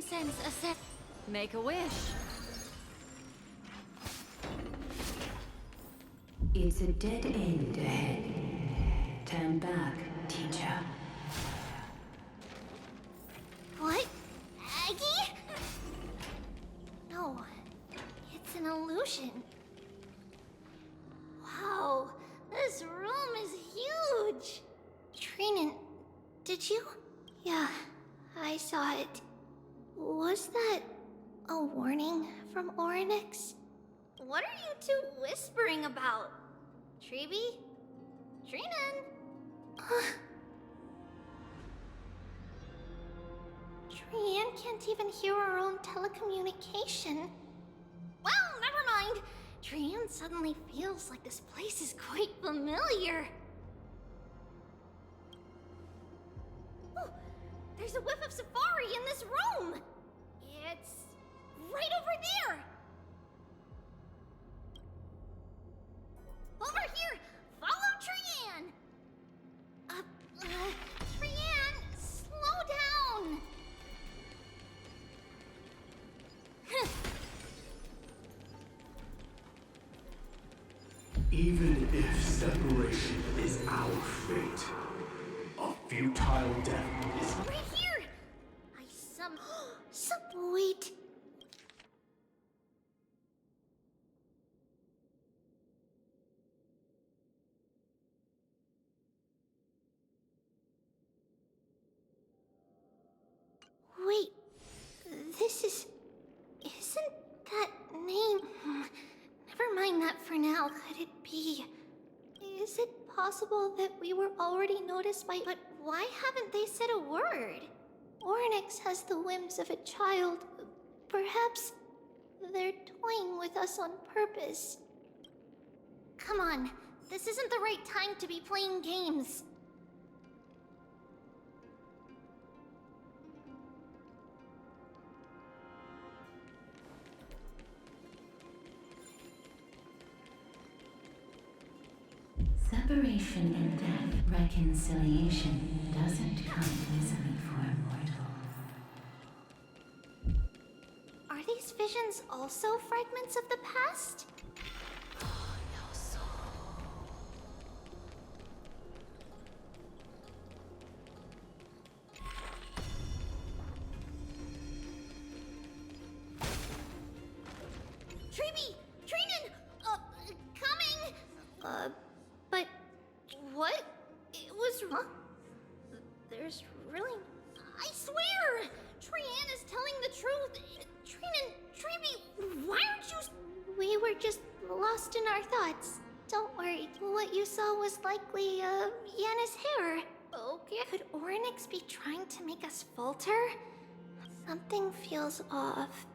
incense, a set. Make a wish. It's a dead end ahead. Turn back, teacher. What? Aggie? No, it's an illusion. Wow, this room is huge. Trinan, did you? Yeah, I saw it. Was that a warning from Orynyx? What are you two whispering about? Treeby? Trinan? Trian can't even hear our own telecommunication. Well, never mind. Trian suddenly feels like this place is quite familiar. Oh, there's a whiff of safari in this room. It's right over there. Over here! Follow Trian! Trian, slow down! Even if separation is our fate, a futile death is... Right here! Wait. Wait, isn't that name... Never mind that for now. Could it be... Is it possible that we were already noticed by... But why haven't they said a word? Orynyx has the whims of a child. Perhaps they're toying with us on purpose. Come on, this isn't the right time to be playing games. Separation and death, reconciliation doesn't come easily for a mortal. Are these visions also fragments of the past? Treeby! Trinan! Coming! But... What? It was... Huh? There's really... I swear! Trian is telling the truth! Trinan, Treeby, why aren't you... We were just lost in our thoughts. Don't worry. What you saw was likely, Yanis' hair. Okay. Could Orynyx be trying to make us falter? Something feels off.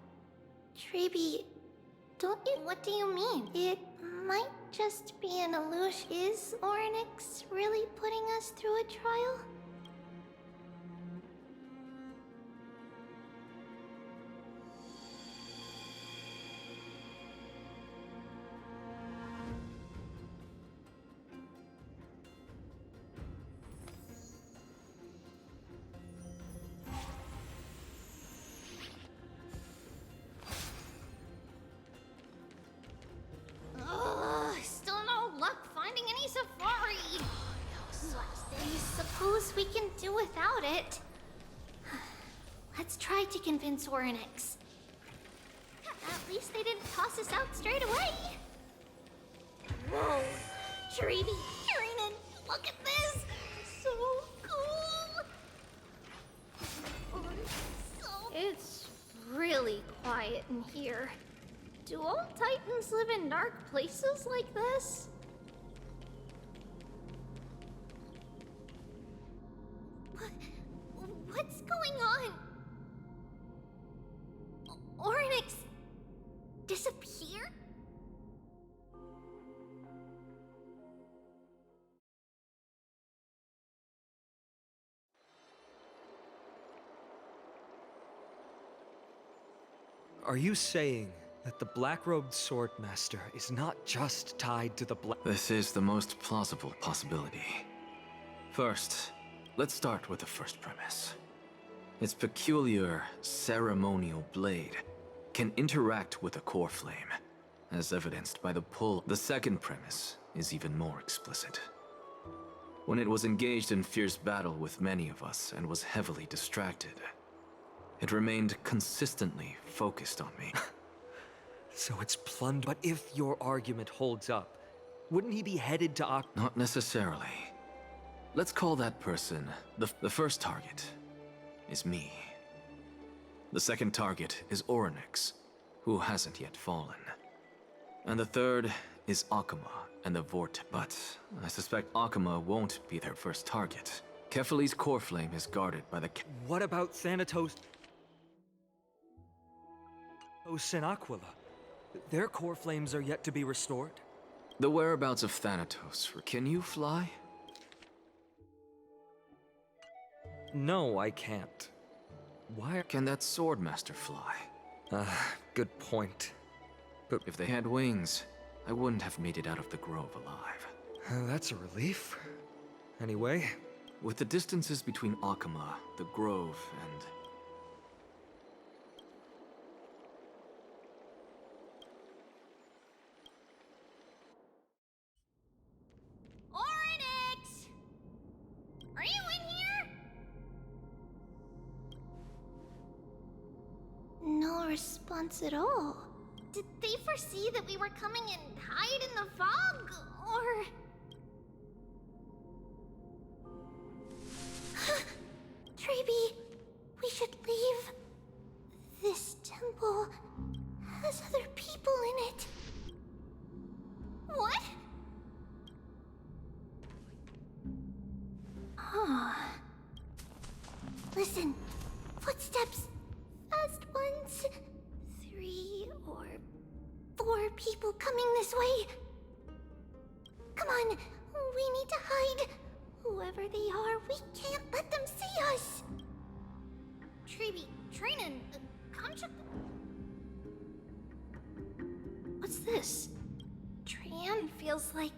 Treeby, don't you... What do you mean? It might just be an illusion. Is Orynyx really putting us through a trial? Still no luck finding any safari. I suppose we can do without it. Let's try to convince Orynyx. At least they didn't toss us out straight away. Whoa, Treeby, Trinan, look at this! So cool! It's really quiet in here. Do all Titans live in dark places like this? What's going on? Orynyx disappeared? Are you saying that the black-robed swordmaster is not just tied to the black... This is the most plausible possibility. First, let's start with the first premise. Its peculiar ceremonial blade can interact with a core flame, as evidenced by the pull. The second premise is even more explicit. When it was engaged in fierce battle with many of us and was heavily distracted, it remained consistently focused on me. So it's plunder. But if your argument holds up, wouldn't he be headed to Not necessarily. Let's call that person the first target is me. The second target is Orynyx, who hasn't yet fallen. And the third is Akuma and the Vortex. But I suspect Akuma won't be their first target. Kefali's core flame is guarded by the What about Thanatos and Aquila? Their core flames are yet to be restored. The whereabouts of Thanatos. Can you fly? No, I can't. Why? Can that Swordmaster fly? Good point. But If they had wings, I wouldn't have made it out of the grove alive. that's a relief. Anyway, With the distances between Akuma, the grove, and... Orynyx! Are you in here? No response at all. Did they foresee that we were coming and hide in the fog, or... Treeby, we should leave. This temple has other people in it. What? Listen, footsteps. Fast ones. 3 or 4 people coming this way. Come on, we need to hide. Whoever they are, we can't let them see us. Treeby, Trinan, come check. What's this? Trian feels like...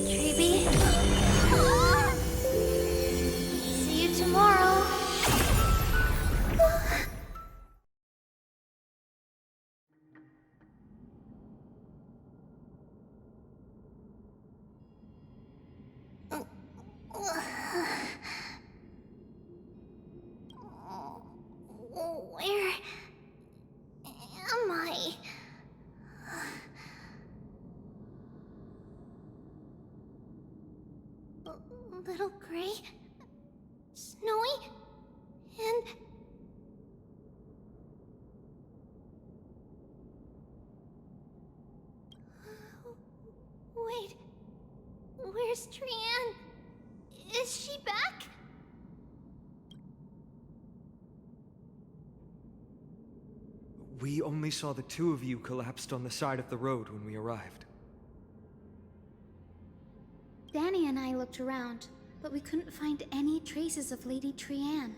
Treeby? See you tomorrow. Where am I? Little gray, snowy, and wait, where's Trian? Is she back? we only saw the two of you collapsed on the side of the road when we arrived. Danny and I looked around, but we couldn't find any traces of Lady Trian.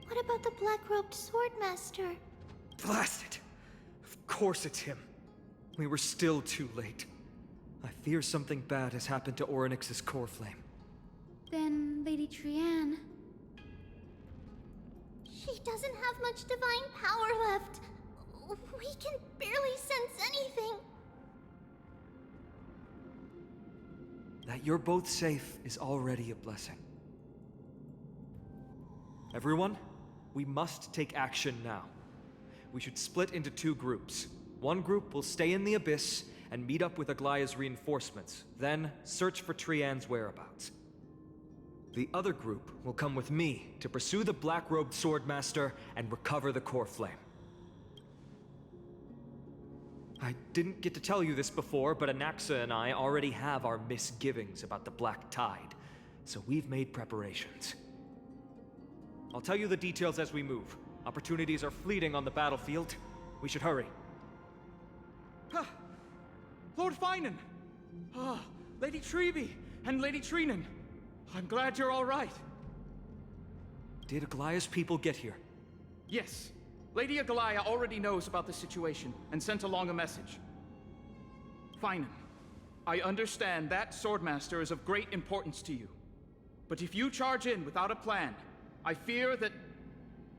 What about the black-robed swordmaster? Blast it! Of course it's him. We were still too late. I fear something bad has happened to Orynyx's core flame. Then Lady Trian... She doesn't have much divine power left. We can barely sense anything. That you're both safe is already a blessing. Everyone, we must take action now. we should split into two groups. One group will stay in the Abyss and meet up with Aglaya's reinforcements, then search for Trian's whereabouts. The other group will come with me to pursue the black-robed Swordmaster and recover the Core Flame. I didn't get to tell you this before, but Anaxa and I already have our misgivings about the Black Tide, so we've made preparations. I'll tell you the details as we move. Opportunities are fleeting on the battlefield. We should hurry. Lord Finan! Lady Treby and Lady Treenan. I'm glad you're all right. Did Aglaya's people get here? Yes. Lady Aglaya already knows about the situation and sent along a message. Finan, I understand that Swordmaster is of great importance to you. But if you charge in without a plan, I fear that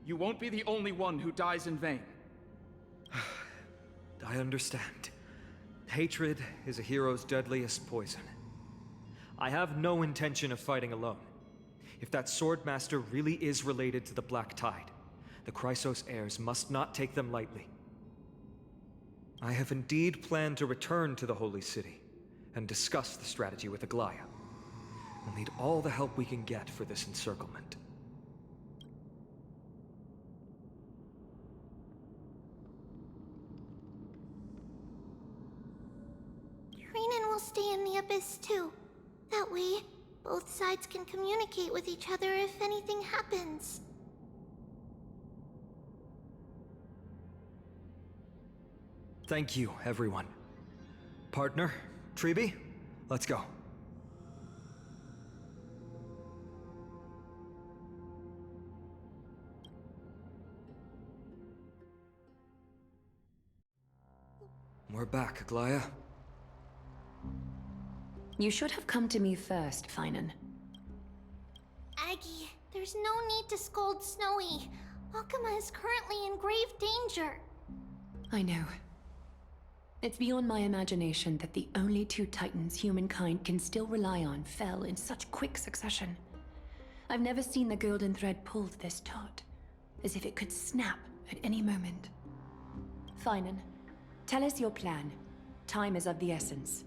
you won't be the only one who dies in vain. I understand. Hatred is a hero's deadliest poison. I have no intention of fighting alone. If that Swordmaster really is related to the Black Tide, the Chrysos heirs must not take them lightly. I have indeed planned to return to the Holy City and discuss the strategy with Aglaya. We'll need all the help we can get for this encirclement. Treenan will stay in the Abyss too. That way, both sides can communicate with each other if anything happens. Thank you, everyone. Partner, Treby, let's go. We're back, Aglaya. You should have come to me first, Finan. Aggie, there's no need to scold Snowy. Akuma is currently in grave danger. I know. It's beyond my imagination that the only two titans humankind can still rely on fell in such quick succession. I've never seen the golden thread pulled this taut, as if it could snap at any moment. Finan, tell us your plan. Time is of the essence.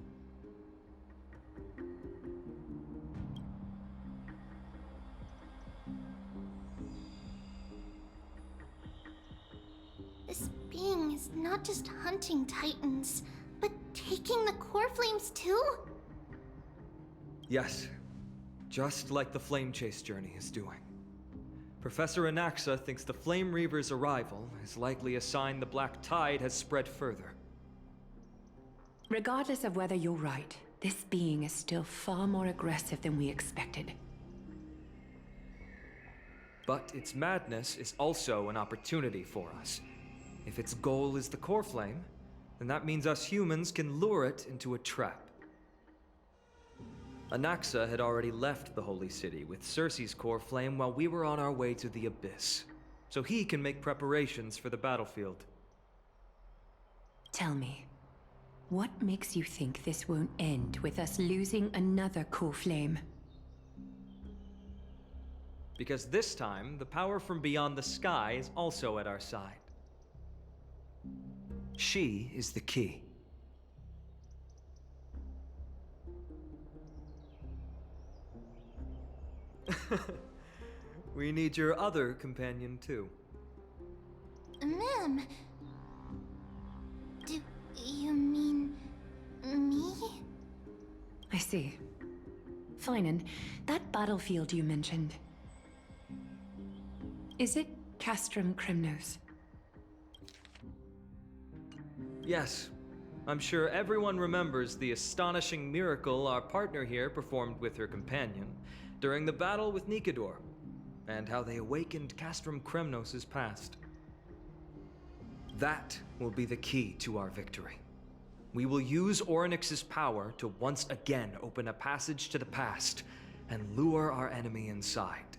This being is not just hunting titans, but taking the core flames too? Yes, just like the Flame Chase journey is doing. Professor Anaxa thinks the Flame Reaver's arrival is likely a sign the Black Tide has spread further. Regardless of whether you're right, this being is still far more aggressive than we expected. But its madness is also an opportunity for us. If its goal is the Core Flame, then that means us humans can lure it into a trap. Anaxa had already left the Holy City with Cersei's Core Flame while we were on our way to the Abyss, so he can make preparations for the battlefield. Tell me, what makes you think this won't end with us losing another Core Flame? Because this time, the power from beyond the sky is also at our side. She is the key. We need your other companion, too. Ma'am. Do you mean me? I see. Finan, that battlefield you mentioned. Is it Castrum Kremnos? Yes. I'm sure everyone remembers the astonishing miracle our partner here performed with her companion during the battle with Nikador, and how they awakened Castrum Kremnos' past. That will be the key to our victory. We will use Orynyx's power to once again open a passage to the past and lure our enemy inside.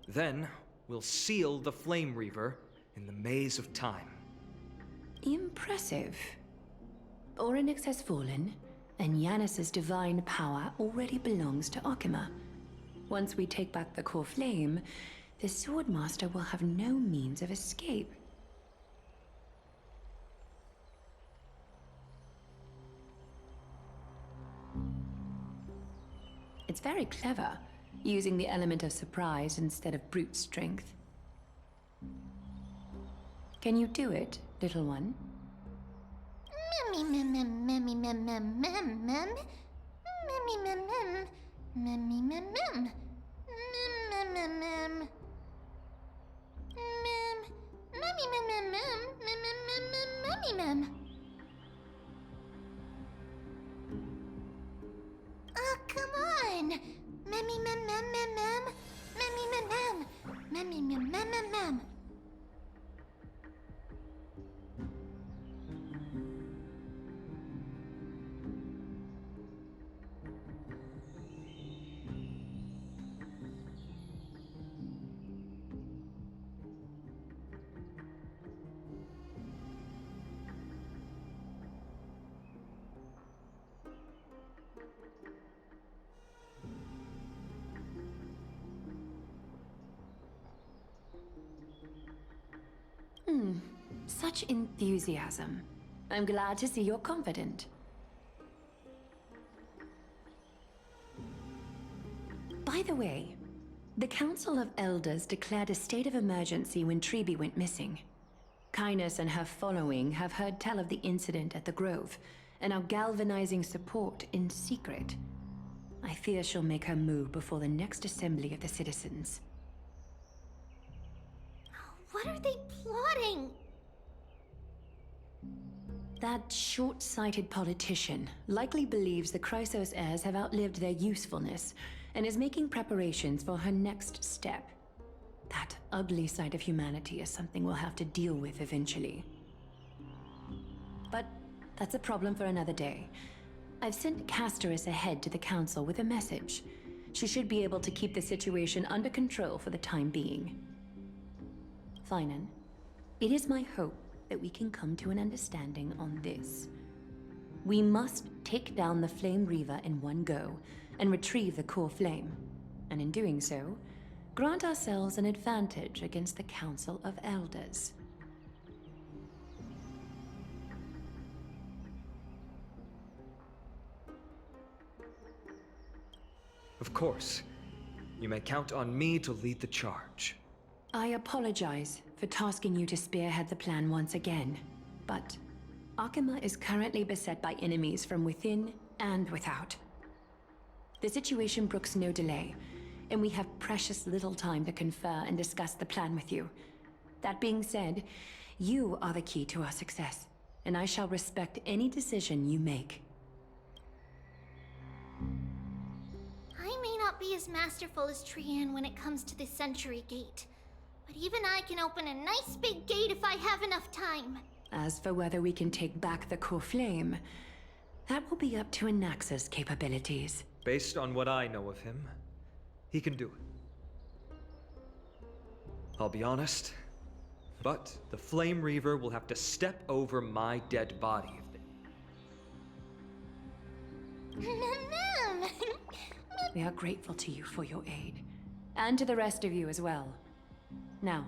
Then, we'll seal the Flame Reaver in the maze of time. Impressive. Orynyx has fallen, and Yanis's divine power already belongs to Akuma. Once we take back the Core Flame, the Swordmaster will have no means of escape. It's very clever, using the element of surprise instead of brute strength. Can you do it, little one? Oh, come on! Memmy mem mem mem mem. Memmy mem mem. Memmy mem mem mem mem. Such enthusiasm. I'm glad to see you're confident. By the way, the Council of Elders declared a state of emergency when Treeby went missing. Kynus and her following have heard tell of the incident at the Grove, and are galvanizing support in secret. I fear she'll make her move before the next assembly of the citizens. What are they plotting? That short-sighted politician likely believes the Chrysos heirs have outlived their usefulness and is making preparations for her next step. That ugly side of humanity is something we'll have to deal with eventually. But that's a problem for another day. I've sent Casterus ahead to the council with a message. She should be able to keep the situation under control for the time being. Finan, it is my hope that we can come to an understanding on this. We must take down the Flame Reaver in one go and retrieve the core flame, and in doing so, grant ourselves an advantage against the Council of Elders. Of course. You may count on me to lead the charge. I apologize for tasking you to spearhead the plan once again, but Akima is currently beset by enemies from within and without. The situation brooks no delay, and we have precious little time to confer and discuss the plan with you. That being said, you are the key to our success, and I shall respect any decision you make. I may not be as masterful as Trian when it comes to the Century Gate, but even I can open a nice big gate if I have enough time. As for whether we can take back the core flame, that will be up to Anaxa's capabilities. Based on what I know of him, he can do it. I'll be honest, but the Flame Reaver will have to step over my dead body if they... Mom! We are grateful to you for your aid, and to the rest of you as well. Now,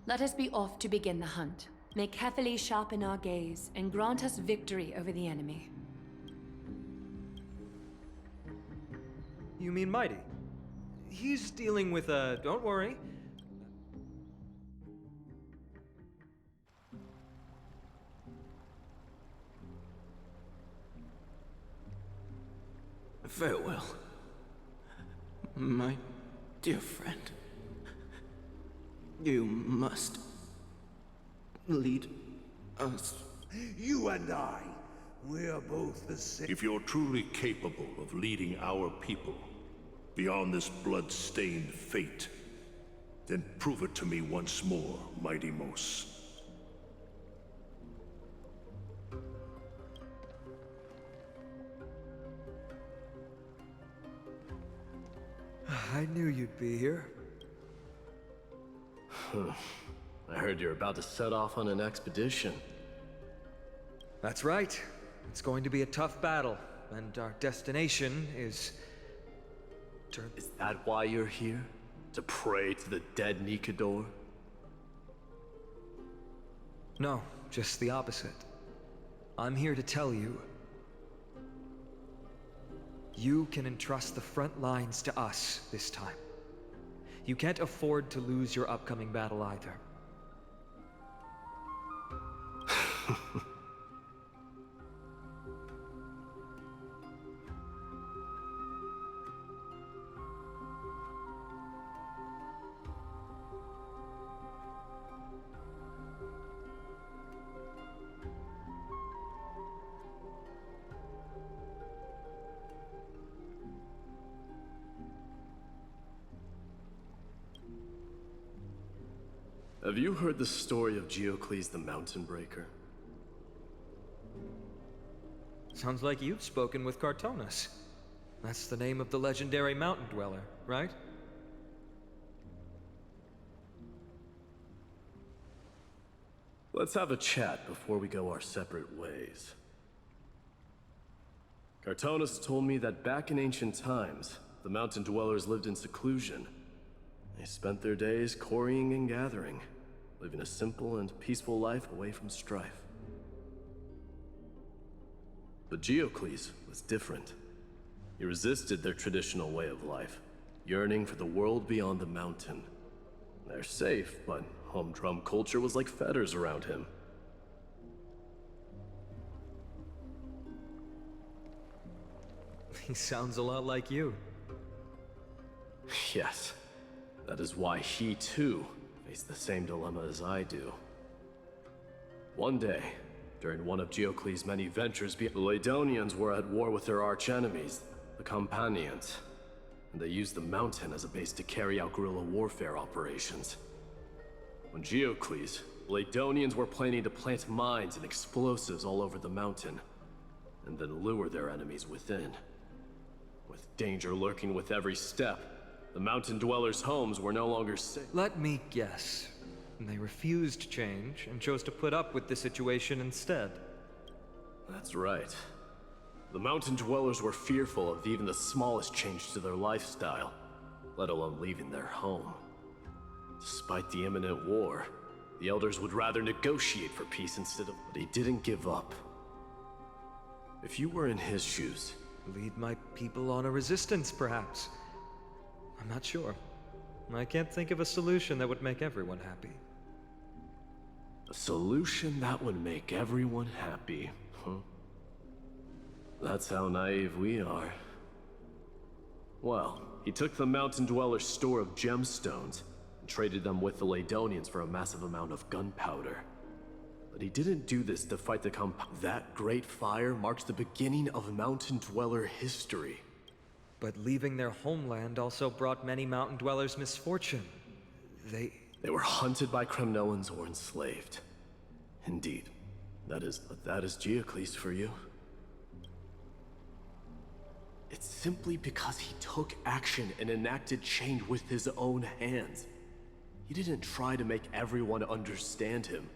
let us be off to begin the hunt. May Kethely sharpen our gaze and grant us victory over the enemy. You mean Mighty? He's dealing with a... Don't worry. Farewell, my dear friend. You must lead us. You and I, we're both the same. If you're truly capable of leading our people beyond this blood-stained fate, then prove it to me once more, Mighty Mos. I knew you'd be here. I heard you're about to set off on an expedition. That's right. It's going to be a tough battle, and our destination is... Is that why you're here? To pray to the dead Nikador? No, just the opposite. I'm here to tell you... You can entrust the front lines to us this time. You can't afford to lose your upcoming battle either. Have you heard the story of Geocles the Mountain Breaker? Sounds like you've spoken with Cartonus. That's the name of the legendary mountain dweller, right? Let's have a chat before we go our separate ways. Cartonus told me that back in ancient times, the mountain dwellers lived in seclusion. They spent their days quarrying and gathering, living a simple and peaceful life away from strife. But Geocles was different. He resisted their traditional way of life, yearning for the world beyond the mountain. They're safe, but humdrum culture was like fetters around him. He sounds a lot like you. Yes. That is why he, too, faced the same dilemma as I do. One day, during one of Geocles' many ventures, the Laedonians were at war with their arch-enemies, the Campanians, and they used the mountain as a base to carry out guerrilla warfare operations. When Geocles, the Laedonians were planning to plant mines and explosives all over the mountain, and then lure their enemies within. With danger lurking with every step, the mountain dwellers' homes were no longer safe. Let me guess. They refused change and chose to put up with the situation instead. That's right. The mountain dwellers were fearful of even the smallest change to their lifestyle, let alone leaving their home. Despite the imminent war, the elders would rather negotiate for peace instead of... But he didn't give up. If you were in his shoes... Lead my people on a resistance, perhaps. I'm not sure. I can't think of a solution that would make everyone happy. A solution that would make everyone happy, huh? That's how naive we are. Well, he took the mountain dweller's store of gemstones and traded them with the Laedonians for a massive amount of gunpowder. But he didn't do this to fight the That great fire marks the beginning of mountain dweller history. But leaving their homeland also brought many mountain dwellers misfortune. They were hunted by Kremnoans or enslaved. Indeed. That is Geocles for you. It's simply because he took action and enacted change with his own hands. He didn't try to make everyone understand him,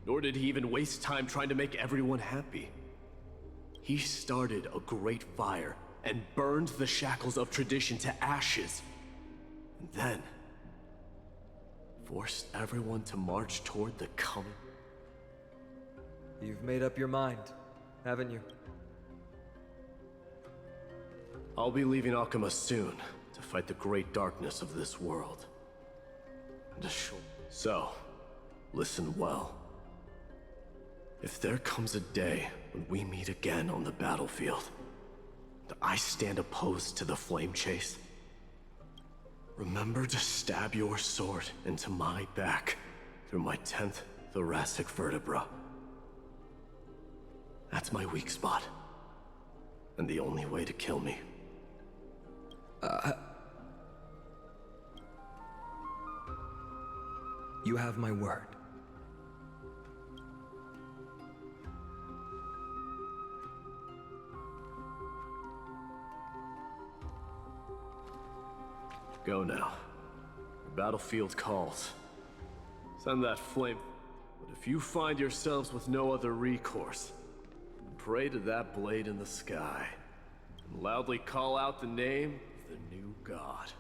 nor did he even waste time trying to make everyone happy. He started a great fire and burned the shackles of tradition to ashes. And then forced everyone to march toward the coming. You've made up your mind, haven't you? I'll be leaving Alchema soon to fight the great darkness of this world. So, listen well. If there comes a day when we meet again on the battlefield, and I stand opposed to the flame chase, remember to stab your sword into my back through my 10th thoracic vertebra. That's my weak spot, and the only way to kill me. You have my word. Go now. The battlefield calls. Send that flame. But if you find yourselves with no other recourse, pray to that blade in the sky, and loudly call out the name of the new god.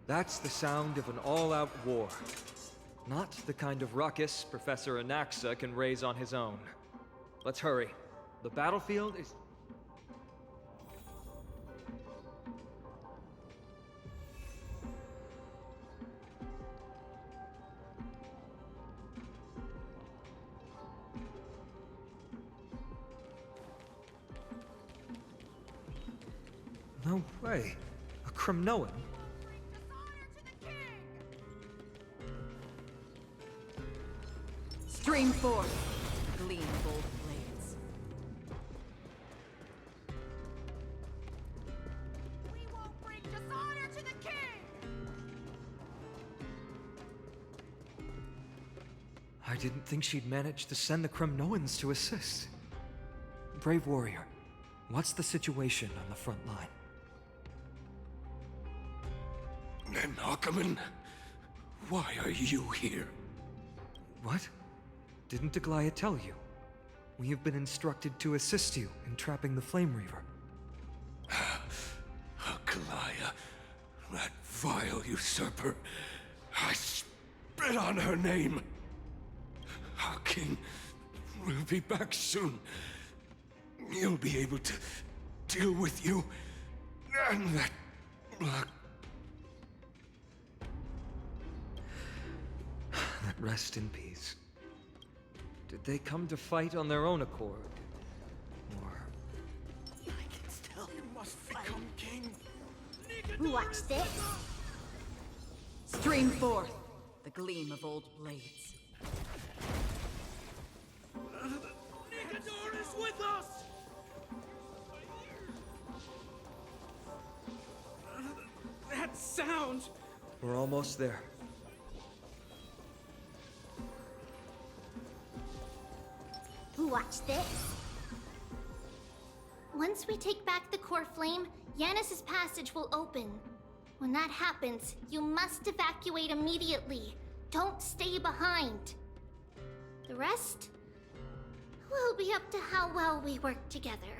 That's the sound of an all-out war. Not the kind of ruckus Professor Anaxa can raise on his own. Let's hurry. The battlefield is... No way. A Kremnoan? Stream forth, gleam bold blades. We won't bring dishonor to the king! I didn't think she'd manage to send the Kremnoans to assist. Brave warrior, what's the situation on the front line? Nen Ackerman, why are you here? What? Didn't Aglaya tell you? We have been instructed to assist you in trapping the Flame Reaver. Aglaya, that vile usurper. I spit on her name. Our king will be back soon. He'll be able to deal with you and that blood. Rest in peace. Did they come to fight on their own accord? Or... I can still must become king. Watch this. Stream forth, the gleam of old blades. Nicanor is with us! That sound! We're almost there. Watch this. Once we take back the core flame, Yanis's passage will open. When that happens, you must evacuate immediately. Don't stay behind. The rest will be up to how well we work together.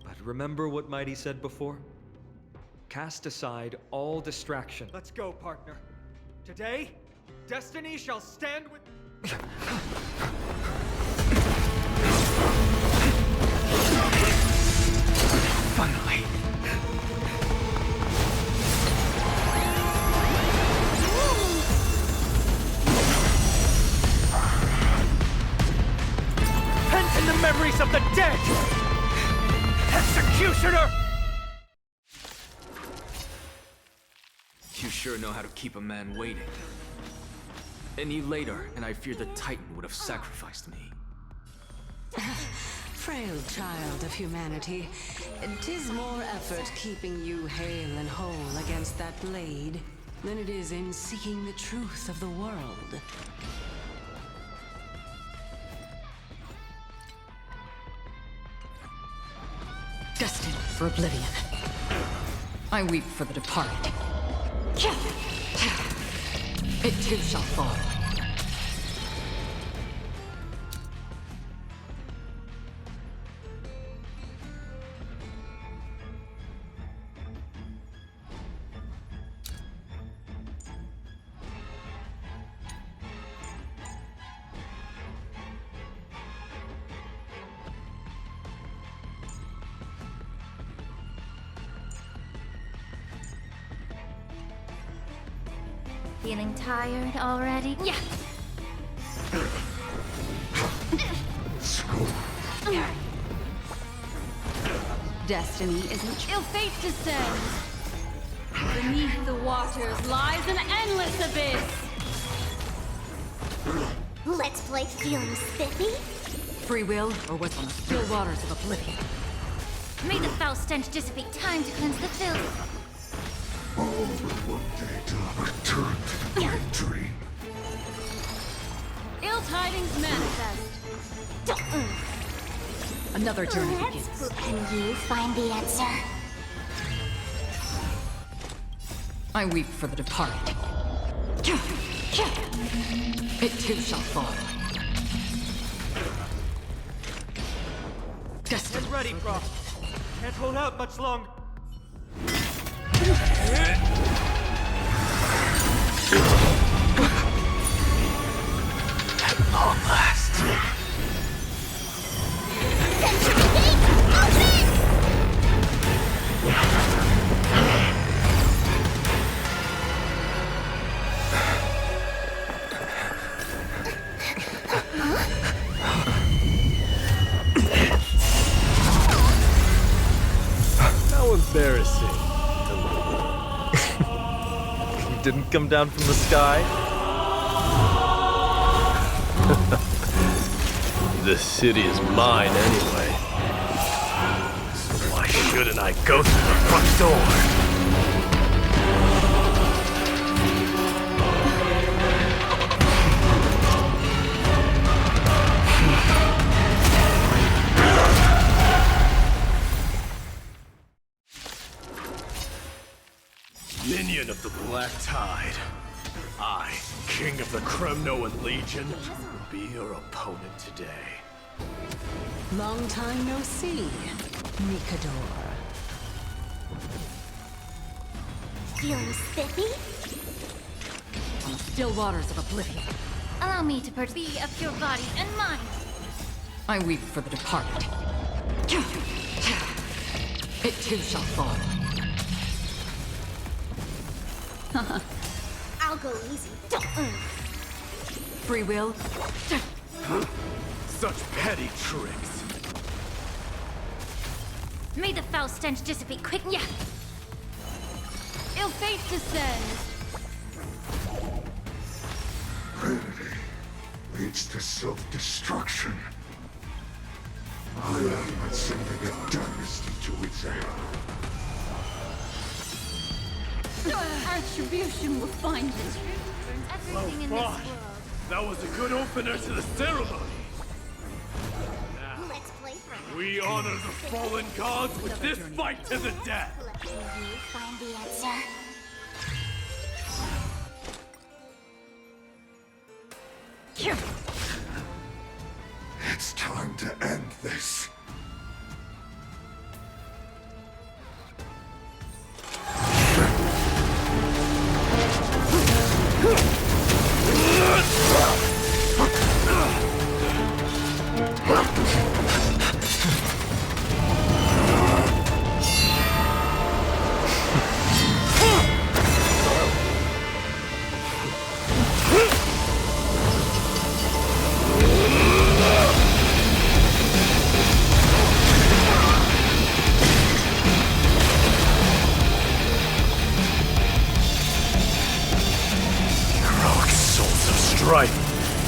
But remember what Mighty said before? Cast aside all distraction. Let's go, partner. Today, destiny shall stand with... Finally. Pent in the memories of the dead! Executioner! You sure know how to keep a man waiting. Any later, and I fear the Titan would have sacrificed me. Frail child of humanity, 'tis more effort keeping you hale and whole against that blade than it is in seeking the truth of the world. Destined for oblivion. I weep for the departed. It too shall fall. Feeling tired already? Yeah. Destiny isn't ill fate descends. Beneath the waters lies an endless abyss. Let's play feeling spiffy. Free will, or what's on the still waters of oblivion. May the foul stench dissipate time to cleanse the filth. All but one day till I return to my dream. Ill tidings manifest. Another journey begins. Can you find the answer? I weep for the departed. It too shall fall. Destined. Get ready, Prof. Can't hold out much longer. didn't come down from the sky? This city is mine anyway. So why shouldn't I go through the front door? Minion of the Black Tide. I, King of the Kremnoan Legion, will be your opponent today. Long time no see, Mikador. Feeling spiffy? On the still waters of oblivion, Allow me to be of your body and mind. I weep for the departed. It too shall fall. I'll go easy. Free will? Such petty tricks. May the foul stench dissipate quick. Yeah. Ill fate descends. Vanity leads to self-destruction. I am but sending a dynasty to its end. Attribution will find it. Everything in this world. That was a good opener to the ceremony. Let's play for We honor the fallen gods with this fight to the death. Will you find the answer? It's time to end this.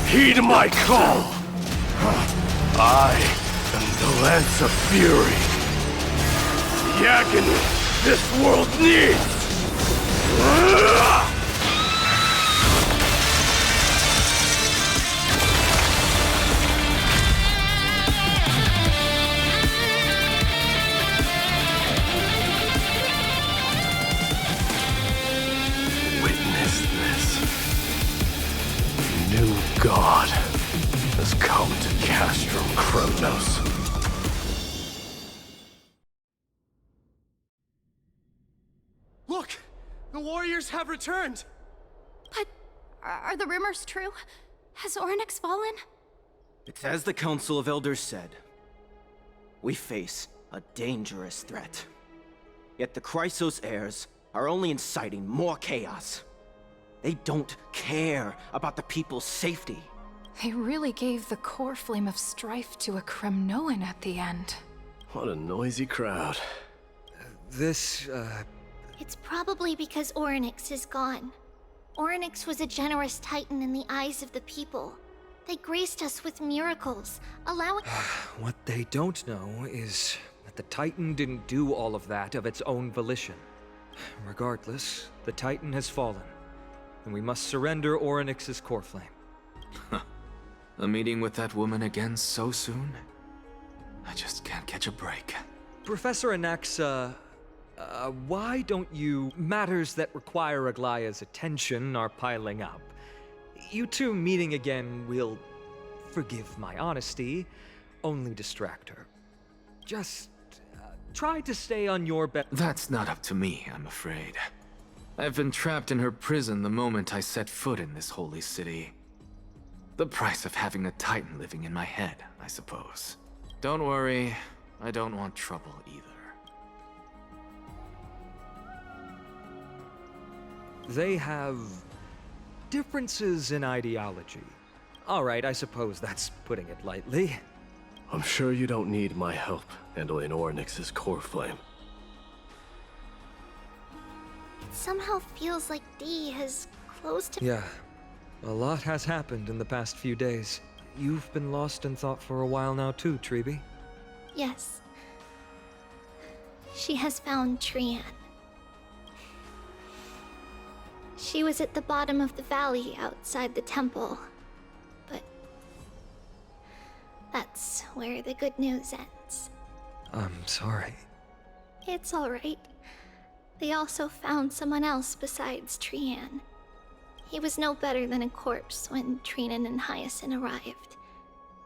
Heed my call! I am the Lance of Fury. The agony this world needs! Witness this. New god has come to Castrum Kremnos. Look! The warriors have returned! But are the rumors true? Has Orynyx fallen? It's as the Council of Elders said. We face a dangerous threat. Yet the Chrysos heirs are only inciting more chaos. They don't care about the people's safety. They really gave the core flame of strife to a Kremnoan at the end. What a noisy crowd. It's probably because Orynyx is gone. Orynyx was a generous titan in the eyes of the people. They graced us with miracles, allowing— What they don't know is that the Titan didn't do all of that of its own volition. Regardless, the Titan has fallen, and we must surrender Orynyx's core flame. A meeting with that woman again so soon? I just can't catch a break. Professor Anaxa, why don't you— Matters that require Aglaya's attention are piling up. You two meeting again will, forgive my honesty, only distract her. Just try to stay on your best— That's not up to me, I'm afraid. I've been trapped in her prison the moment I set foot in this holy city. The price of having a Titan living in my head, I suppose. Don't worry, I don't want trouble either. They have differences in ideology. All right, I suppose that's putting it lightly. I'm sure you don't need my help handling Orynyx's core flame. It somehow feels like D has closed to— Yeah, a lot has happened in the past few days. You've been lost in thought for a while now too, Treeby. Yes. She has found Trian. She was at the bottom of the valley outside the temple, but that's where the good news ends. I'm sorry. It's alright. They also found someone else besides Trian. He was no better than a corpse when Trinan and Hyacinth arrived.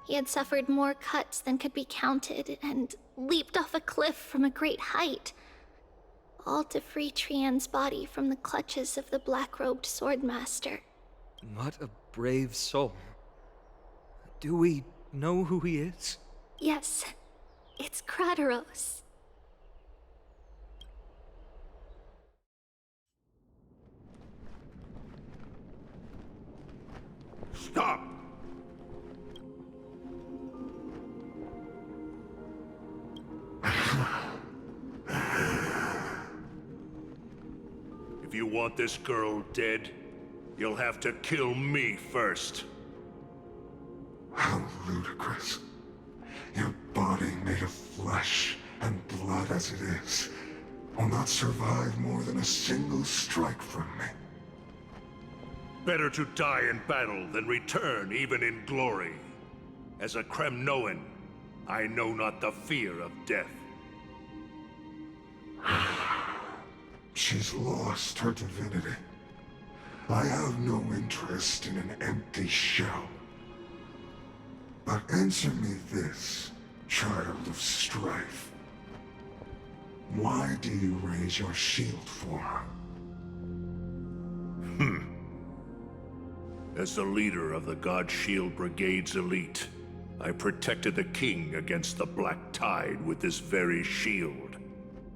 He had suffered more cuts than could be counted and leaped off a cliff from a great height, all to free Trian's body from the clutches of the black-robed swordmaster. What a brave soul. Do we know who he is? Yes, it's Crateros. Stop! If you want this girl dead, you'll have to kill me first. How ludicrous. Your body made of flesh and blood as it is will not survive more than a single strike from me. Better to die in battle than return even in glory. As a Kremnoan, I know not the fear of death. She's lost her divinity. I have no interest in an empty shell. But answer me this, child of strife. Why do you raise your shield for her? As the leader of the God Shield Brigade's elite, I protected the king against the Black Tide with this very shield.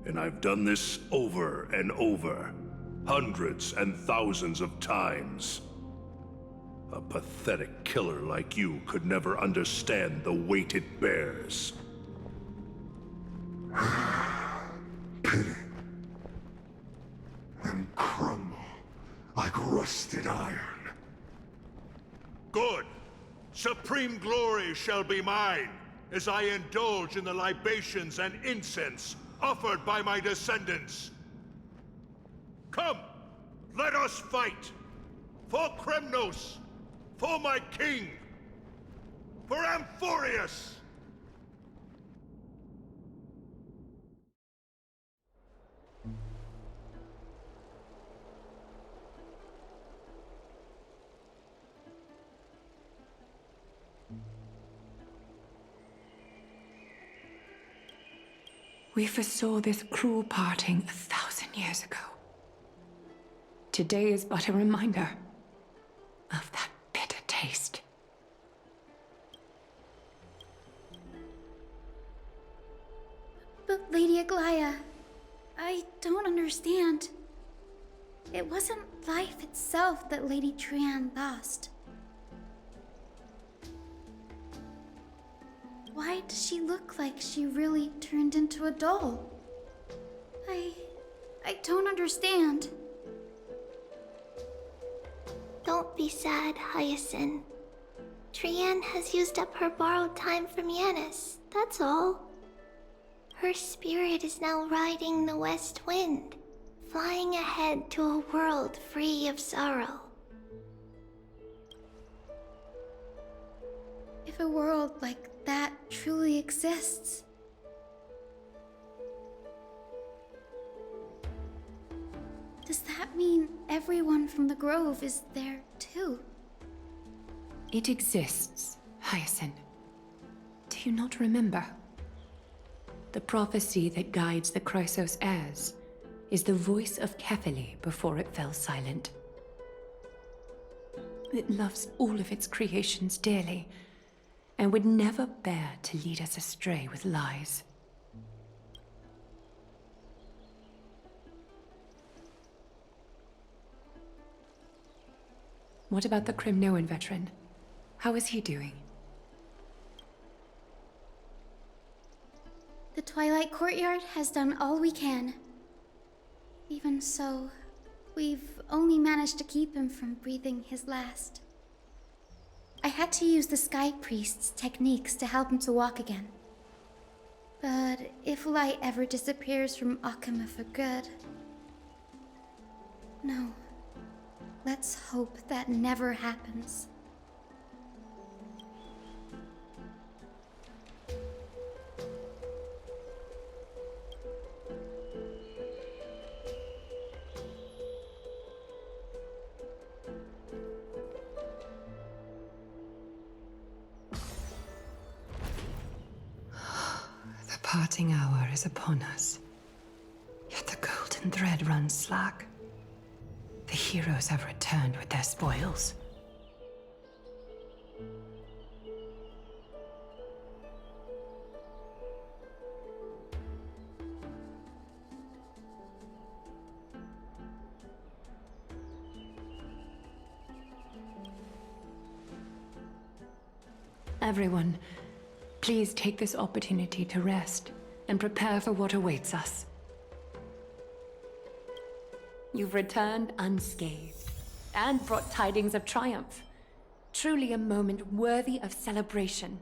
And I've done this over and over, hundreds and thousands of times. A pathetic killer like you could never understand the weight it bears. Pity. And crumble like rusted iron. Good. Supreme glory shall be mine, as I indulge in the libations and incense offered by my descendants. Come, let us fight! For Kremnos! For my king! For Amphorius! We foresaw this cruel parting 1,000 years ago. Today is but a reminder of that bitter taste. But Lady Aglaya, I don't understand. It wasn't life itself that Lady Trian lost. Why does she look like she really turned into a doll? I don't understand. Don't be sad, Hyacinth. Trian has used up her borrowed time from Yanis, that's all. Her spirit is now riding the west wind, flying ahead to a world free of sorrow. If a world like that truly exists, does that mean everyone from the Grove is there too? It exists, Hyacinth. Do you not remember? The prophecy that guides the Chrysos heirs is the voice of Kefili before it fell silent. It loves all of its creations dearly, and would never bear to lead us astray with lies. What about the Kremnoan veteran? How is he doing? The Twilight Courtyard has done all we can. Even so, we've only managed to keep him from breathing his last. I had to use the Sky Priest's techniques to help him to walk again. But if light ever disappears from Akama for good... No. Let's hope that never happens. The parting hour is upon us. Yet the golden thread runs slack. The heroes have returned with their spoils. Everyone, please take this opportunity to rest and prepare for what awaits us. You've returned unscathed and brought tidings of triumph. Truly a moment worthy of celebration.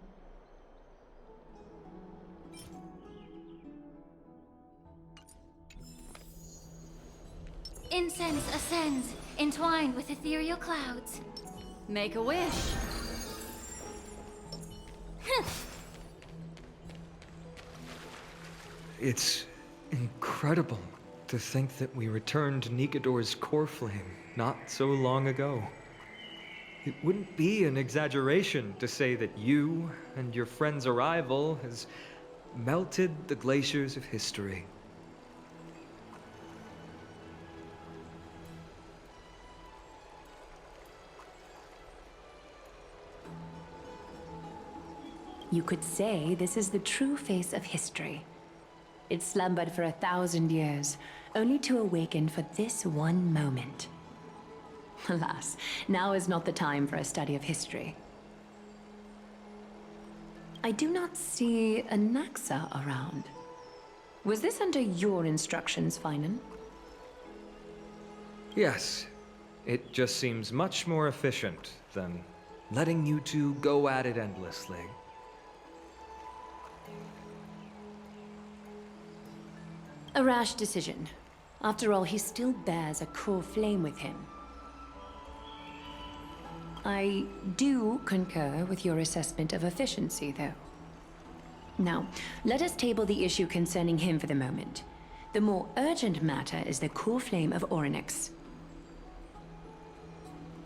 Incense ascends, entwined with ethereal clouds. Make a wish. It's incredible to think that we returned Nikador's core flame not so long ago. It wouldn't be an exaggeration to say that you and your friend's arrival has melted the glaciers of history. You could say this is the true face of history. It slumbered for 1,000 years, only to awaken for this one moment. Alas, now is not the time for a study of history. I do not see a Naxa around. Was this under your instructions, Finan? Yes, it just seems much more efficient than letting you two go at it endlessly. A rash decision. After all, he still bears a core flame with him. I do concur with your assessment of efficiency, though. Now, let us table the issue concerning him for the moment. The more urgent matter is the core flame of Orynyx.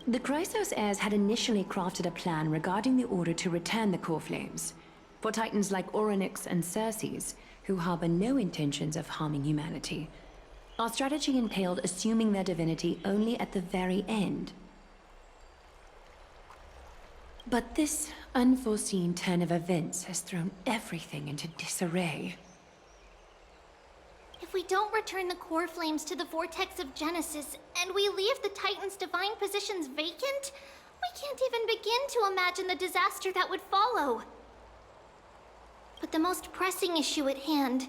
The Chrysos heirs had initially crafted a plan regarding the order to return the core flames. For titans like Orynyx and Xerxes, who harbor no intentions of harming humanity, our strategy entailed assuming their divinity only at the very end. But this unforeseen turn of events has thrown everything into disarray. If we don't return the core flames to the vortex of Genesis, and we leave the Titan's divine positions vacant, we can't even begin to imagine the disaster that would follow. But the most pressing issue at hand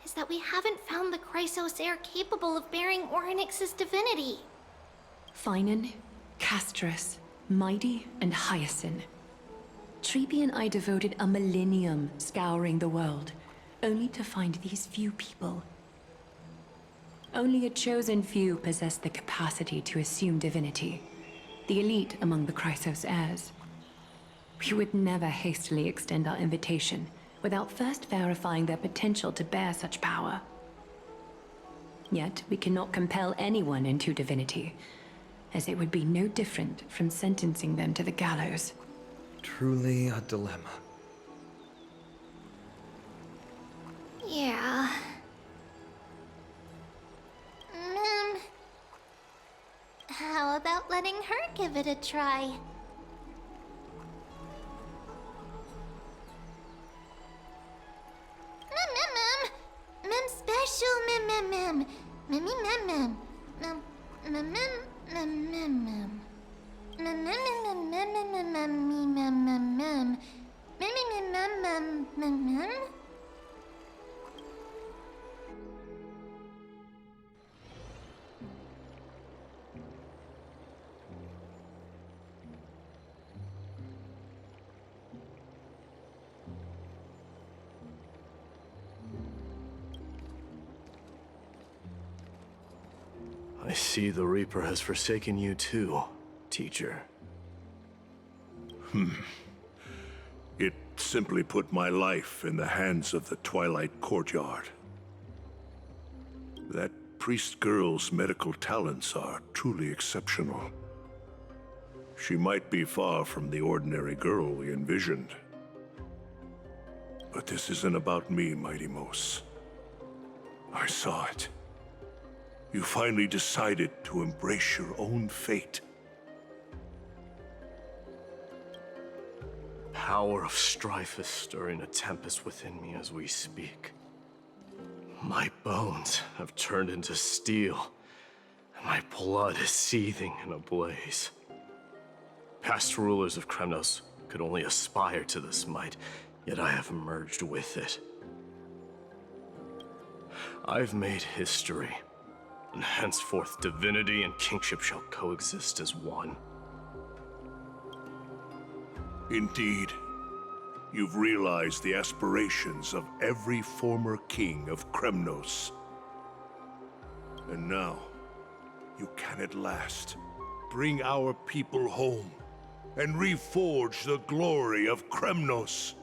is that we haven't found the Chrysos heir capable of bearing Orynyx's divinity. Finan, Castris, Mighty, and Hyacinth. Treepy and I devoted a millennium scouring the world, only to find these few people. Only a chosen few possess the capacity to assume divinity, the elite among the Chrysos heirs. We would never hastily extend our invitation without first verifying their potential to bear such power. Yet, we cannot compel anyone into divinity, as it would be no different from sentencing them to the gallows. Truly a dilemma. Yeah. How about letting her give it a try? Mem special mem. see the Reaper has forsaken you too, teacher. It simply put my life in the hands of the Twilight Courtyard. That priest girl's medical talents are truly exceptional. She might be far from the ordinary girl we envisioned. But this isn't about me, Mighty Mos. I saw it. You finally decided to embrace your own fate. Power of strife is stirring a tempest within me as we speak. My bones have turned into steel, and my blood is seething in a blaze. Past rulers of Kremnos could only aspire to this might, yet I have merged with it. I've made history, and henceforth divinity and kingship shall coexist as one. Indeed, you've realized the aspirations of every former king of Kremnos. And now, you can at last bring our people home and reforge the glory of Kremnos.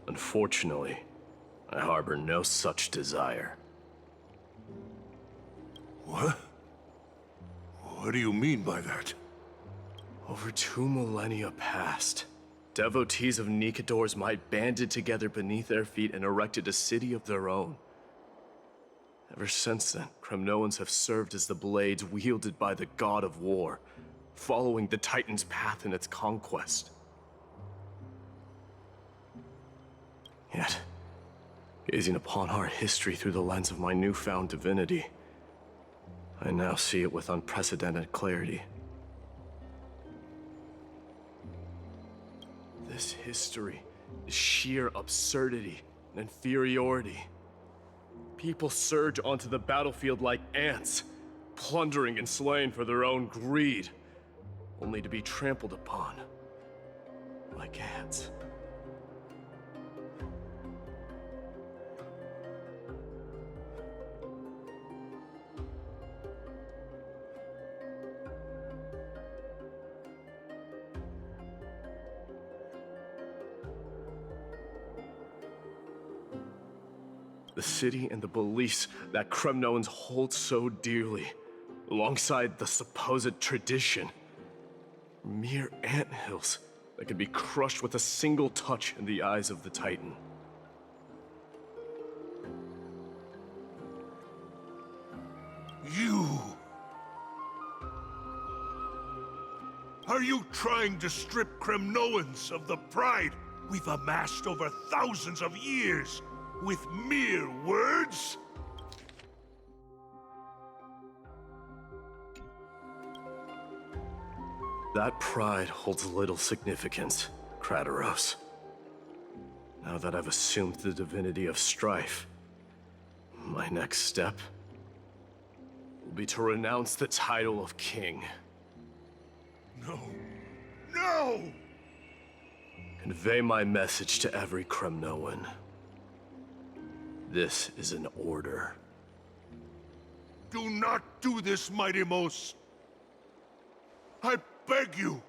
Unfortunately, I harbor no such desire. What? What do you mean by that? Over 2 millennia past, devotees of Nikador's might banded together beneath their feet and erected a city of their own. Ever since then, Kremnoans have served as the blades wielded by the god of war, following the Titan's path in its conquest. Yet, gazing upon our history through the lens of my newfound divinity, I now see it with unprecedented clarity. This history is sheer absurdity and inferiority. People surge onto the battlefield like ants, plundering and slaying for their own greed, only to be trampled upon like ants. The city and the beliefs that Kremnoans hold so dearly, alongside the supposed tradition, are mere anthills that can be crushed with a single touch in the eyes of the Titan. You! Are you trying to strip Kremnoans of the pride we've amassed over thousands of years with mere words? That pride holds little significance, Kratoros. Now that I've assumed the divinity of strife, my next step will be to renounce the title of king. No. No! Convey my message to every Kremnoan. This is an order. Do not do this, Mighty Mos. I beg you.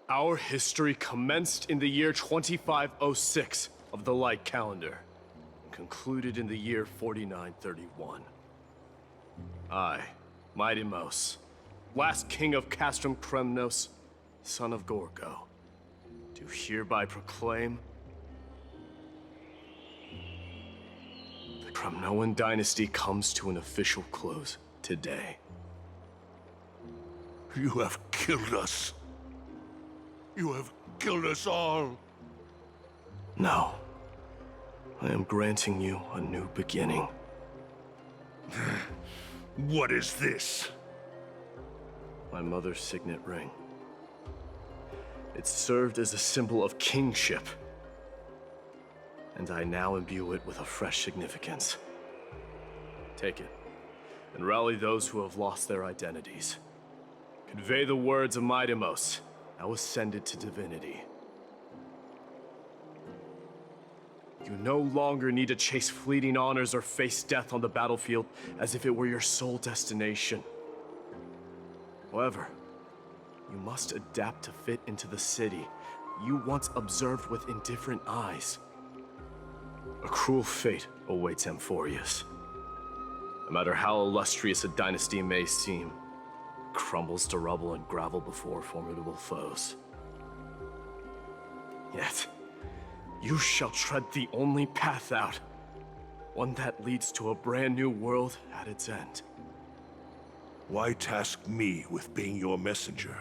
Our history commenced in the year 2506 of the Light Calendar, and concluded in the year 4931. I, Mighty Mos, last king of Castrum Kremnos, son of Gorgo, do hereby proclaim the Kremnoan dynasty comes to an official close today. You have killed us. You have killed us all. No. I am granting you a new beginning. What is this? My mother's signet ring. It served as a symbol of kingship, and I now imbue it with a fresh significance. Take it, and rally those who have lost their identities. Convey the words of Mighty Mos, now ascended to divinity. You You no longer need to chase fleeting honors or face death on the battlefield as if it were your sole destination. However, you must adapt to fit into the city you once observed with indifferent eyes. A cruel fate awaits Amphorius. No matter how illustrious a dynasty may seem, it crumbles to rubble and gravel before formidable foes. Yet, you shall tread the only path out, one that leads to a brand new world at its end. Why task me with being your messenger?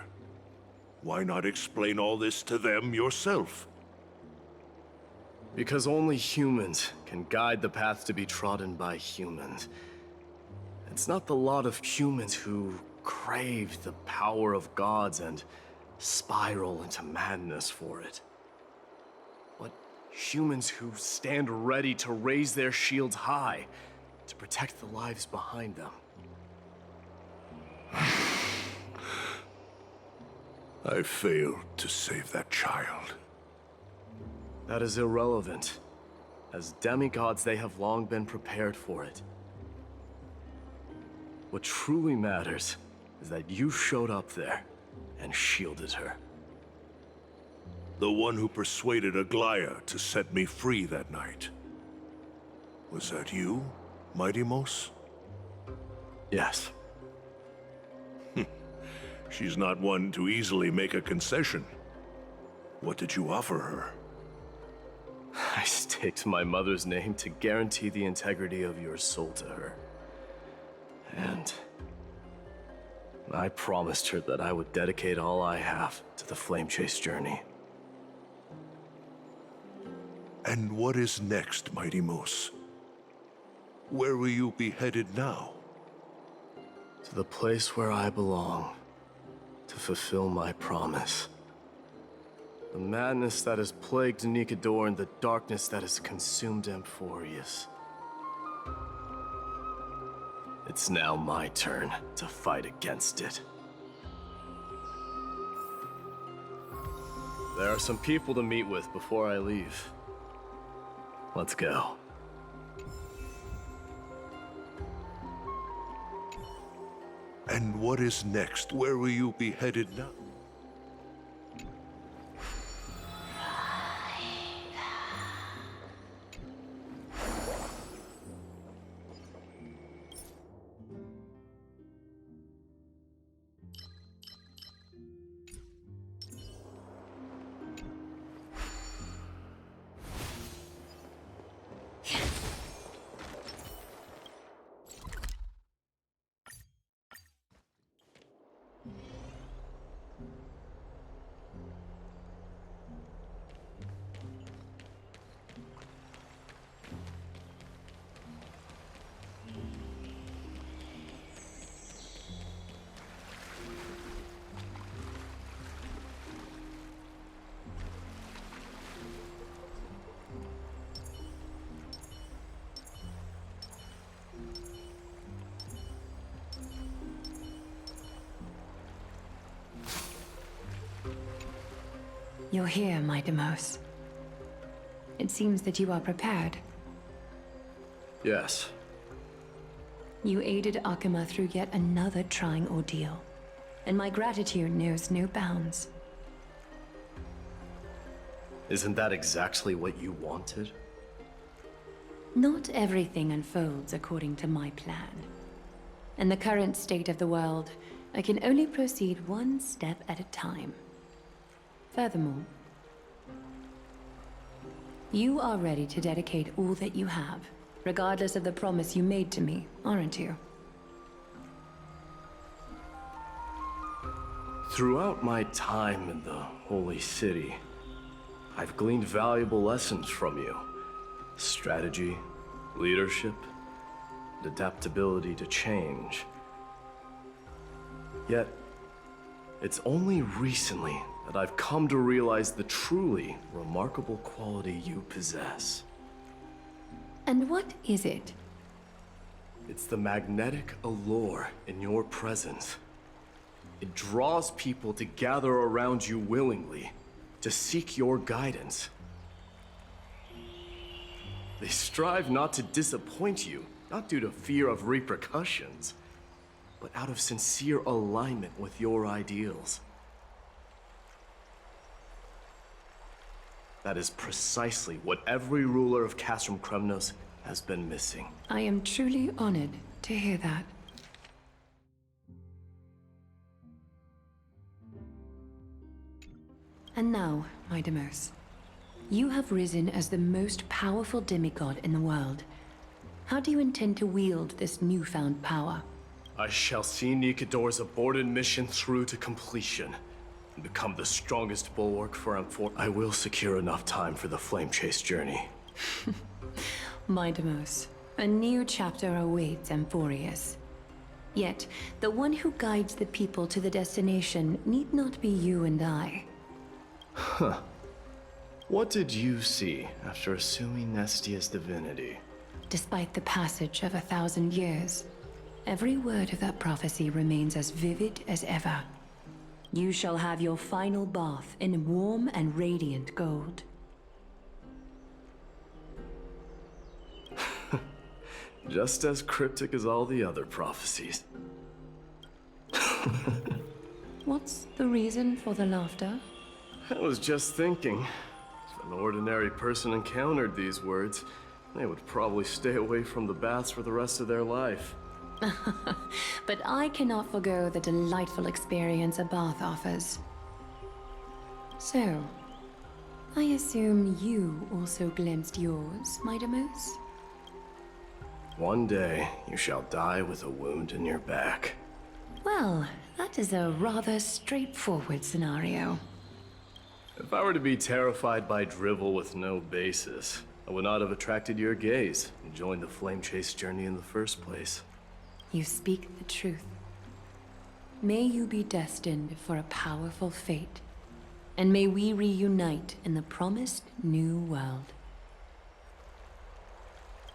Why not explain all this to them yourself? Because only humans can guide the path to be trodden by humans. It's not the lot of humans who crave the power of gods and spiral into madness for it. But humans who stand ready to raise their shields high to protect the lives behind them. I failed to save that child. That is irrelevant. As demigods, they have long been prepared for it. What truly matters is that you showed up there and shielded her. The one who persuaded Aglaya to set me free that night. Was that you, Mighty Mos? Yes. She's not one to easily make a concession. What did you offer her? I staked my mother's name to guarantee the integrity of your soul to her. And I promised her that I would dedicate all I have to the Flame Chase journey. And what is next, Mighty Mos? Where will you be headed now? To the place where I belong, to fulfill my promise. The madness that has plagued Nicator and the darkness that has consumed Amphorius. It's now my turn to fight against it. There are some people to meet with before I leave. Let's go. And what is next? Where will you be headed now? You're here, Mighty Mos. It seems that you are prepared. Yes. You aided Akuma through yet another trying ordeal, and my gratitude knows no bounds. Isn't that exactly what you wanted? Not everything unfolds according to my plan. In the current state of the world, I can only proceed one step at a time. Furthermore, you are ready to dedicate all that you have, regardless of the promise you made to me, aren't you? Throughout my time in the Holy City, I've gleaned valuable lessons from you. Strategy, leadership, and adaptability to change. Yet, it's only recently that I've come to realize the truly remarkable quality you possess. And what is it? It's the magnetic allure in your presence. It draws people to gather around you willingly, to seek your guidance. They strive not to disappoint you, not due to fear of repercussions, but out of sincere alignment with your ideals. That is precisely what every ruler of Castrum Kremnos has been missing. I am truly honored to hear that. And now, my Deimos, you have risen as the most powerful demigod in the world. How do you intend to wield this newfound power? I shall see Nikador's aborted mission through to completion and become the strongest bulwark for Amphoria. I will secure enough time for the Flame Chase journey. My Deimos, a new chapter awaits Amphorius. Yet, the one who guides the people to the destination need not be you and I. Huh. What did you see after assuming Nestia's divinity? Despite the passage of 1,000 years, every word of that prophecy remains as vivid as ever. You shall have your final bath in warm and radiant gold. Just as cryptic as all the other prophecies. What's the reason for the laughter? I was just thinking, if an ordinary person encountered these words, they would probably stay away from the baths for the rest of their life. But I cannot forgo the delightful experience a bath offers. So, I assume you also glimpsed yours, my Deimos? One day, you shall die with a wound in your back. Well, that is a rather straightforward scenario. If I were to be terrified by drivel with no basis, I would not have attracted your gaze and joined the Flame Chase journey in the first place. You speak the truth. May you be destined for a powerful fate, and may we reunite in the promised new world.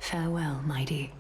Farewell, mighty.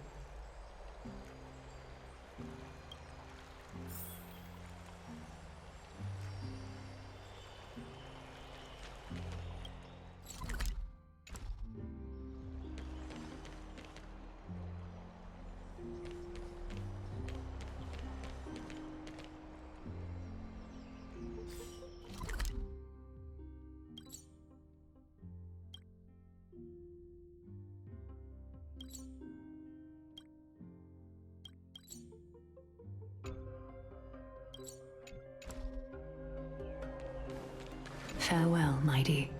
Farewell, mighty.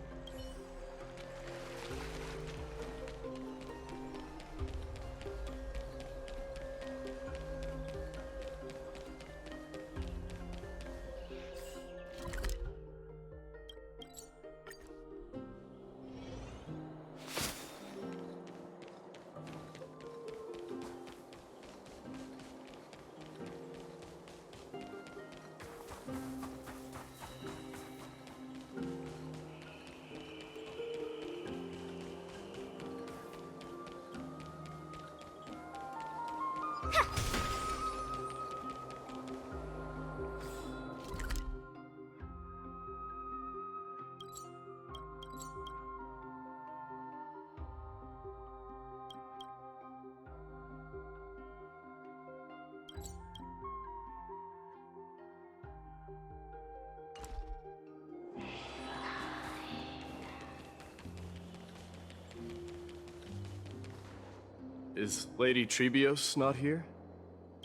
Is Lady Trebios not here?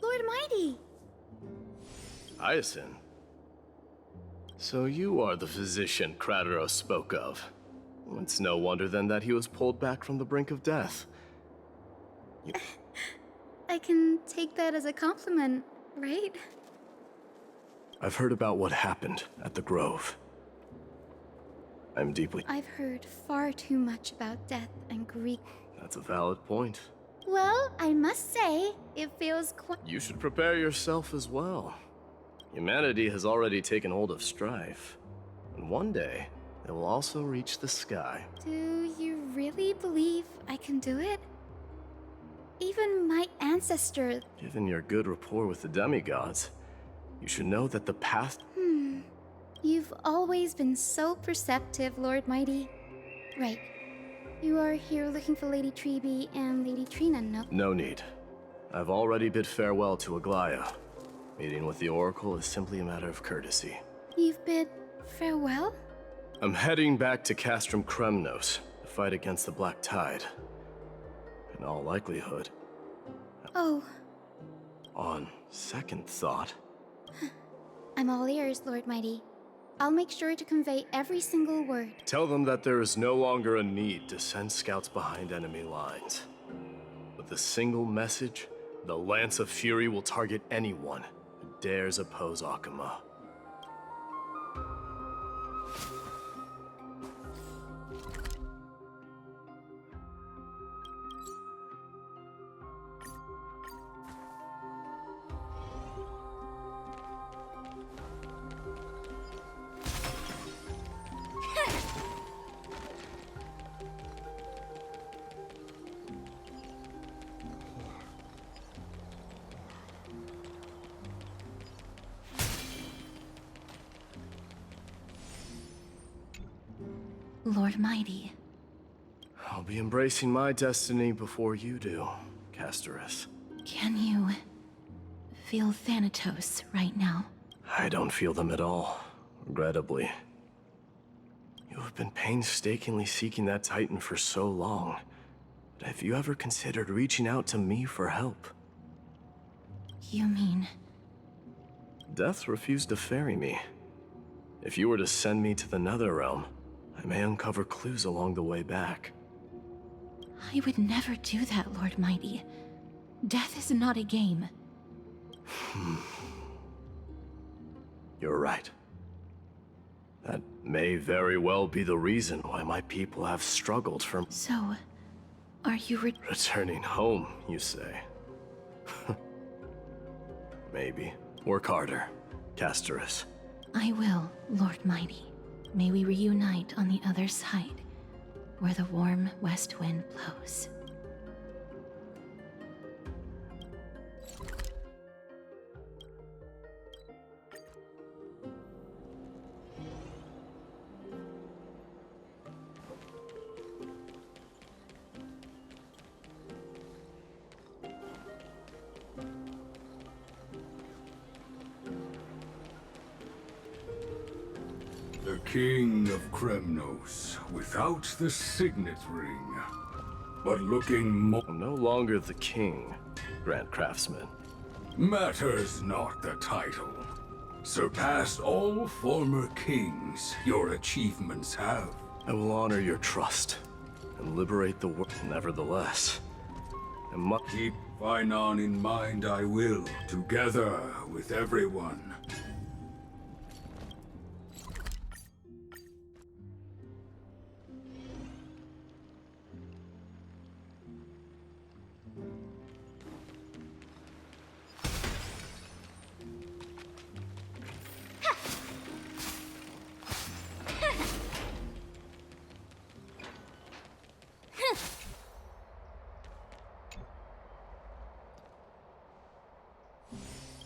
Lord Mighty! Hyacinth. So you are the physician Krateros spoke of. It's no wonder then that he was pulled back from the brink of death. I can take that as a compliment, right? I've heard about what happened at the Grove. I'm deeply... I've heard far too much about death and grief. That's a valid point. Well, I must say, it feels quite... You should prepare yourself as well. Humanity has already taken hold of strife. And one day, it will also reach the sky. Do you really believe I can do it? Even my ancestor... Given your good rapport with the demigods, you should know that the path... You've always been so perceptive, Lord Mighty. Right. You are here looking for Lady Treby and Lady Trina, no? No need. I've already bid farewell to Aglaya. Meeting with the Oracle is simply a matter of courtesy. You've bid farewell? I'm heading back to Castrum Kremnos to fight against the Black Tide. In all likelihood. Oh. On second thought. I'm all ears, Lord Mighty. I'll make sure to convey every single word. Tell them that there is no longer a need to send scouts behind enemy lines. With a single message, the Lance of Fury will target anyone who dares oppose Akuma. Lord Mighty. I'll be embracing my destiny before you do, Casterus. Can you feel Thanatos right now? I don't feel them at all, regrettably. You have been painstakingly seeking that Titan for so long. But have you ever considered reaching out to me for help? You mean... Death refused to ferry me. If you were to send me to the Netherrealm, I may uncover clues along the way back. I would never do that, Lord Mighty. Death is not a game. You're right. That may very well be the reason why my people have struggled for... So, are you returning home, you say? Maybe. Work harder, Casterus. I will, Lord Mighty. May we reunite on the other side, where the warm west wind blows. The King of Kremnos, without the signet ring, but looking more... I'm no longer the king, Grand Craftsman. Matters not the title. Surpassed all former kings your achievements have. I will honor your trust and liberate the world. Nevertheless, I must... Keep Finon in mind, I will, together with everyone.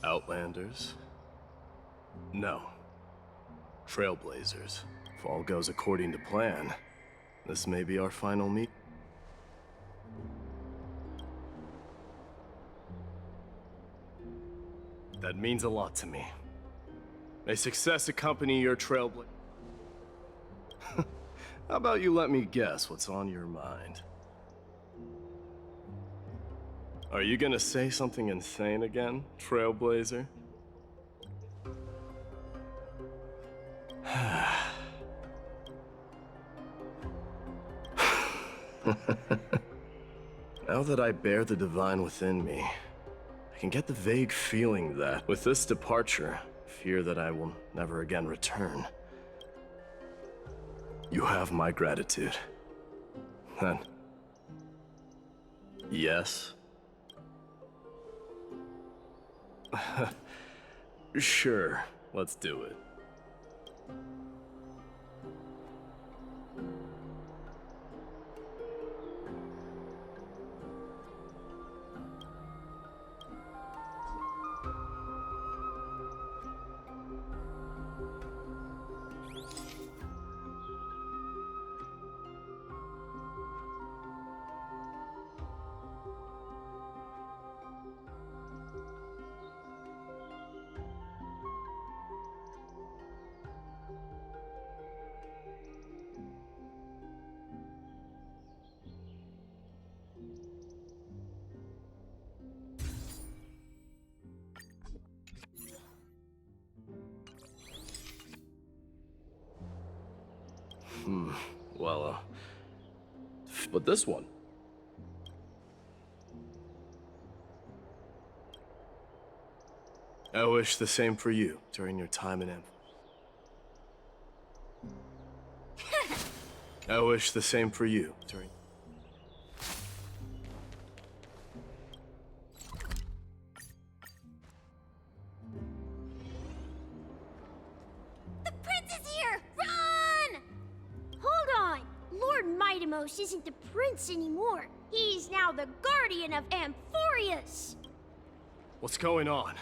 Outlanders? No. Trailblazers. If all goes according to plan, this may be our final meet. That means a lot to me. May success accompany your trailblazer. How about you let me guess what's on your mind? Are you gonna say something insane again, Trailblazer? Now that I bear the divine within me, I can get the vague feeling that, with this departure, fear that I will never again return. You have my gratitude. Then, yes? Sure, let's do it. Well, but this one. I wish the same for you during your time in I wish the same for you during... The prince is here! Run! Hold on! Lord Mightimos isn't the prince anymore. He's now the guardian of Amphorius! What's going on?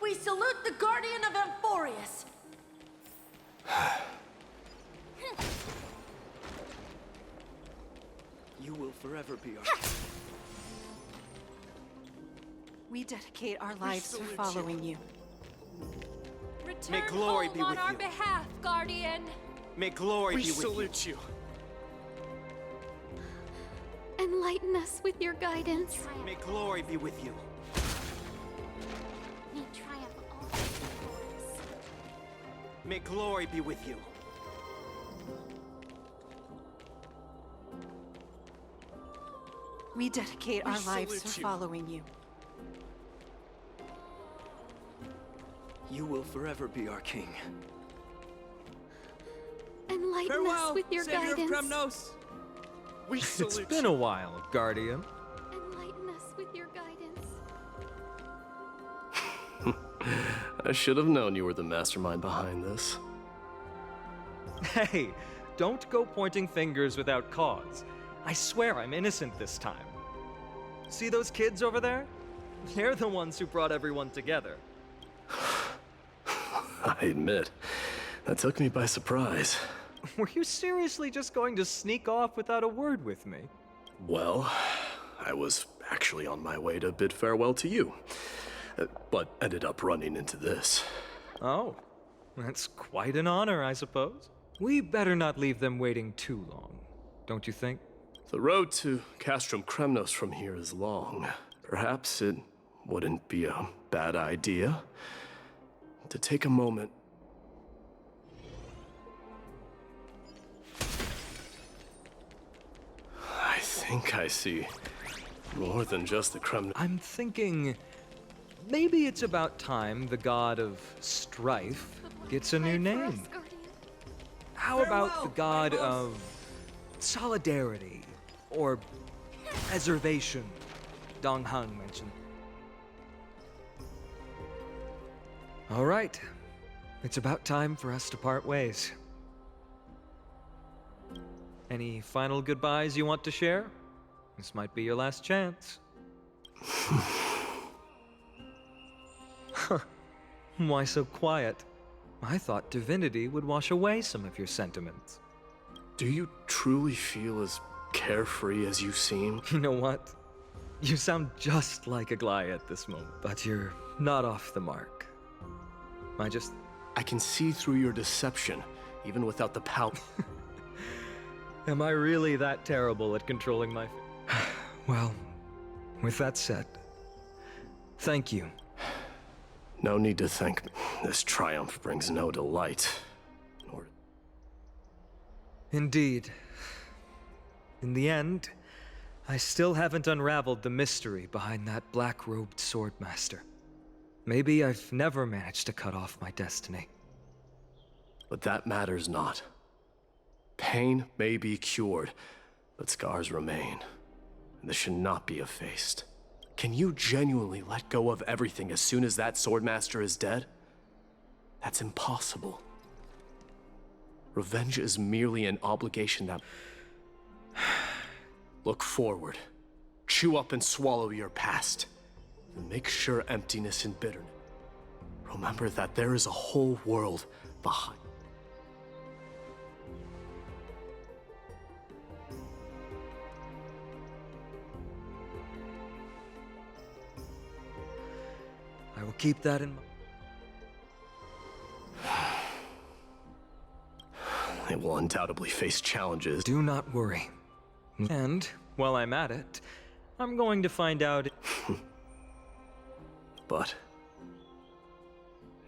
We salute the guardian of Amphorius! You will forever be our... We dedicate our lives to following you. Return May glory home be on with our you. behalf, Guardian. May glory We be with you. salute you. Enlighten us with your guidance. May glory be with you. May triumph all Amphorius. May glory be with you. We dedicate our lives salute to you. following you. You will forever be our king. Enlighten us with your guidance. We salute It's been a while, Guardian. Enlighten us with your guidance. I should have known you were the mastermind behind this. Hey, don't go pointing fingers without cause. I swear I'm innocent this time. See those kids over there? They're the ones who brought everyone together. I admit, that took me by surprise. Were you seriously just going to sneak off without a word with me? Well, I was actually on my way to bid farewell to you, but ended up running into this. Oh, that's quite an honor, I suppose. We better not leave them waiting too long, don't you think? The road to Castrum Kremnos from here is long. Perhaps it wouldn't be a bad idea to take a moment. I think I see more than just the Kremnos. I'm thinking maybe it's about time the god of strife gets a new name. How about the god of solidarity or preservation? Dong Hung mentioned. All right, it's about time for us to part ways. Any final goodbyes you want to share? This might be your last chance. Why so quiet? I thought divinity would wash away some of your sentiments. Do you truly feel as carefree as you seem? You know what? You sound just like Aglaia at this moment, but you're not off the mark. I can see through your deception, even without the pout. Am I really that terrible at controlling my... Well, with that said, thank you. No need to thank me. This triumph brings no delight. Nor... Indeed. In the end, I still haven't unraveled the mystery behind that black-robed swordmaster. Maybe I've never managed to cut off my destiny. But that matters not. Pain may be cured, but scars remain. And this should not be effaced. Can you genuinely let go of everything as soon as that swordmaster is dead? That's impossible. Revenge is merely an obligation that... Look forward. Chew up and swallow your past. And make sure emptiness and bitterness. Remember that there is a whole world behind. I will keep that in mind. They will undoubtedly face challenges. Do not worry. And, while I'm at it, I'm going to find out. But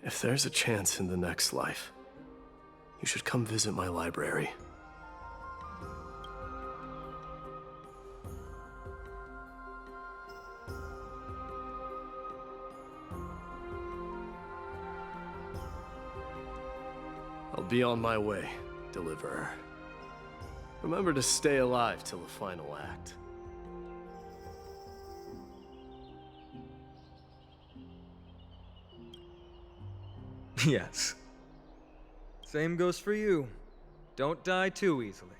if there's a chance in the next life, you should come visit my library. I'll be on my way, Deliverer. Remember to stay alive till the final act. Yes. Same goes for you. Don't die too easily.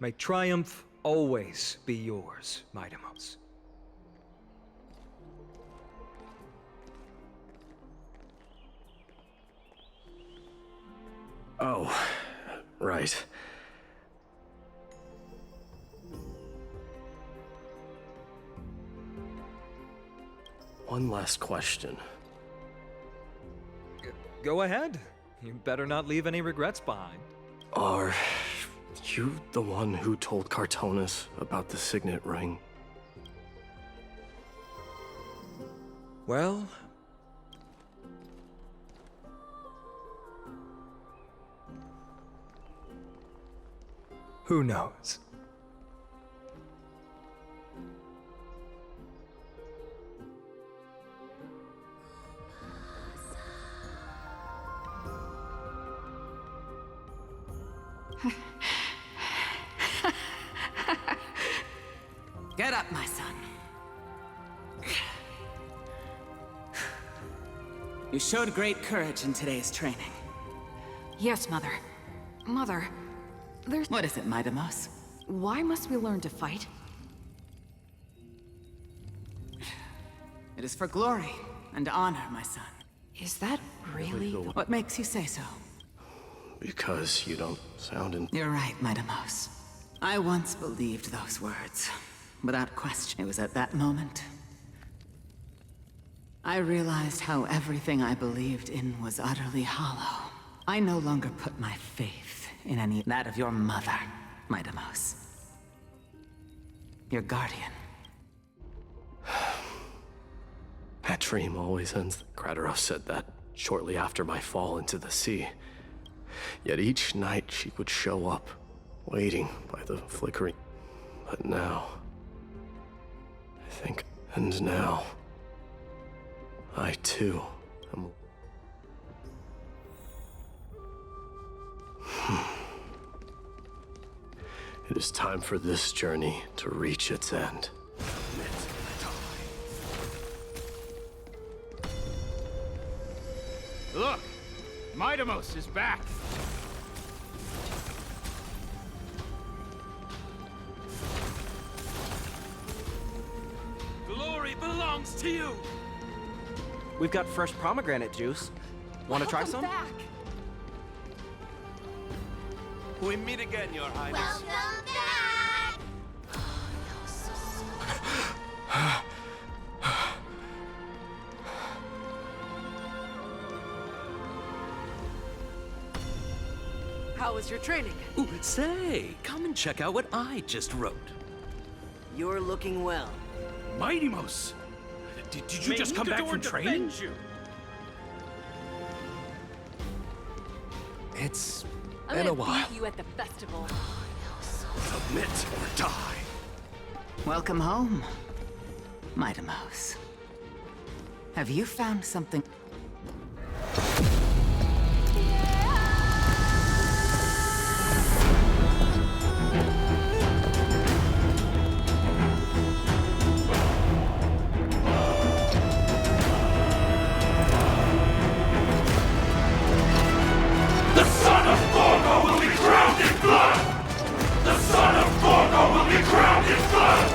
May triumph always be yours, Midamos. Oh, right. One last question. Go ahead. You better not leave any regrets behind. Are you the one who told Cartonis about the signet ring? Well... who knows? Get up, my son. You showed great courage in today's training. Yes, Mother. Mother, there's... What is it, Midamos? Why must we learn to fight? It is for glory and honor, my son. Is that really... What makes you say so? Because you don't sound in... You're right, Midamos. I once believed those words. Without question, it was at that moment I realized how everything I believed in was utterly hollow. I no longer put my faith in any that of your mother, Midamos. Your guardian. That dream always ends. Krateros said that shortly after my fall into the sea. Yet each night she would show up, waiting by the flickering. But now... I think... And now... I too am... It is time for this journey to reach its end. Look! Midamos is back! Glory belongs to you! We've got fresh pomegranate juice. Want to try some? Back. We meet again, Your Highness. Welcome back! How was your training? Ooh, say, come and check out what I just wrote. You're looking well. Midamos! Did you just come back from training? It's been a while. Beat you at the festival. Submit or die. Welcome home, Midamos. Have you found something? The son of Gorgo will be crowned in blood! The son of Gorgo will be crowned in blood!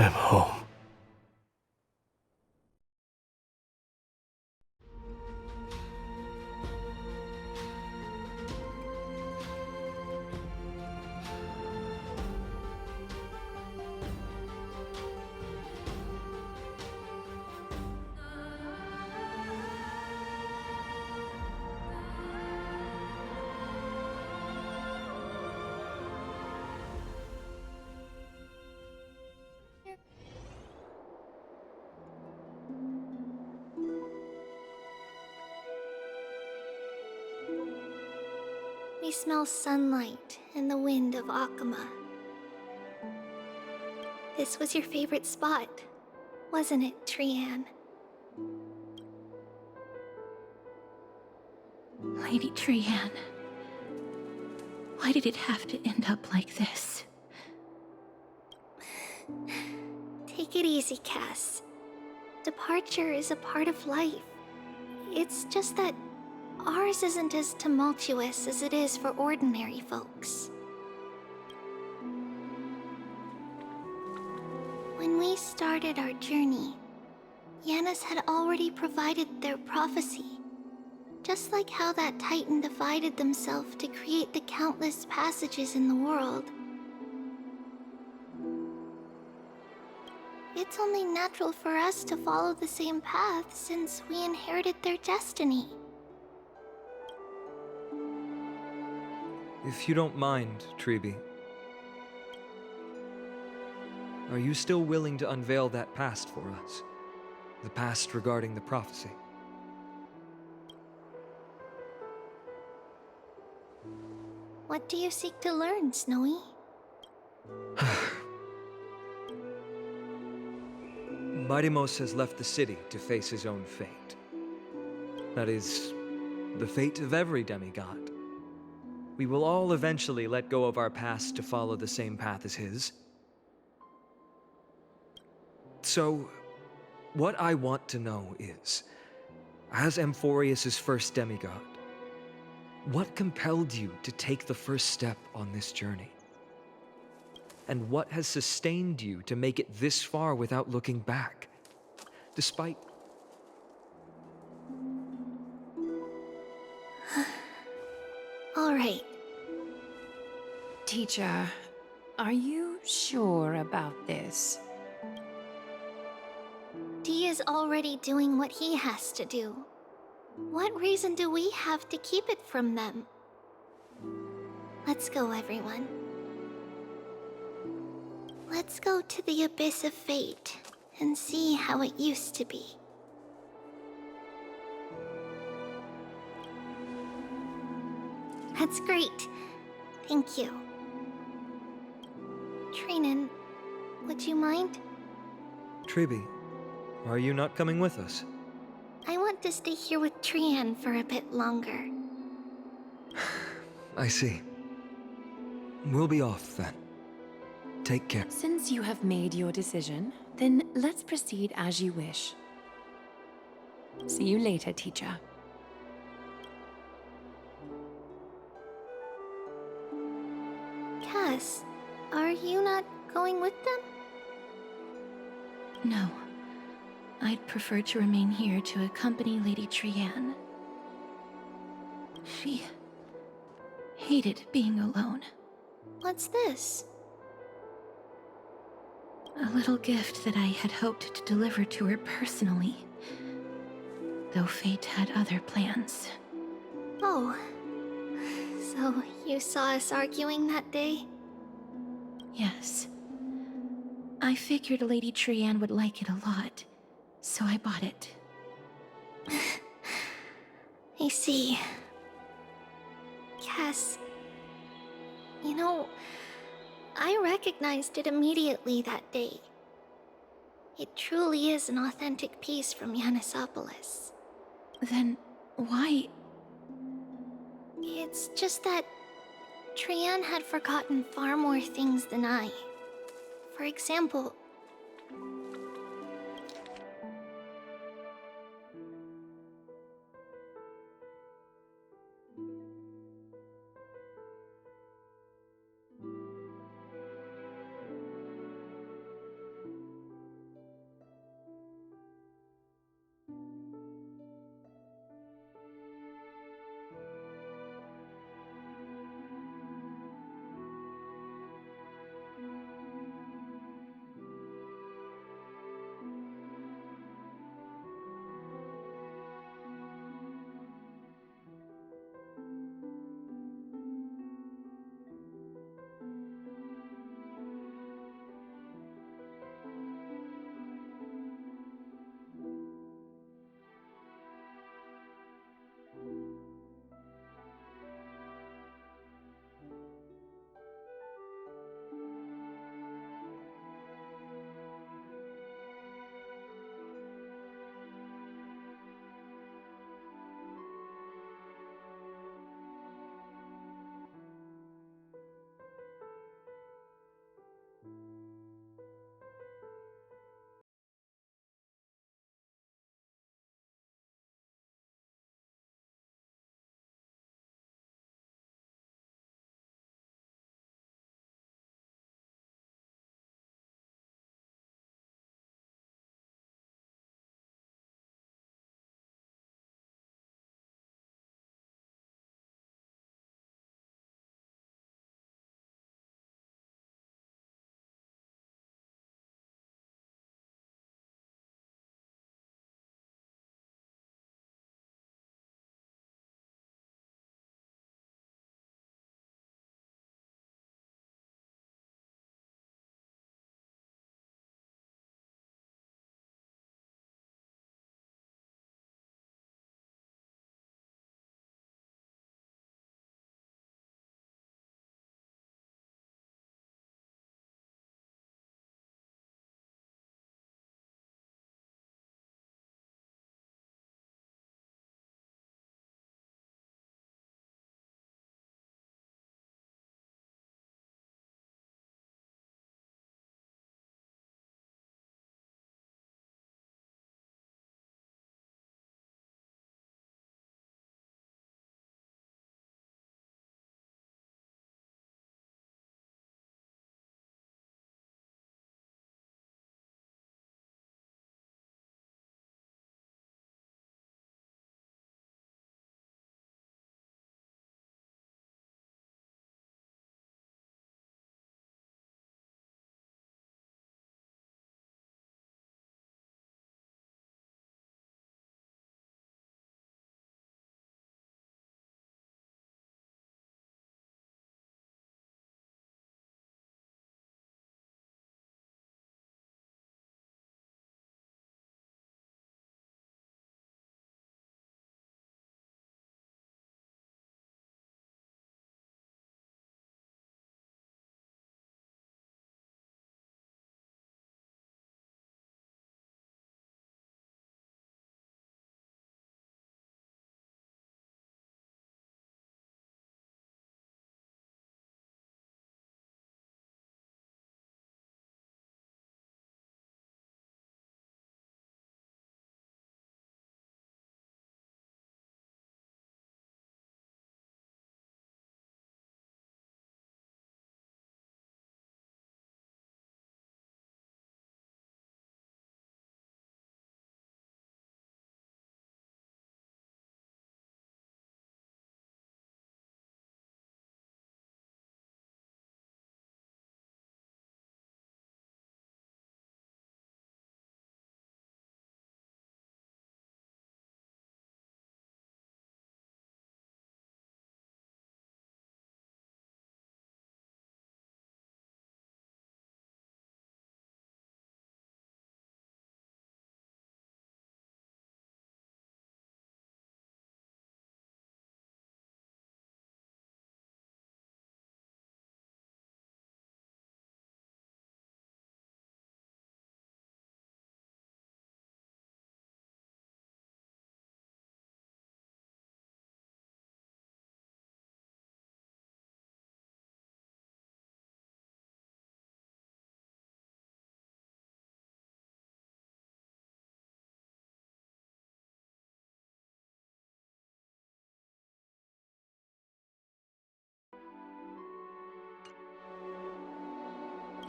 I am home. We smell sunlight and the wind of Akama. This was your favorite spot, wasn't it, Trian? Lady Trian, why did it have to end up like this? Take it easy, Cass. Departure is a part of life. It's just that ours isn't as tumultuous as it is for ordinary folks. When we started our journey, Yanis had already provided their prophecy. Just like how that Titan divided themselves to create the countless passages in the world. It's only natural for us to follow the same path since we inherited their destiny. If you don't mind, Tribi, are you still willing to unveil that past for us? The past regarding the prophecy? What do you seek to learn, Snowy? Mightimos has left the city to face his own fate. That is, the fate of every demigod. We will all eventually let go of our past to follow the same path as his. So, what I want to know is, as Amphorius' first demigod, what compelled you to take the first step on this journey? And what has sustained you to make it this far without looking back? Despite... All right. Teacher, are you sure about this? Dee is already doing what he has to do. What reason do we have to keep it from them? Let's go, everyone. Let's go to the Abyss of Fate and see how it used to be. That's great. Thank you. Trinan, would you mind? Tribi, are you not coming with us? I want to stay here with Trian for a bit longer. I see. We'll be off then. Take care. Since you have made your decision, then let's proceed as you wish. See you later, teacher. Cass, are you not going with them? No. I'd prefer to remain here to accompany Lady Trian. She hated being alone. What's this? A little gift that I had hoped to deliver to her personally, though fate had other plans. Oh. So you saw us arguing that day? Yes. I figured Lady Trian would like it a lot, so I bought it. I see. Cass, you know, I recognized it immediately that day. It truly is an authentic piece from Yanisopolis. Then why? It's just that Trian had forgotten far more things than I. For example,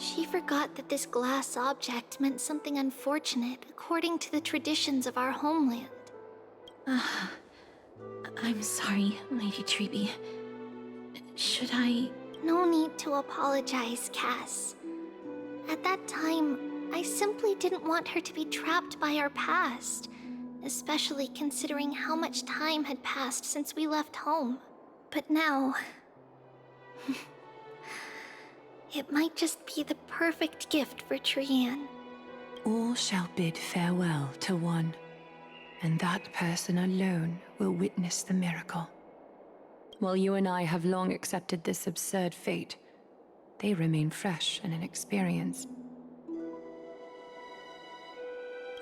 She forgot that this glass object meant something unfortunate according to the traditions of our homeland. I'm sorry, Lady Treby. Should I... No need to apologize, Cass. At that time, I simply didn't want her to be trapped by our past, especially considering how much time had passed since we left home. But now... it might just be the perfect gift for Trian. All shall bid farewell to one, and that person alone will witness the miracle. While you and I have long accepted this absurd fate, they remain fresh and inexperienced.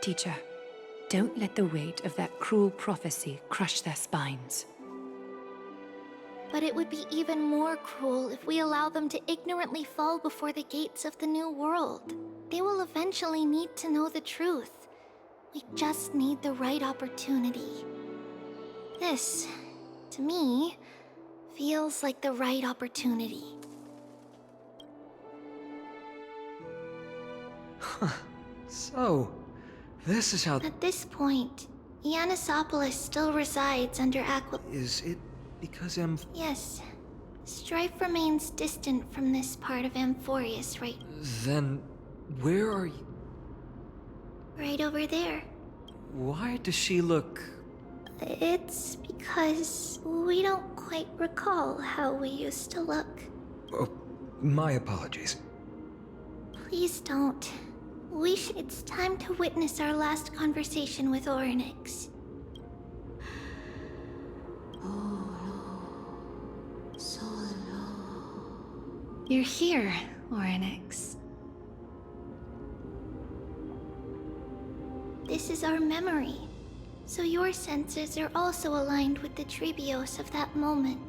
Teacher, don't let the weight of that cruel prophecy crush their spines. But it would be even more cruel if we allow them to ignorantly fall before the gates of the new world. They will eventually need to know the truth. We just need the right opportunity. This, to me, feels like the right opportunity. So, this is how... At this point, Ianisopolis still resides under Aqua... Is it because Yes. Strife remains distant from this part of Amphorius, right? Then, where are you? Right over there. Why does she look... It's because we don't quite recall how we used to look. Oh, my apologies. Please don't. It's time to witness our last conversation with Orynyx. You're here, Orynyx. This is our memory, so your senses are also aligned with the Trebios of that moment.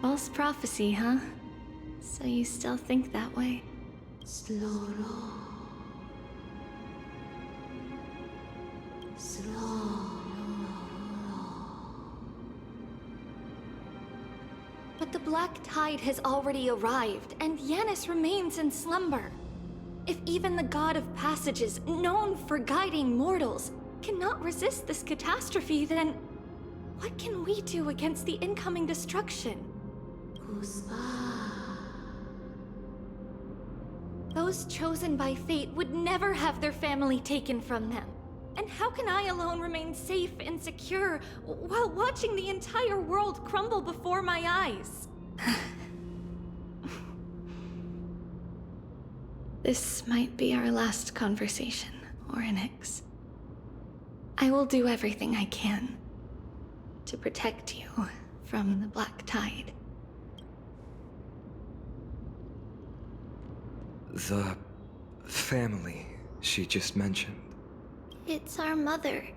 False prophecy, huh? So you still think that way? But the Black Tide has already arrived, and Yanis remains in slumber. If even the God of Passages, known for guiding mortals, cannot resist this catastrophe, then what can we do against the incoming destruction? Those chosen by fate would never have their family taken from them. And how can I alone remain safe and secure while watching the entire world crumble before my eyes? This might be our last conversation, Orynyx. I will do everything I can to protect you from the Black Tide. The family she just mentioned. It's our mother.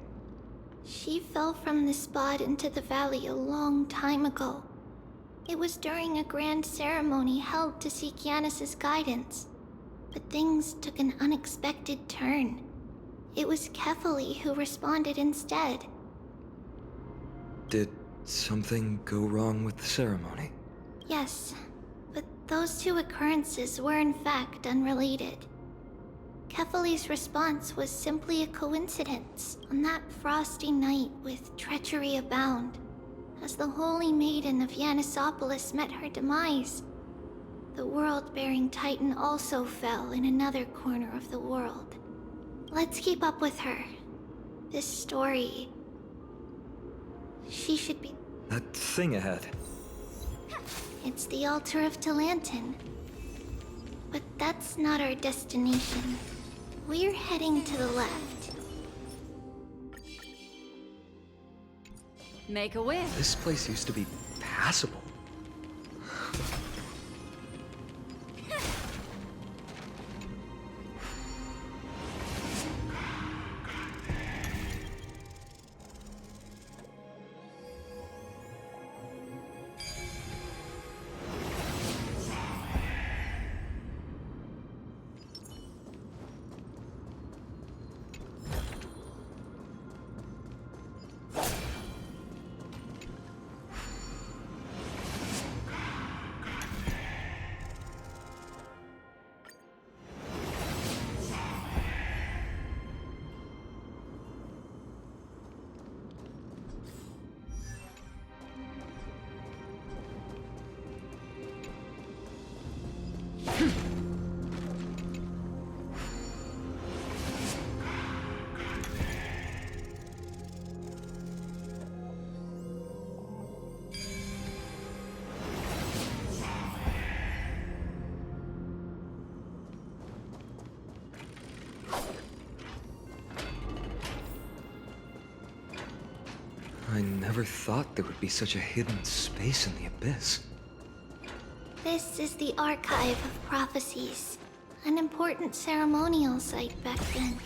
She fell from the spot into the valley a long time ago. It was during a grand ceremony held to seek Yanis's guidance. But things took an unexpected turn. It was Kefali who responded instead. Did something go wrong with the ceremony? Yes, but those two occurrences were in fact unrelated. Kefali's response was simply a coincidence on that frosty night with treachery abound. As the Holy Maiden of Yanisopolis met her demise, the world-bearing Titan also fell in another corner of the world. Let's keep up with her. This story... She should be... That thing ahead. It's the altar of Talantin. But that's not our destination. We're heading to the left. Make a wish. This place used to be passable. never thought there would be such a hidden space in the Abyss. This is the Archive of Prophecies, an important ceremonial site back then.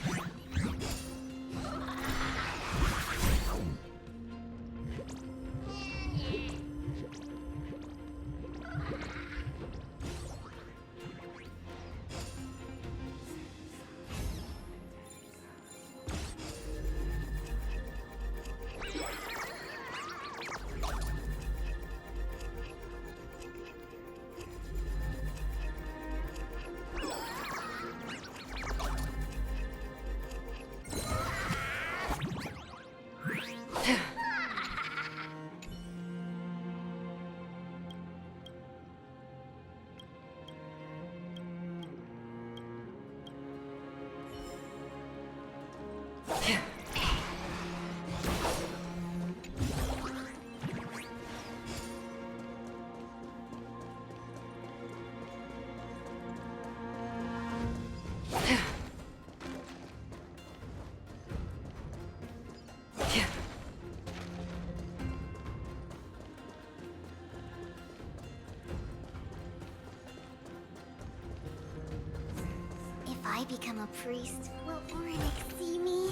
If I become a priest, will Oryx see me?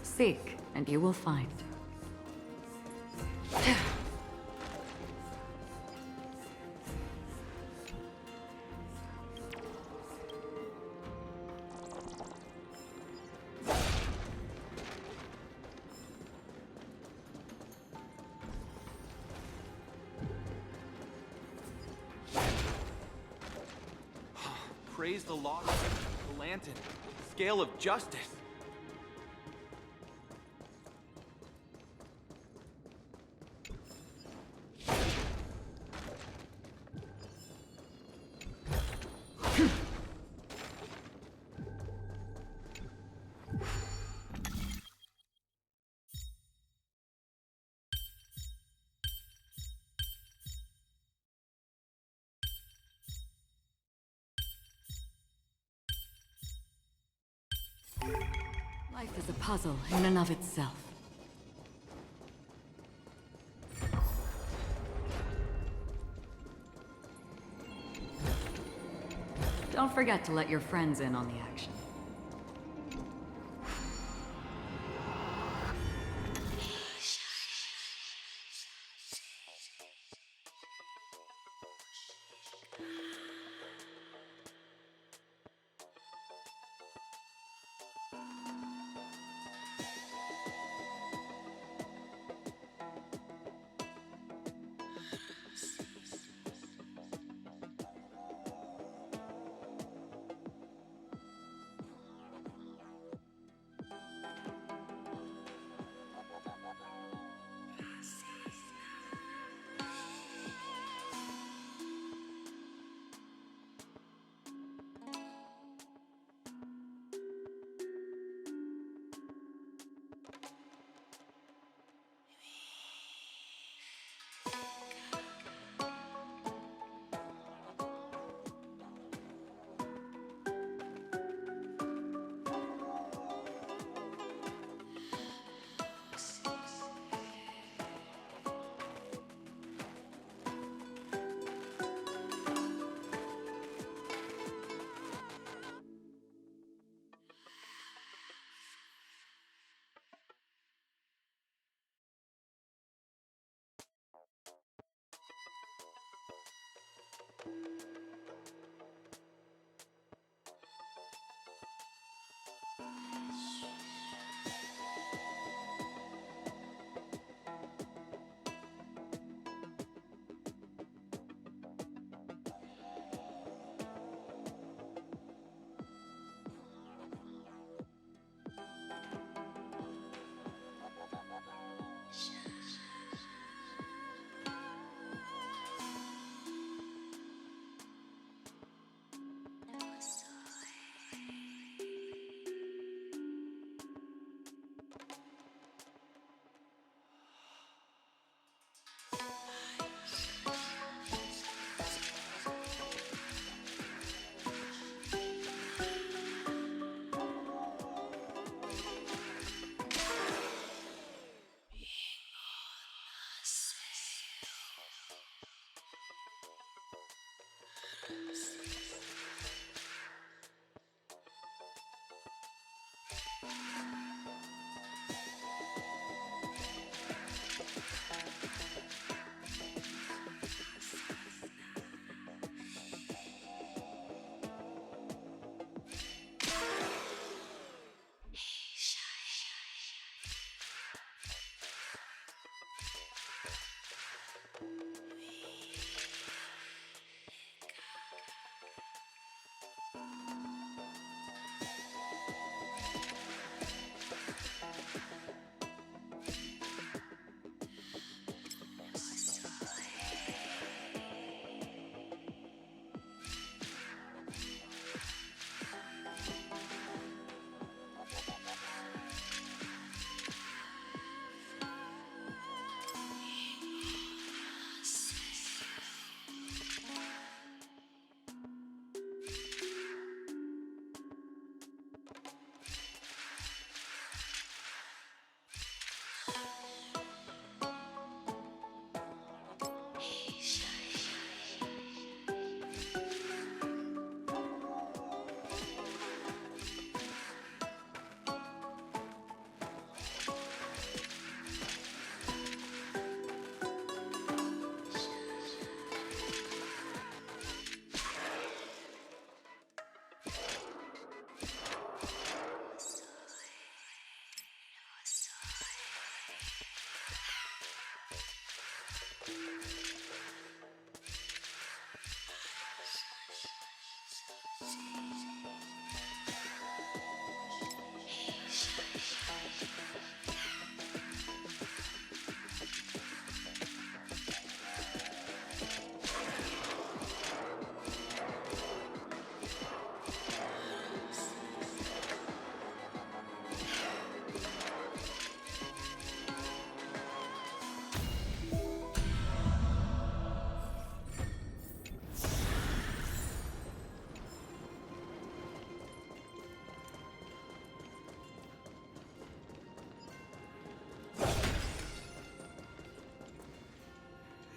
Seek, and you will find. Praise the law, the lantern, scale of justice. Life is a puzzle in and of itself. Don't forget to let your friends in on the action.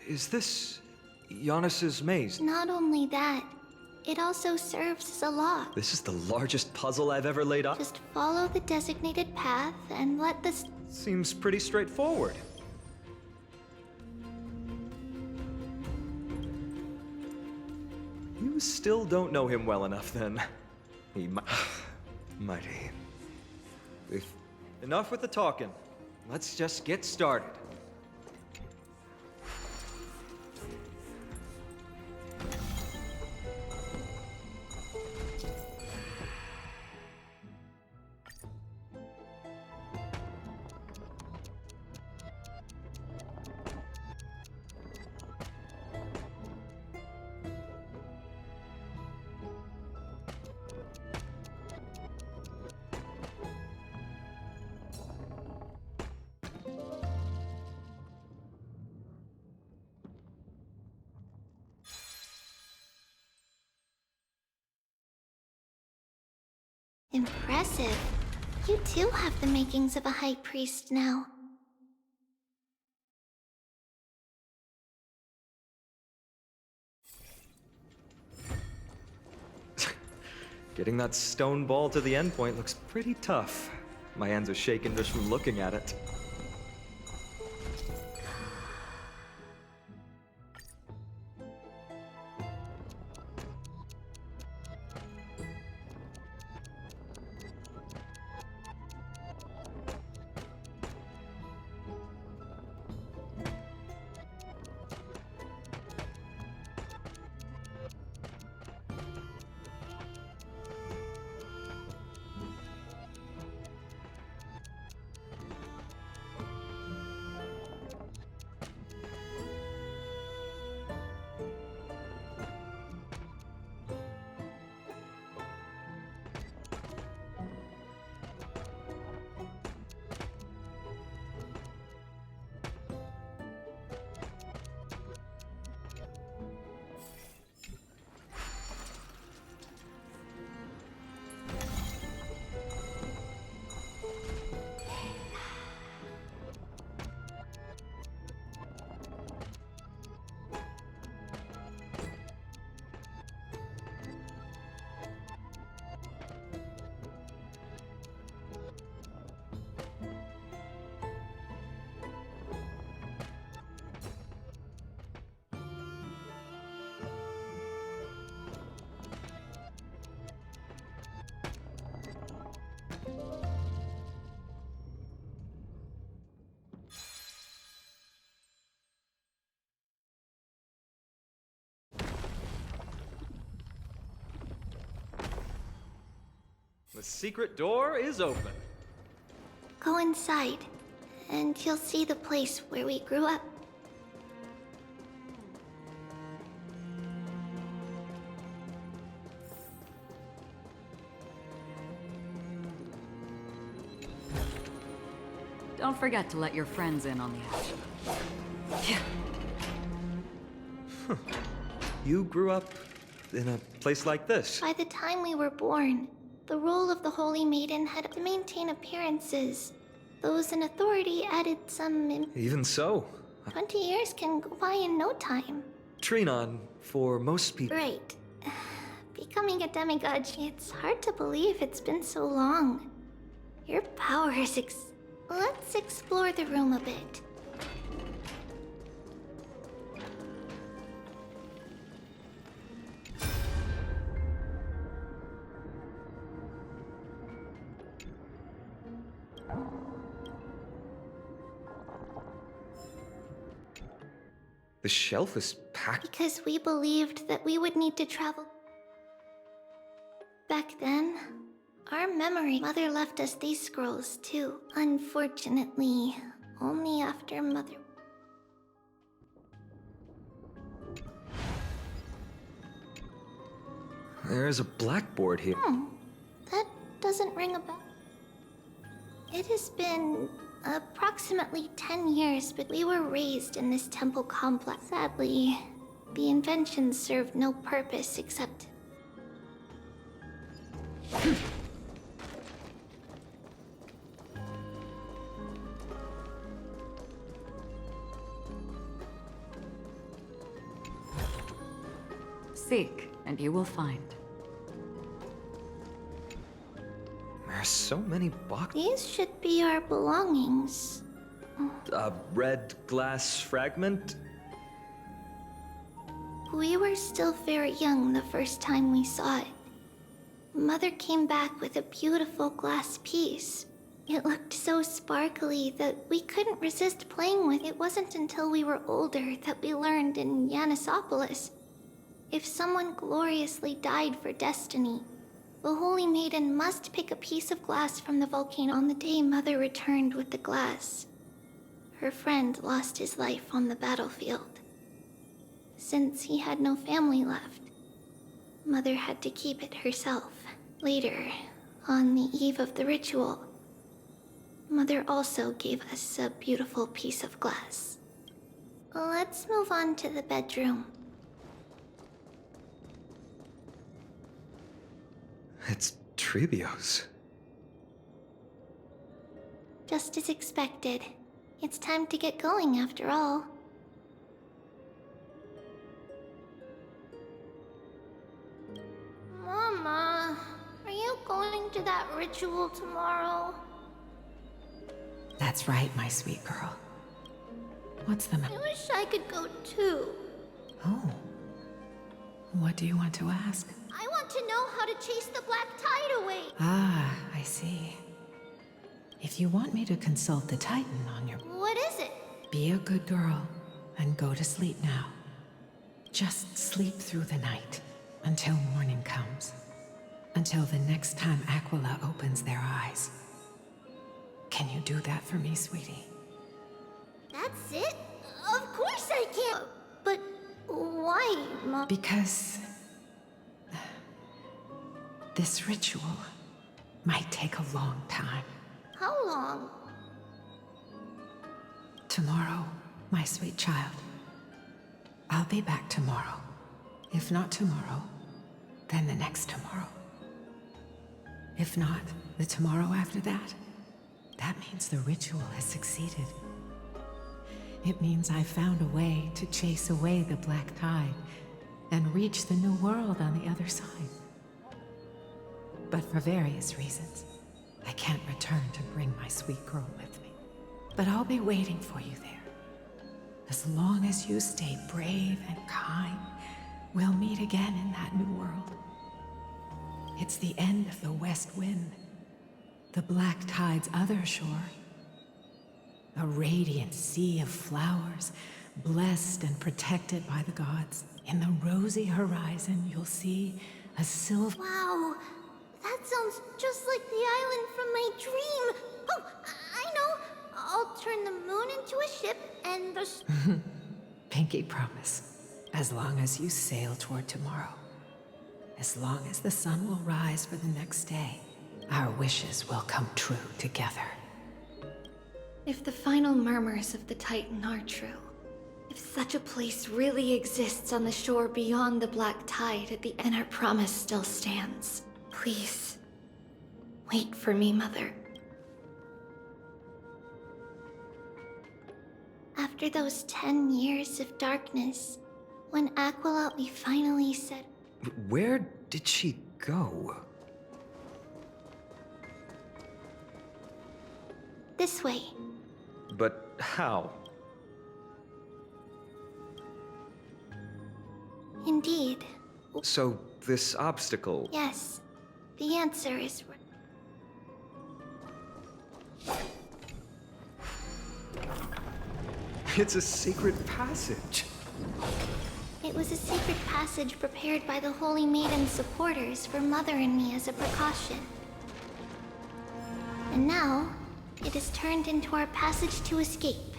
Is this Giannis's maze? Not only that, it also serves as a lock. This is the largest puzzle I've ever laid up. Just follow the designated path and let the... Seems pretty straightforward. You still don't know him well enough, then. He might he? Enough with the talking. Let's just get started. Impressive. You too have the makings of a high priest now. Getting that stone ball to the endpoint looks pretty tough. My hands are shaking just from looking at it. The secret door is open. Go inside, and you'll see the place where we grew up. Don't forget to let your friends in on the action. You grew up in a place like this. By the time we were born, the role of the Holy Maiden had to maintain appearances. Those in authority added some... Even so, 20 years can go by in no time. Trinon, for most people... Right. Becoming a demigod, it's hard to believe it's been so long. Your power is Let's explore the room a bit. The shelf is packed. Because we believed that we would need to travel. Back then, our memory. Mother left us these scrolls too. Unfortunately, only after Mother. There's a blackboard here. That doesn't ring a bell. It has been approximately 10 years, but we were raised in this temple complex. Sadly, the inventions served no purpose except... Seek, and you will find. There's so many boxes. These should be our belongings. A red glass fragment? We were still very young the first time we saw it. Mother came back with a beautiful glass piece. It looked so sparkly that we couldn't resist playing with it. It wasn't until we were older that we learned in Yanisopolis. If someone gloriously died for destiny, the Holy Maiden must pick a piece of glass from the volcano. On the day Mother returned with the glass, her friend lost his life on the battlefield. Since he had no family left, Mother had to keep it herself. Later, on the eve of the ritual, Mother also gave us a beautiful piece of glass. Let's move on to the bedroom. It's Tribio's. Just as expected. It's time to get going after all. Mama, are you going to that ritual tomorrow? That's right, my sweet girl. What's the matter? I wish I could go too. Oh. What do you want to ask? I want to know how to chase the black tide away. Ah, I see. If you want me to consult the Titan on your... What is it? Be a good girl and go to sleep now. Just sleep through the night until morning comes. Until the next time Aquila opens their eyes. Can you do that for me, sweetie? That's it? Of course I can. But why, Mom? Because this ritual might take a long time. How long? Tomorrow, my sweet child. I'll be back tomorrow. If not tomorrow, then the next tomorrow. If not, the tomorrow after that. That means the ritual has succeeded. It means I found a way to chase away the black tide and reach the new world on the other side. But for various reasons, I can't return to bring my sweet girl with me. But I'll be waiting for you there. As long as you stay brave and kind, we'll meet again in that new world. It's the end of the West Wind, the black tide's other shore. A radiant sea of flowers, blessed and protected by the gods. In the rosy horizon, you'll see a silver... Wow, that That sounds just like the island from my dream. Oh, I know. I'll turn the moon into a ship and the... Pinky promise. As long as you sail toward tomorrow, as long as the sun will rise for the next day, our wishes will come true together. If the final murmurs of the Titan are true, if such a place really exists on the shore beyond the Black Tide at the end, our promise still stands. Please, wait for me, Mother. After those 10 years of darkness, when Aqualotli finally said, Where did she go? "This way." But how? Indeed. So, this obstacle... Yes. The answer is... It's a secret passage. It was a secret passage prepared by the Holy Maiden's supporters for Mother and me as a precaution. And now, it is turned into our passage to escape,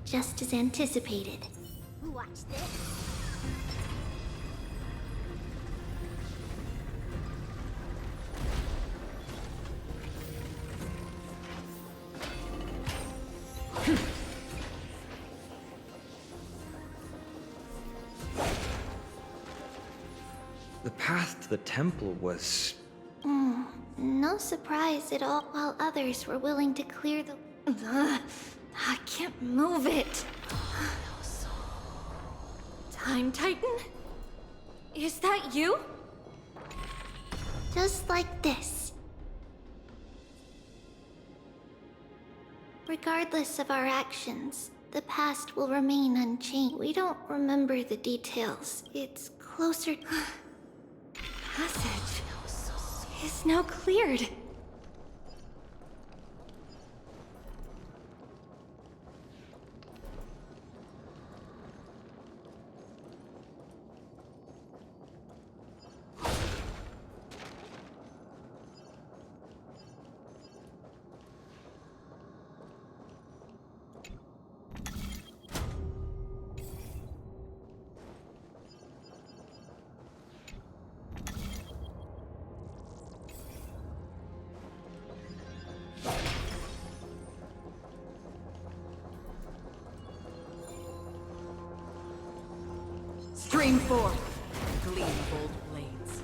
just as anticipated. Watch this. The path to the temple was... No surprise at all, while others were willing to clear the... I can't move it. Time Titan? Is that you? Just like this. Regardless of our actions, the past will remain unchanged. We don't remember the details. It's closer... Passage is now cleared. Stream forth, gleam of old blades.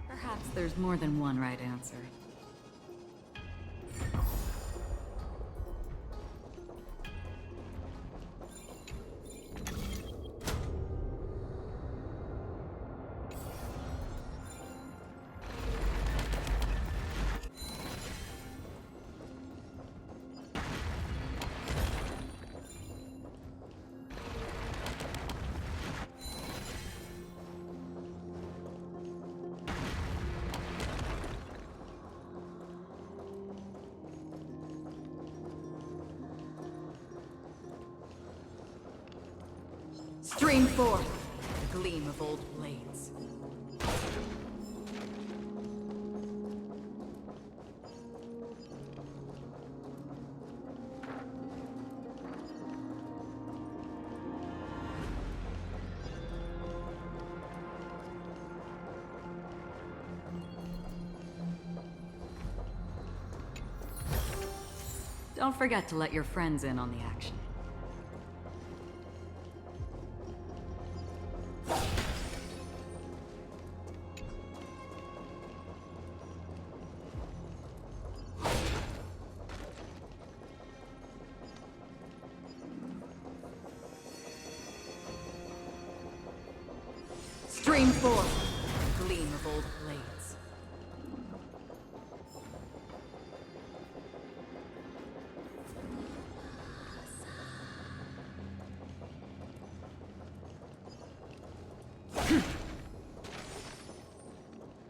Perhaps there's more than one right answer. Stream forth, the gleam of old blades. Don't forget to let your friends in on the action. Stream forth, gleam of old blades.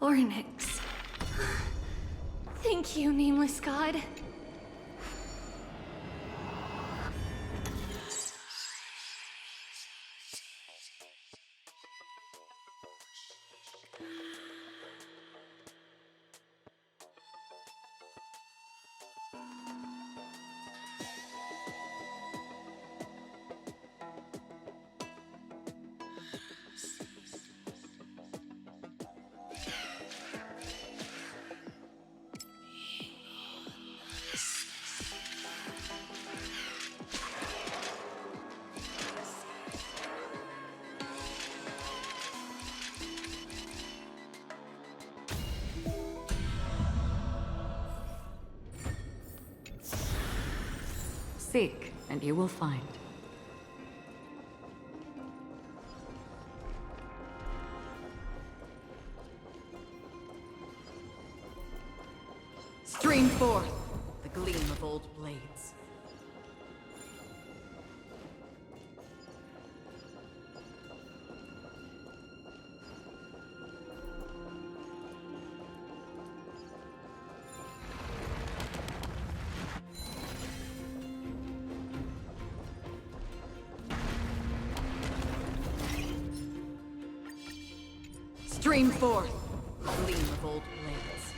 Ornyx. Thank you, nameless god. Seek, and you will find. Stream forth the gleam of old blades. Stream forth the gleam of old blades.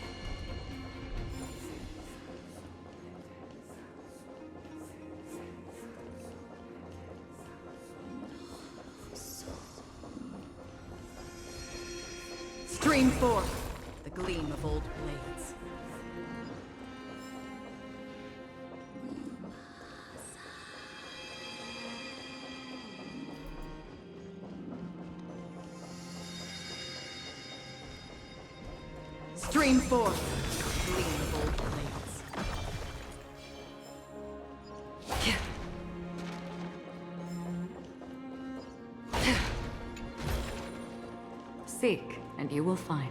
Stream forth the gleam of old blades. Stream forth the gleam of old blades. Seek, and you will find.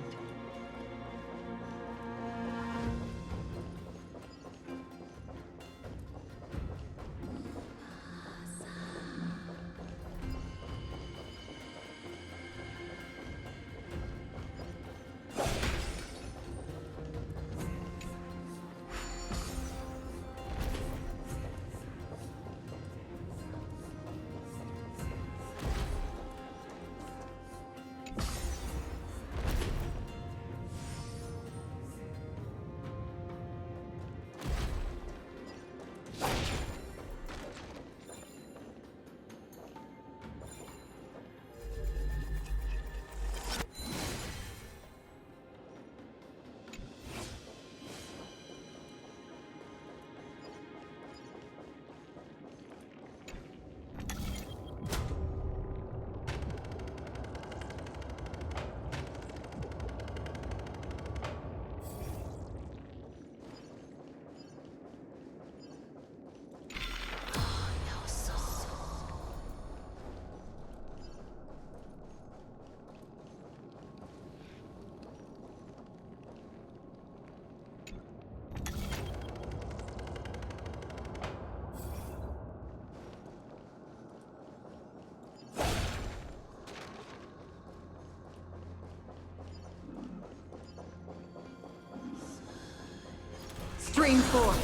Stream forth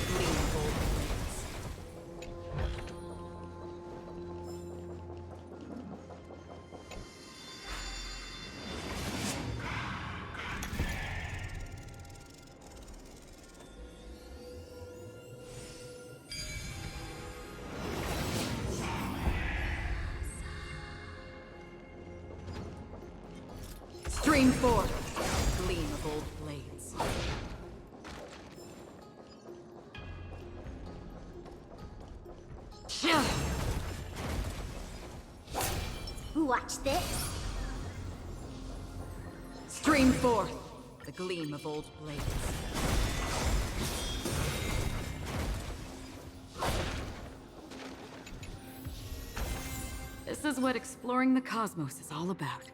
the gleam of old blades. Stream forth the gleam of old blades. Watch this. Stream forth the gleam of old blades. This is what exploring the cosmos is all about.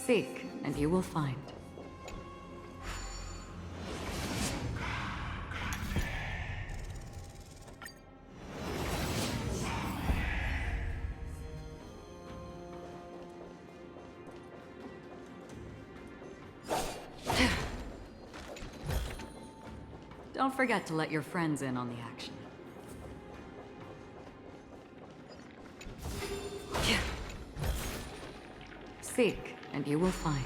Seek, and you will find. Don't forget to let your friends in on the action. Seek, and you will find.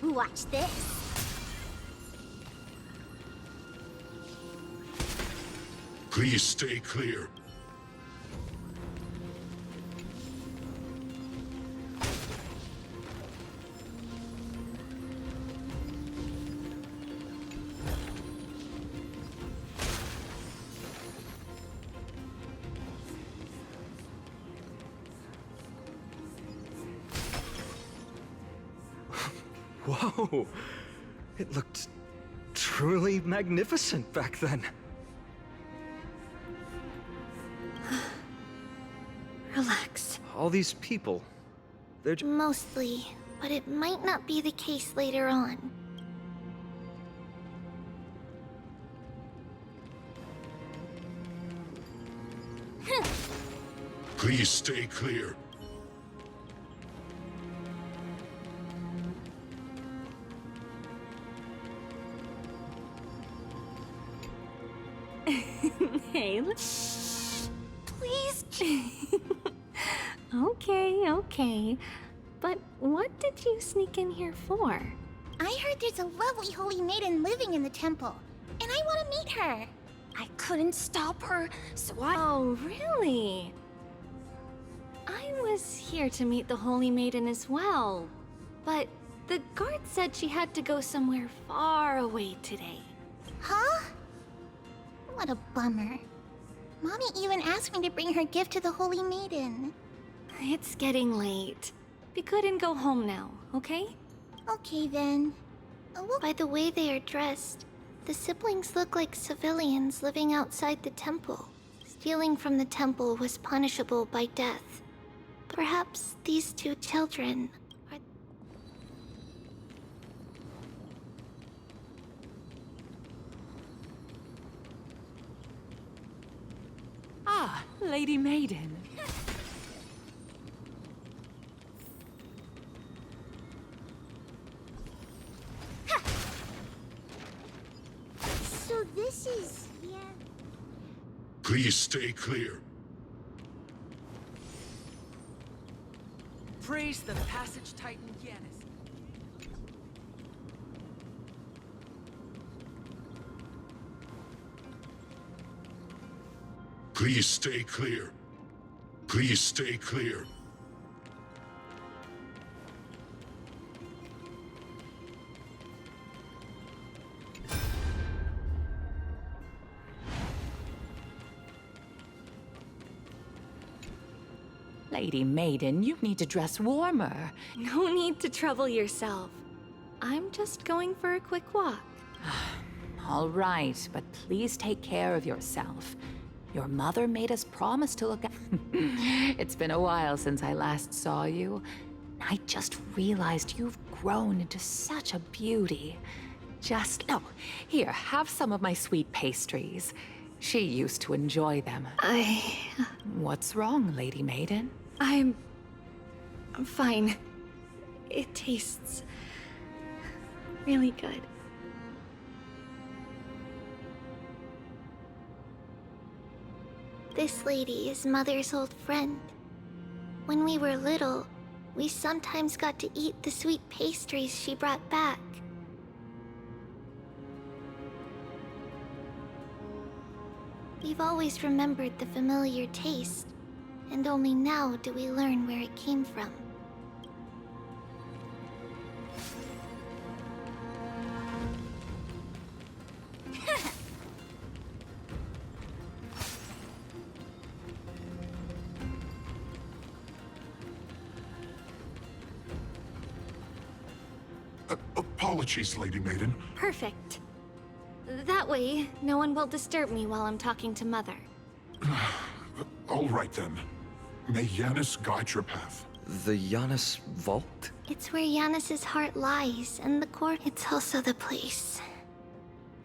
Watch this. Please stay clear. Whoa! It looked truly magnificent back then. Relax. All these people, they're Mostly, but it might not be the case later on. Please stay clear. Hey, please. Okay. But what did you sneak in here for? I heard there's a lovely holy maiden living in the temple, and I want to meet her. I couldn't stop her, so I... Oh, really? I was here to meet the holy maiden as well, but the guard said she had to go somewhere far away today. Huh? What a bummer. Mommy even asked me to bring her gift to the holy maiden. It's getting late. We couldn't go home now, okay? Okay then. By the way they are dressed, the siblings look like civilians living outside the temple. Stealing from the temple was punishable by death. Perhaps these two children are... Ah, Lady Maiden. So this is... yeah. Please stay clear. Praise the Passage Titan Yanis. Please stay clear. Please stay clear. Lady Maiden, you need to dress warmer. No need to trouble yourself. I'm just going for a quick walk. All right, but please take care of yourself. Your mother made us promise to look at... It's been a while since I last saw you. I just realized you've grown into such a beauty. Oh, here, have some of my sweet pastries. She used to enjoy them. What's wrong, Lady Maiden? I'm fine. It tastes really good. This lady is Mother's old friend. When we were little, we sometimes got to eat the sweet pastries she brought back. We've always remembered the familiar taste, and only now do we learn where it came from. Apologies, Lady Maiden. Perfect. That way, no one will disturb me while I'm talking to Mother. All right then. May Yanis guide your path. The Yanis Vault? It's where Yanis's heart lies, and the court. It's also the place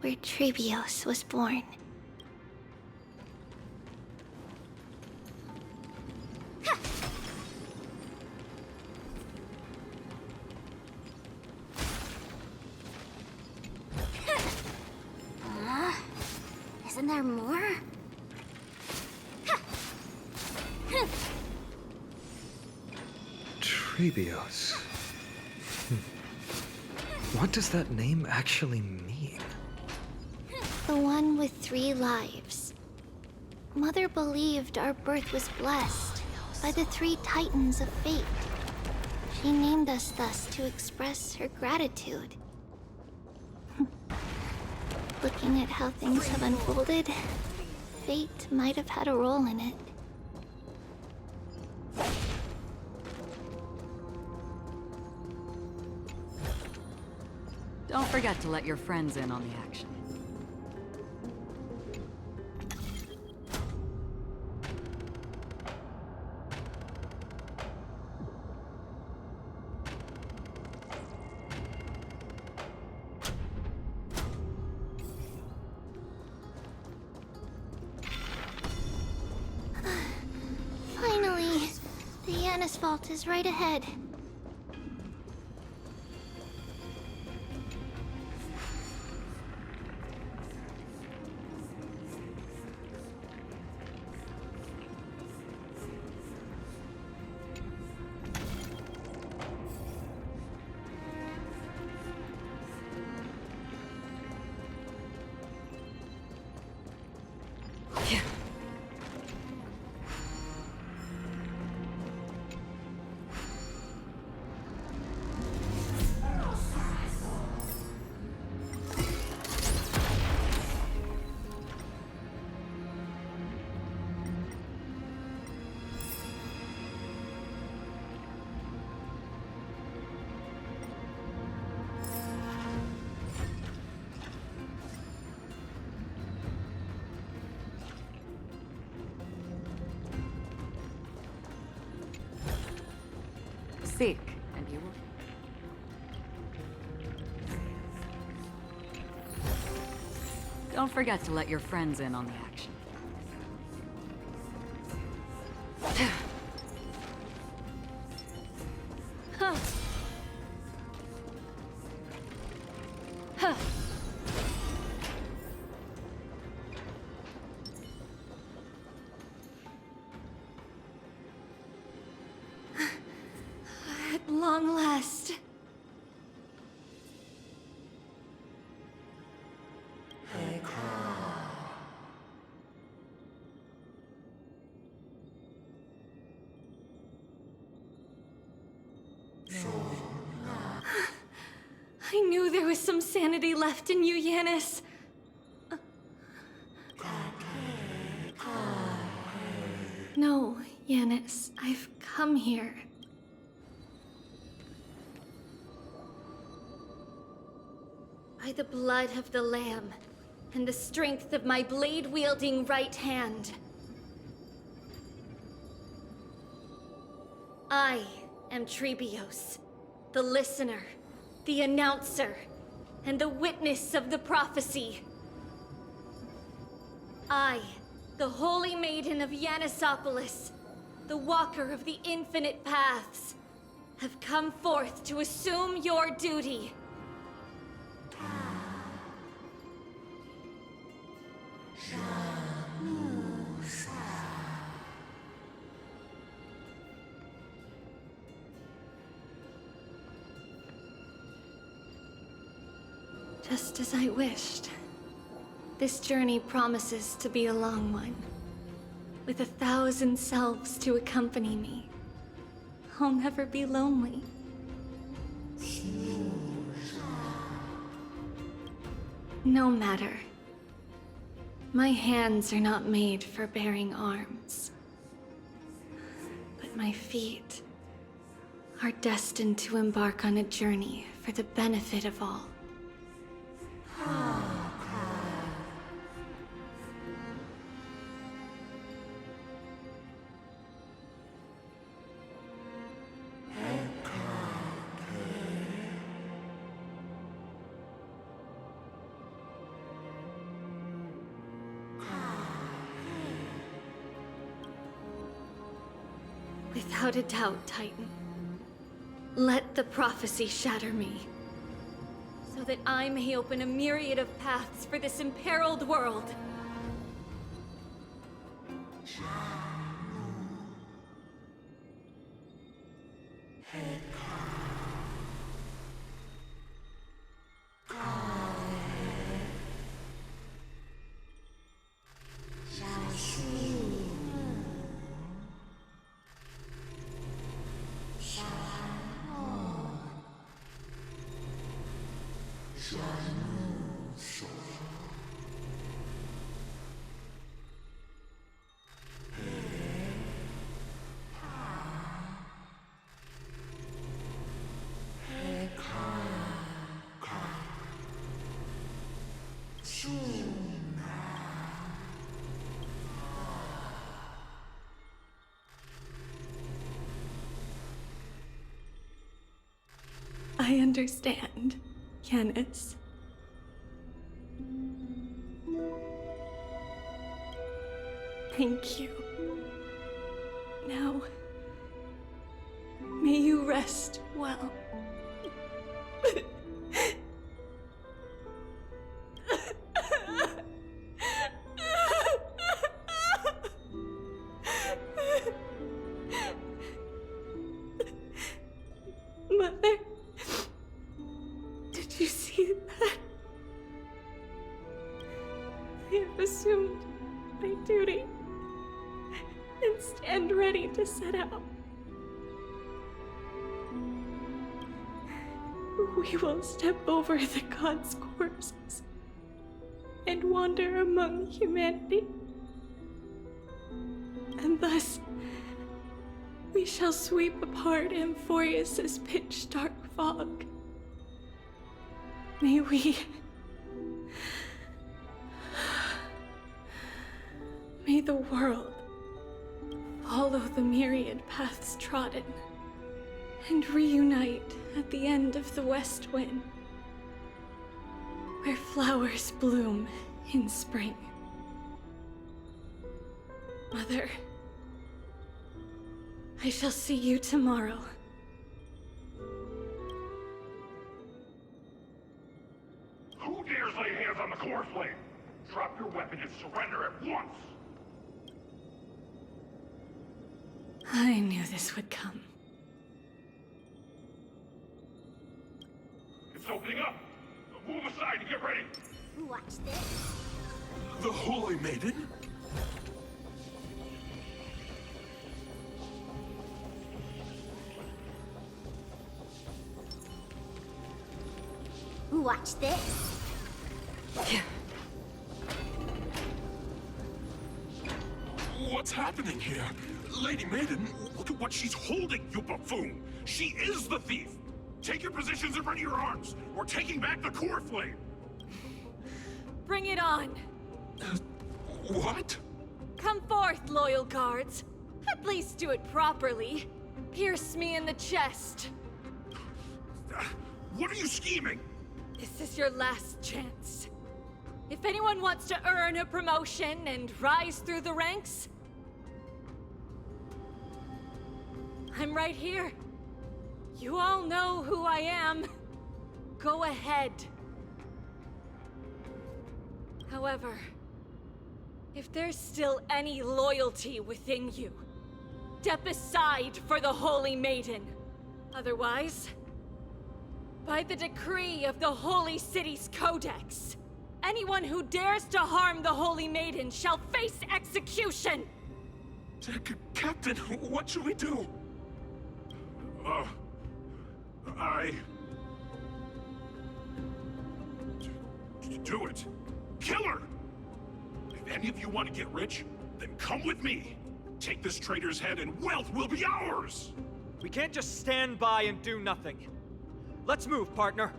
where Trebios was born. Isn't there more? Trebios. What does that name actually mean? The one with 3 lives. Mother believed our birth was blessed by the 3 Titans of fate. She named us thus to express her gratitude. Looking at how things have unfolded, fate might have had a role in it. Don't forget to let your friends in on the action. Janus Vault is right ahead. Seek, and you will. Don't forget to let your friends in on the action. Huh. Huh. At long last. I knew there was some sanity left in you, Janus. No, Janus, I've come here. By the blood of the Lamb, and the strength of my blade-wielding right hand. I am Trebios, the listener, the announcer, and the witness of the prophecy. I, the Holy Maiden of Yanisopolis, the Walker of the Infinite Paths, have come forth to assume your duty. Just as I wished. This journey promises to be a long one, with 1,000 selves to accompany me. I'll never be lonely. No matter. My hands are not made for bearing arms. But my feet are destined to embark on a journey for the benefit of all. Without a doubt, Titan. Let the prophecy shatter me, so that I may open a myriad of paths for this imperiled world. I understand, Janus. Thank you. Now, May you rest well. Mother, did you see that? I have assumed my duty and stand ready to set out. We will step over the gods' corpses and wander among humanity. And thus, we shall sweep apart Amphorius' pitch-dark fog. May we... May the world follow the myriad paths trodden and reunite at the end of the west wind, where flowers bloom in spring. Mother, I shall see you tomorrow. Who dares lay hands on the core flame? Drop your weapon and surrender at once! I knew this would come. It's opening up! Move aside and get ready! Watch this. The Holy Maiden? Watch this. What's happening here? Lady Maiden, look at what she's holding, you buffoon! She is the thief! Take your positions and ready your arms! We're taking back the core flame! Bring it on! What? Come forth, loyal guards. At least do it properly. Pierce me in the chest. What are you scheming? This is your last chance. If anyone wants to earn a promotion and rise through the ranks, I'm right here. You all know who I am. Go ahead. However, if there's still any loyalty within you, step aside for the Holy Maiden. Otherwise, by the decree of the Holy City's Codex, anyone who dares to harm the Holy Maiden shall face execution! Captain, what should we do? Do it. Kill her! If any of you want to get rich, then come with me. Take this traitor's head and wealth will be ours! We can't just stand by and do nothing. Let's move, partner.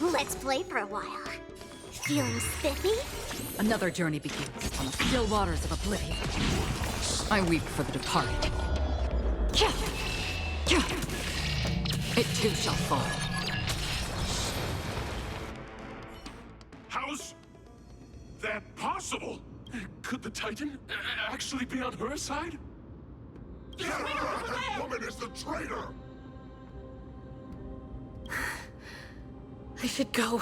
Let's play for a while. Feeling spiffy? Another journey begins on the still waters of oblivion. I weep for the departed. It too shall fall. How's that possible? Could the Titan actually be on her side? Get her! That woman is the traitor! I should go.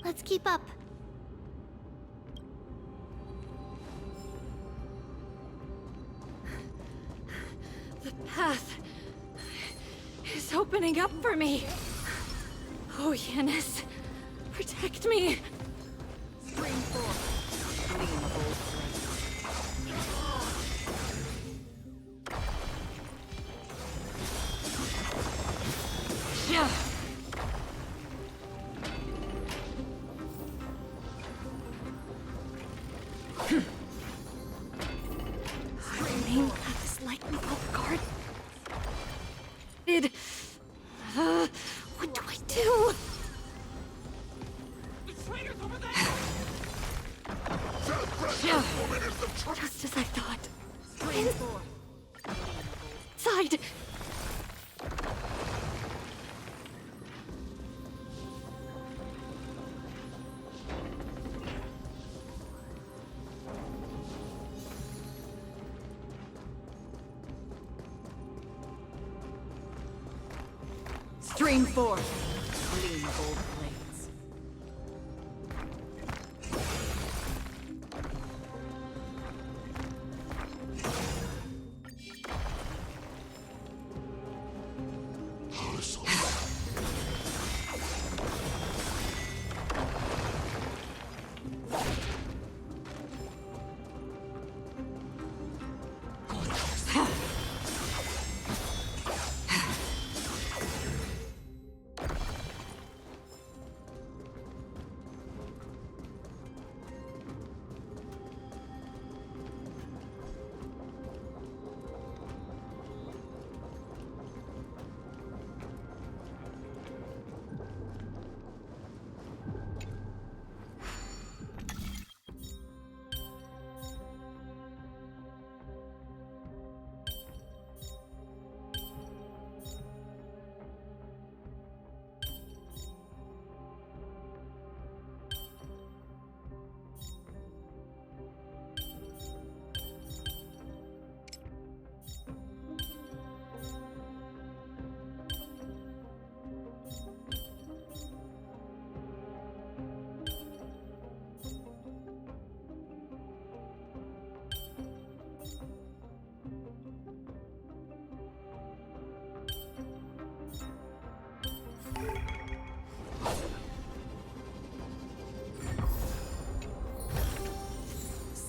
Let's keep up. The path is opening up for me. Oh, Yanis, protect me. Spring forth, gleam of old threads. Yeah. Main path is likely off guard. What do I do? The traitor's over there! Stream forth. Clean gold blades.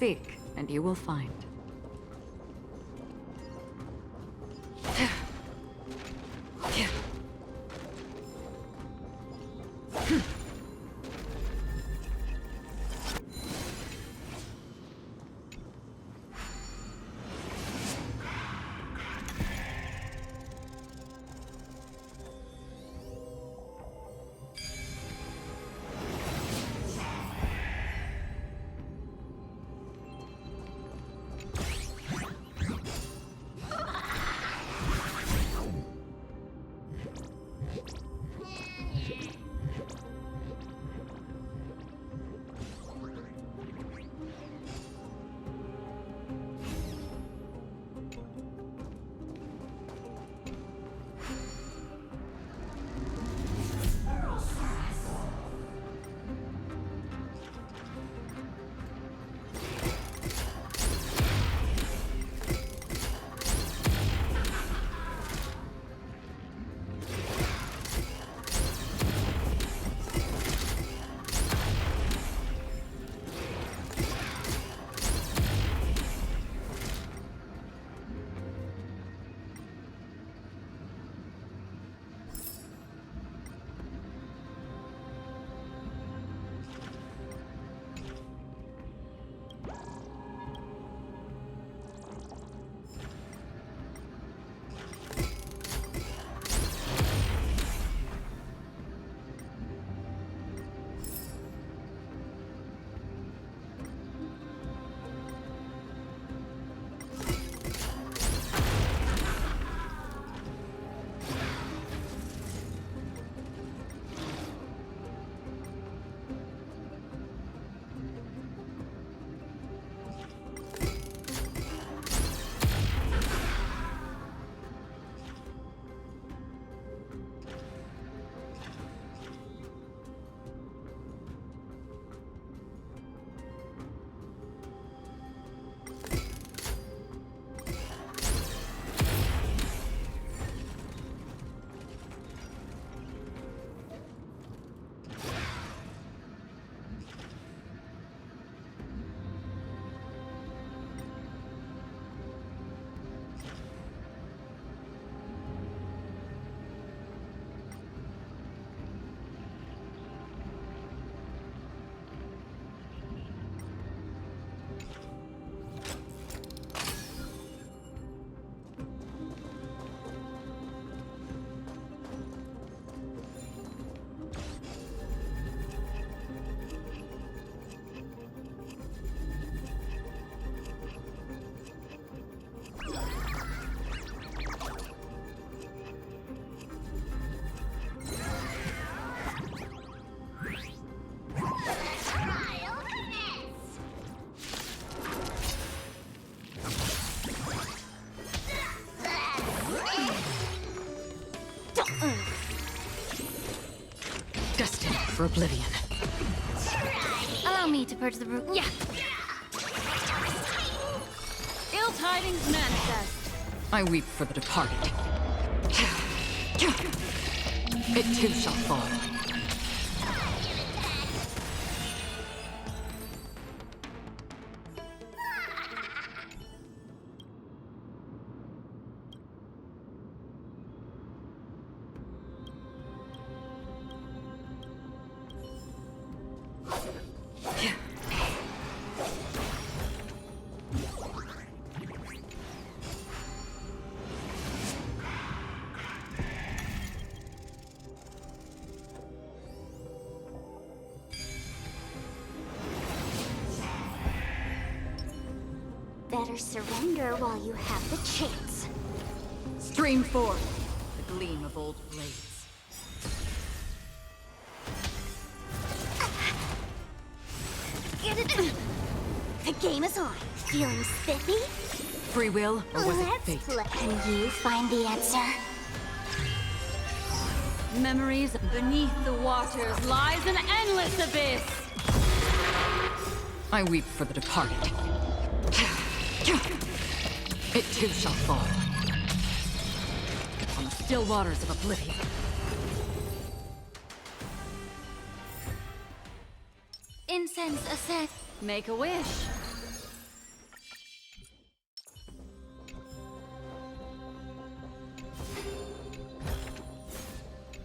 Seek, and you will find. for oblivion. Allow me to purge the root. Yeah. Ill tidings manifest. I weep for the departed. It too shall fall. Better surrender while you have the chance. Stream forth the gleam of old blades. The game is on. Feeling spiffy? Free will, or was it Let's fate? play. Can you find the answer? Memories beneath the waters lies an endless abyss. I weep for the departed. It too shall fall. On the still waters of oblivion. Incense ascend. Make a wish.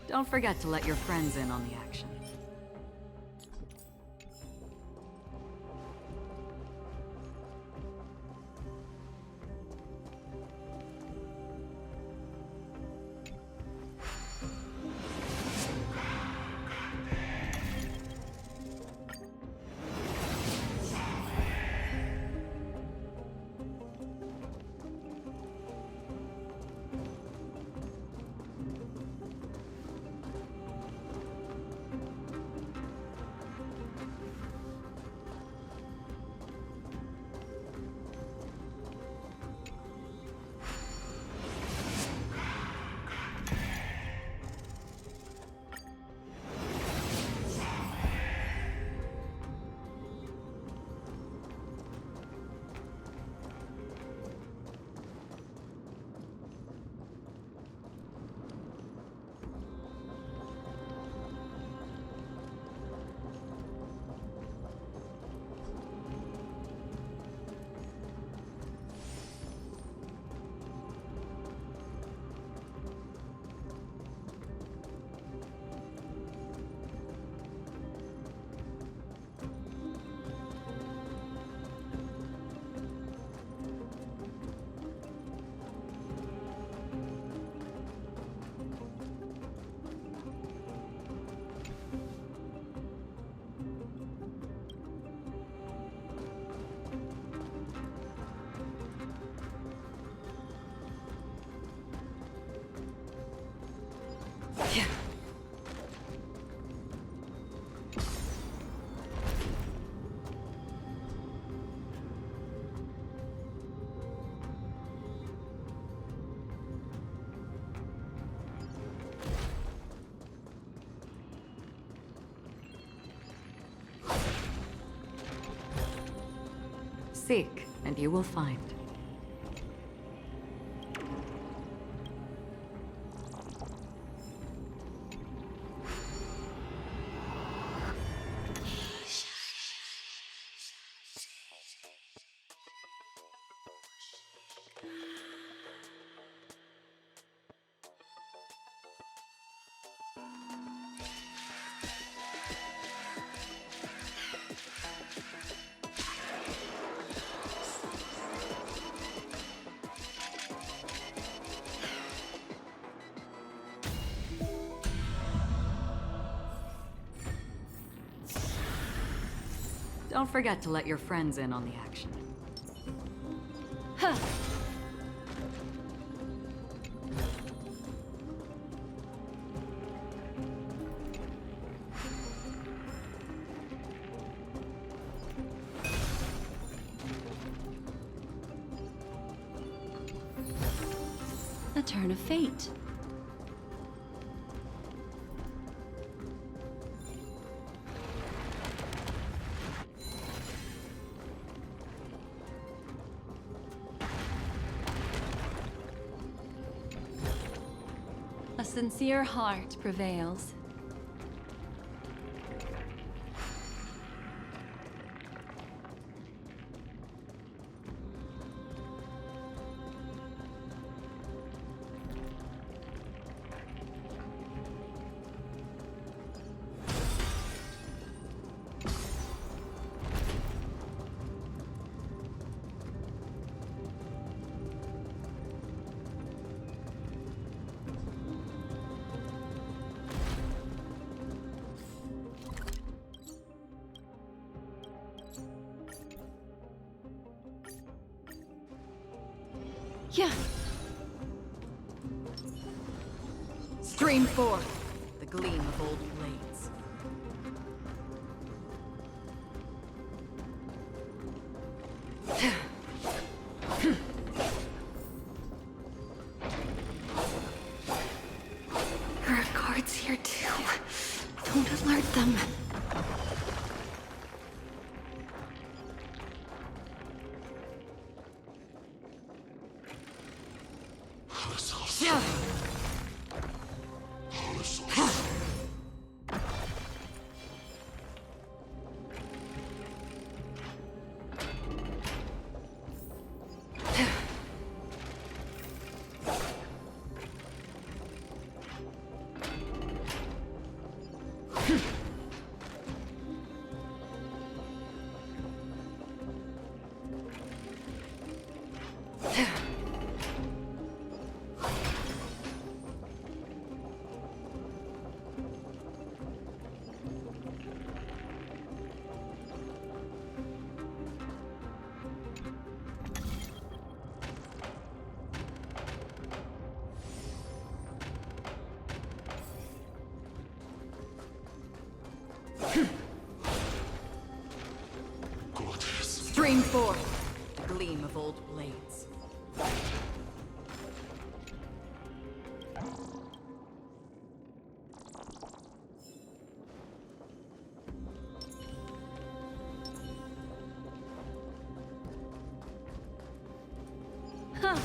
Don't forget to let your friends in on the action. Seek, and you will find. Don't forget to let your friends in on the action. Huh. A turn of fate. sincere heart prevails. Yeah. Stream forth the gleam of old blades. There are guards here too. Don't alert them. Yeah. Stream forth the gleam of old blades. Huh.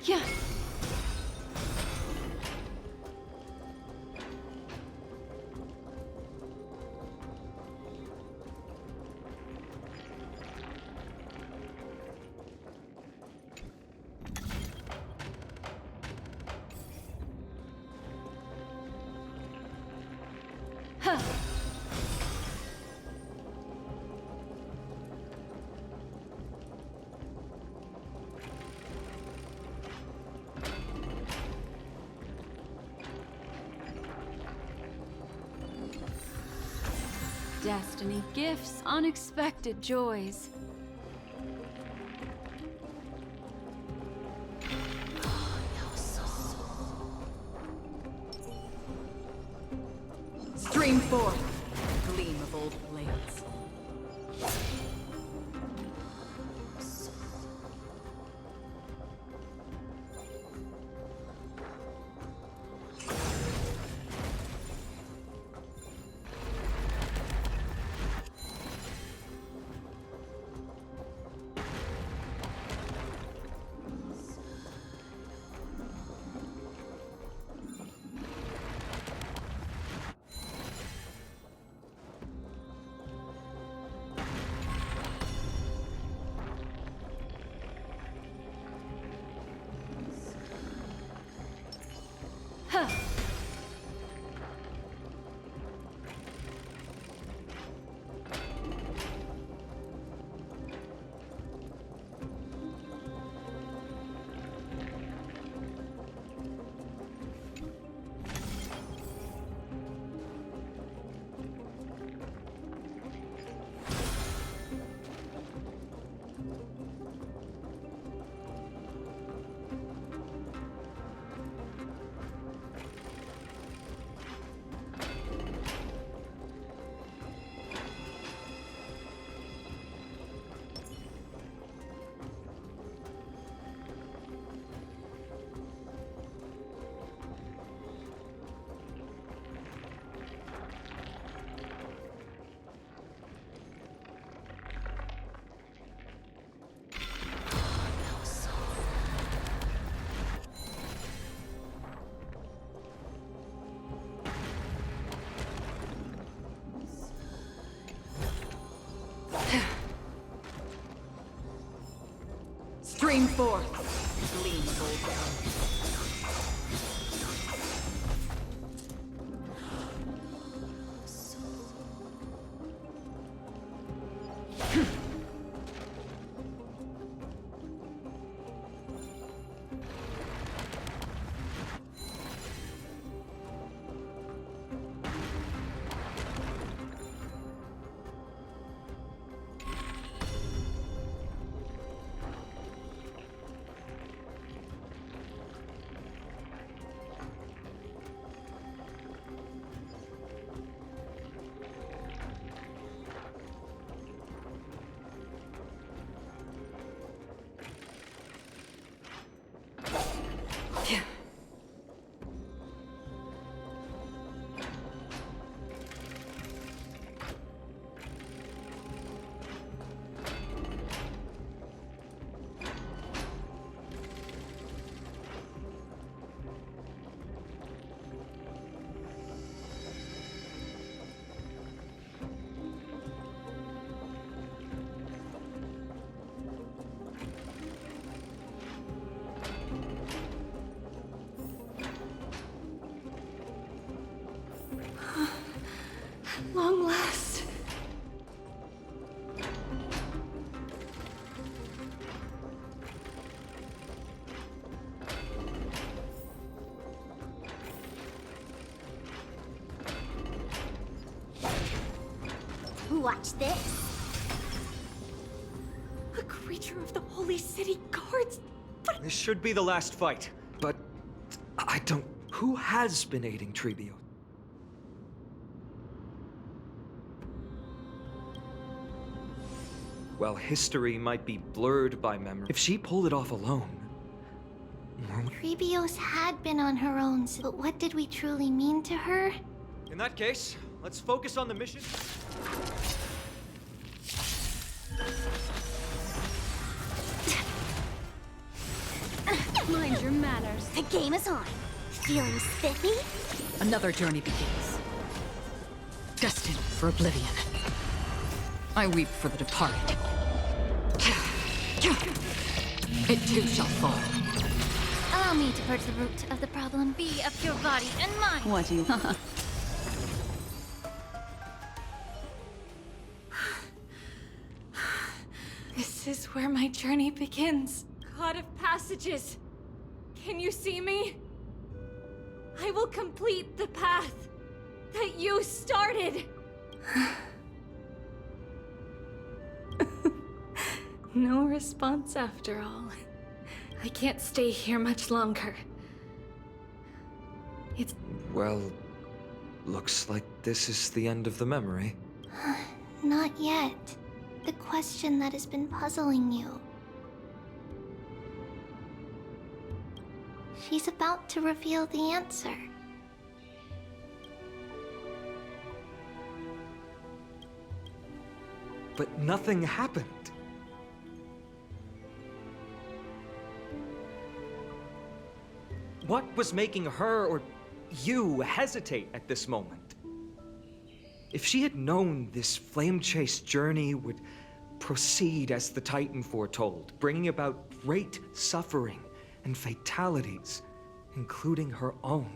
Yeah. Huh. Destiny gifts unexpected joys. Stream forth the gleam of old blades. Stream forth, the gleam of old blade. Long last. Watch this. A creature of the Holy City Guards. This should be the last fight, but I don't... Who has been aiding Trebios? Well, history might be blurred by memory. If she pulled it off alone... Trebios had been on her own, but what did we truly mean to her? In that case, let's focus on the mission. Mind your manners. The game is on. Feeling spiffy? Another journey begins. Destined for oblivion. I weep for the departed. It too shall fall. Allow me to purge the root of the problem. Be of your body and mind. What do you... This is where my journey begins. God of passages, can you see me? I will complete the path that you started. No response after all. I can't stay here much longer. It's... Well, looks like this is the end of the memory. Not yet. The question that has been puzzling you. She's about to reveal the answer. But nothing happened. What was making her or you hesitate at this moment? If she had known this flame-chased journey would proceed as the Titan foretold, bringing about great suffering and fatalities, including her own.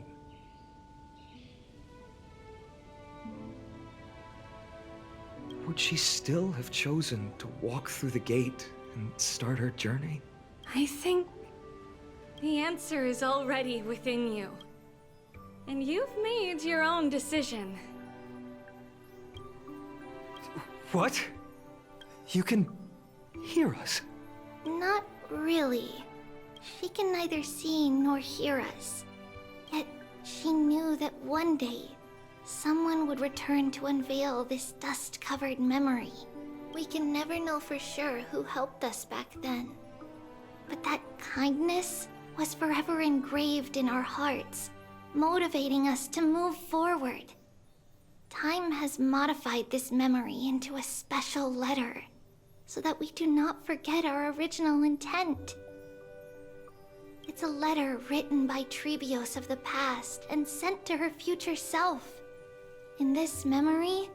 Would she still have chosen to walk through the gate and start her journey? I think the answer is already within you. And you've made your own decision. What? You can hear us? Not really. She can neither see nor hear us. Yet she knew that one day, someone would return to unveil this dust-covered memory. We can never know for sure who helped us back then. But that kindness was forever engraved in our hearts, motivating us to move forward. Time has modified this memory into a special letter, so that we do not forget our original intent. It's a letter written by Trebios of the past and sent to her future self. In this memory,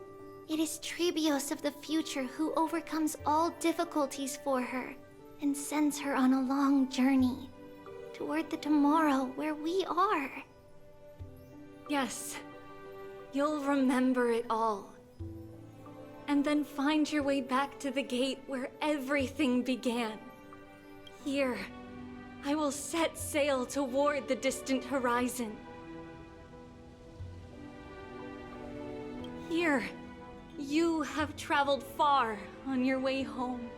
it is Trebios of the future who overcomes all difficulties for her, and sends her on a long journey toward the tomorrow where we are. Yes, you'll remember it all. And then find your way back to the gate where everything began. Here, I will set sail toward the distant horizon. Here, you have traveled far on your way home.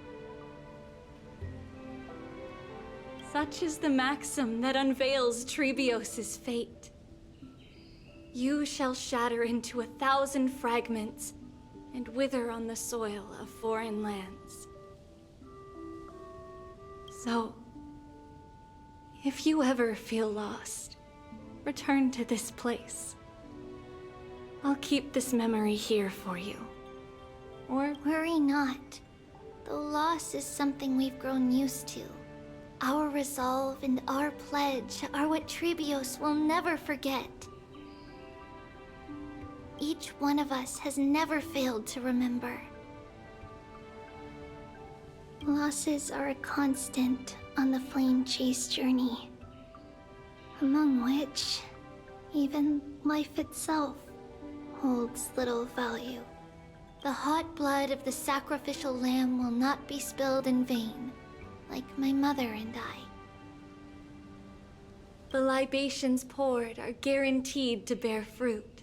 Such is the maxim that unveils Trebios' fate. You shall shatter into 1,000 fragments and wither on the soil of foreign lands. So, if you ever feel lost, return to this place. I'll keep this memory here for you. Or worry not. Though loss is something we've grown used to, our resolve and our pledge are what Trebios will never forget. Each one of us has never failed to remember. Losses are a constant on the flame chase journey, among which even life itself holds little value. The hot blood of the sacrificial lamb will not be spilled in vain, like my mother and I. The libations poured are guaranteed to bear fruit,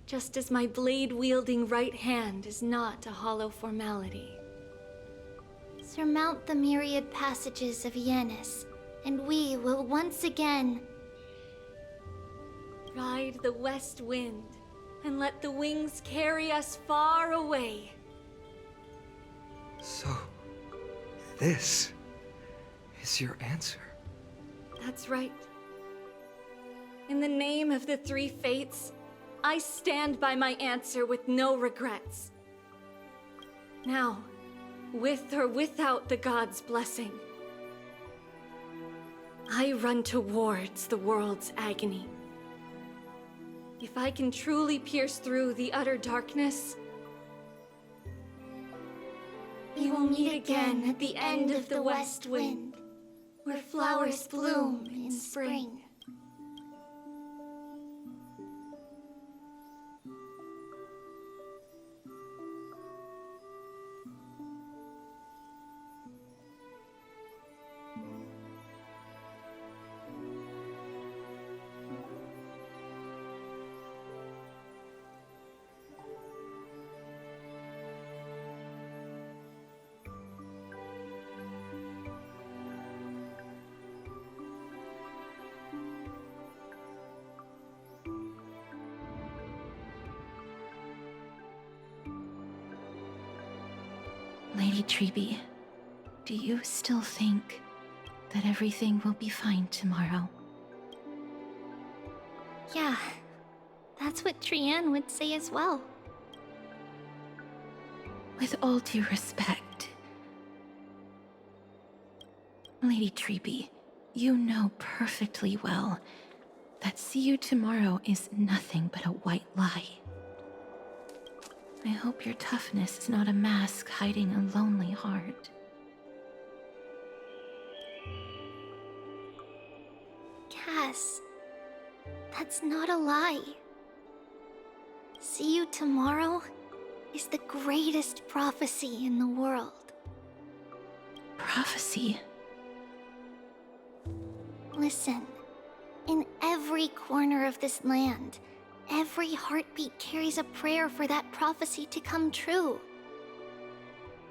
just as my blade-wielding right hand is not a hollow formality. Surmount the myriad passages of Yanis, and we will once again ride the west wind and let the wings carry us far away. So, this is your answer? That's right. In the name of the three fates, I stand by my answer with no regrets. Now, with or without the gods' blessing, I run towards the world's agony. If I can truly pierce through the utter darkness, we will meet again at the end of the west wind, where flowers bloom in spring. Lady Treeby, do you still think that everything will be fine tomorrow? Yeah, that's what Trianne would say as well. With all due respect, Lady Treeby, you know perfectly well that see you tomorrow is nothing but a white lie. I hope your toughness is not a mask hiding a lonely heart. Cass, that's not a lie. See you tomorrow is the greatest prophecy in the world. Prophecy? Listen, in every corner of this land, every heartbeat carries a prayer for that prophecy to come true.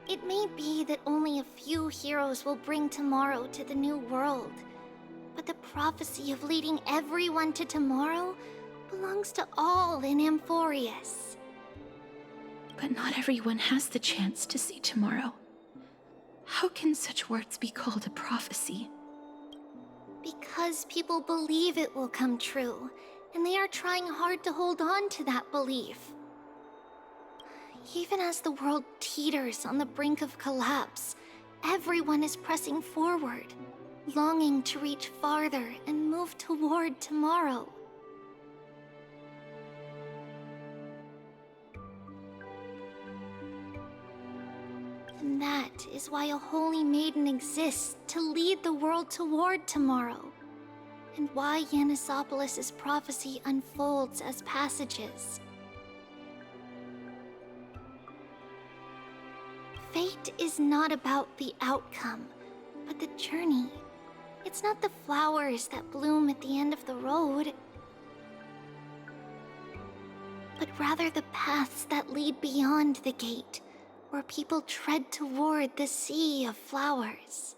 It may be that only a few heroes will bring tomorrow to the new world, but the prophecy of leading everyone to tomorrow belongs to all in Amphorius. But not everyone has the chance to see tomorrow. How can such words be called a prophecy? Because people believe it will come true, and they are trying hard to hold on to that belief. Even as the world teeters on the brink of collapse, everyone is pressing forward, longing to reach farther and move toward tomorrow. And that is why a holy maiden exists to lead the world toward tomorrow, and why Yanisopolis' prophecy unfolds as passages. Fate is not about the outcome, but the journey. It's not the flowers that bloom at the end of the road, but rather the paths that lead beyond the gate, where people tread toward the sea of flowers.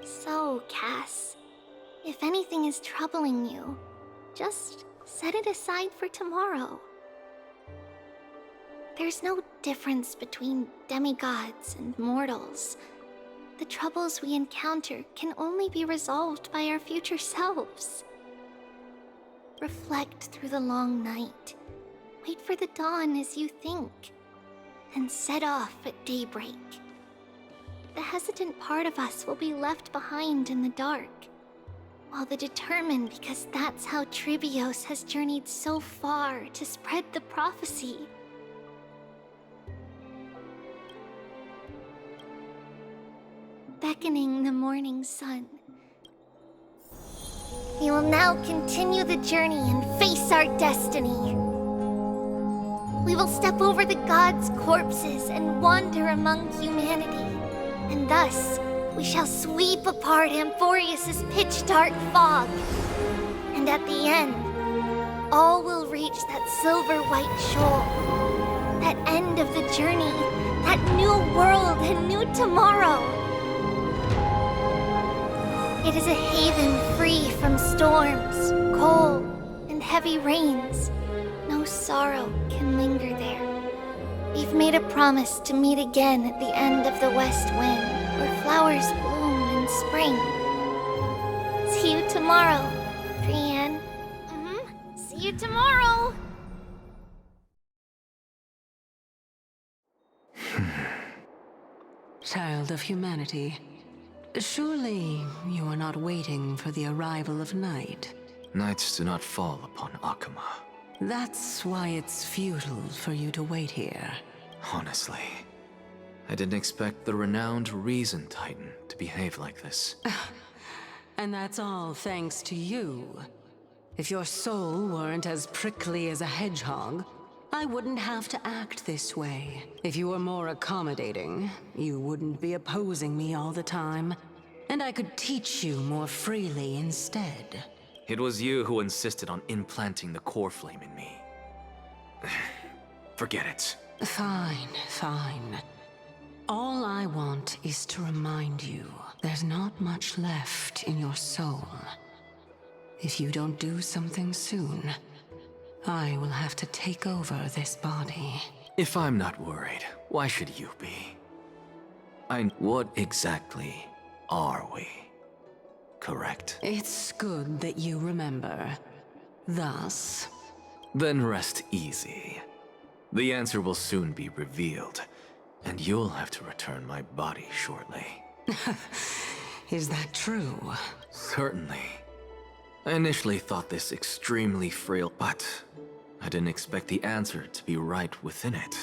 So, Cass, if anything is troubling you, just set it aside for tomorrow. There's no difference between demigods and mortals. The troubles we encounter can only be resolved by our future selves. Reflect through the long night. Wait for the dawn as you think. And set off at daybreak. The hesitant part of us will be left behind in the dark, while the determined, because that's how Tribios has journeyed so far to spread the prophecy. Beckoning the morning sun. We will now continue the journey and face our destiny. We will step over the gods' corpses and wander among humanity, and thus we shall sweep apart Amphorius' pitch-dark fog. And at the end, all will reach that silver-white shoal, that end of the journey, that new world and new tomorrow. It is a haven free from storms, cold, and heavy rains. No sorrow can linger there. We've made a promise to meet again at the end of the west wind, where flowers bloom in spring. See you tomorrow, Brienne. See you tomorrow! Child of humanity, surely you are not waiting for the arrival of night. Nights do not fall upon Akuma. That's why it's futile for you to wait here. Honestly, I didn't expect the renowned Reason Titan to behave like this. And that's all thanks to you. If your soul weren't as prickly as a hedgehog, I wouldn't have to act this way. If you were more accommodating, you wouldn't be opposing me all the time, and I could teach you more freely instead. It was you who insisted on implanting the core flame in me. Forget it. Fine, fine. All I want is to remind you there's not much left in your soul. If you don't do something soon, I will have to take over this body. If I'm not worried, why should you be? What exactly are we? Correct? It's good that you remember. Thus... Then rest easy. The answer will soon be revealed, and you'll have to return my body shortly. Is that true? Certainly. I initially thought this extremely frail, but I didn't expect the answer to be right within it.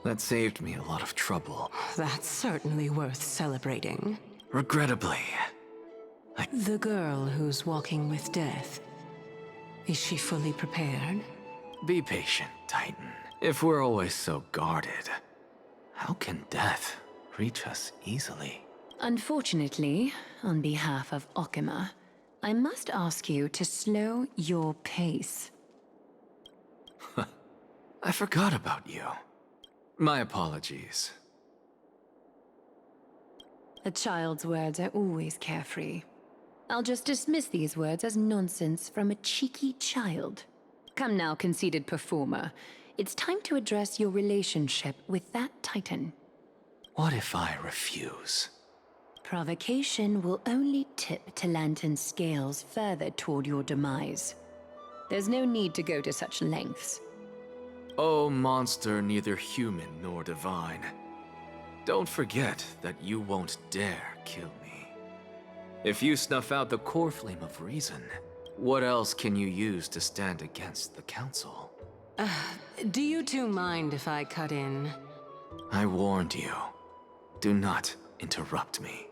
That saved me a lot of trouble. That's certainly worth celebrating. Regrettably, The girl who's walking with death, is she fully prepared? Be patient, Titan. If we're always so guarded, how can death reach us easily? Unfortunately, on behalf of Okima, I must ask you to slow your pace. I forgot about you. My apologies. A child's words are always carefree. I'll just dismiss these words as nonsense from a cheeky child. Come now, conceited performer. It's time to address your relationship with that Titan. What if I refuse? Provocation will only tip Talantan's scales further toward your demise. There's no need to go to such lengths. Oh, monster neither human nor divine. Don't forget that you won't dare kill me. If you snuff out the core flame of reason, what else can you use to stand against the Council? Do you two mind if I cut in? I warned you. Do not interrupt me.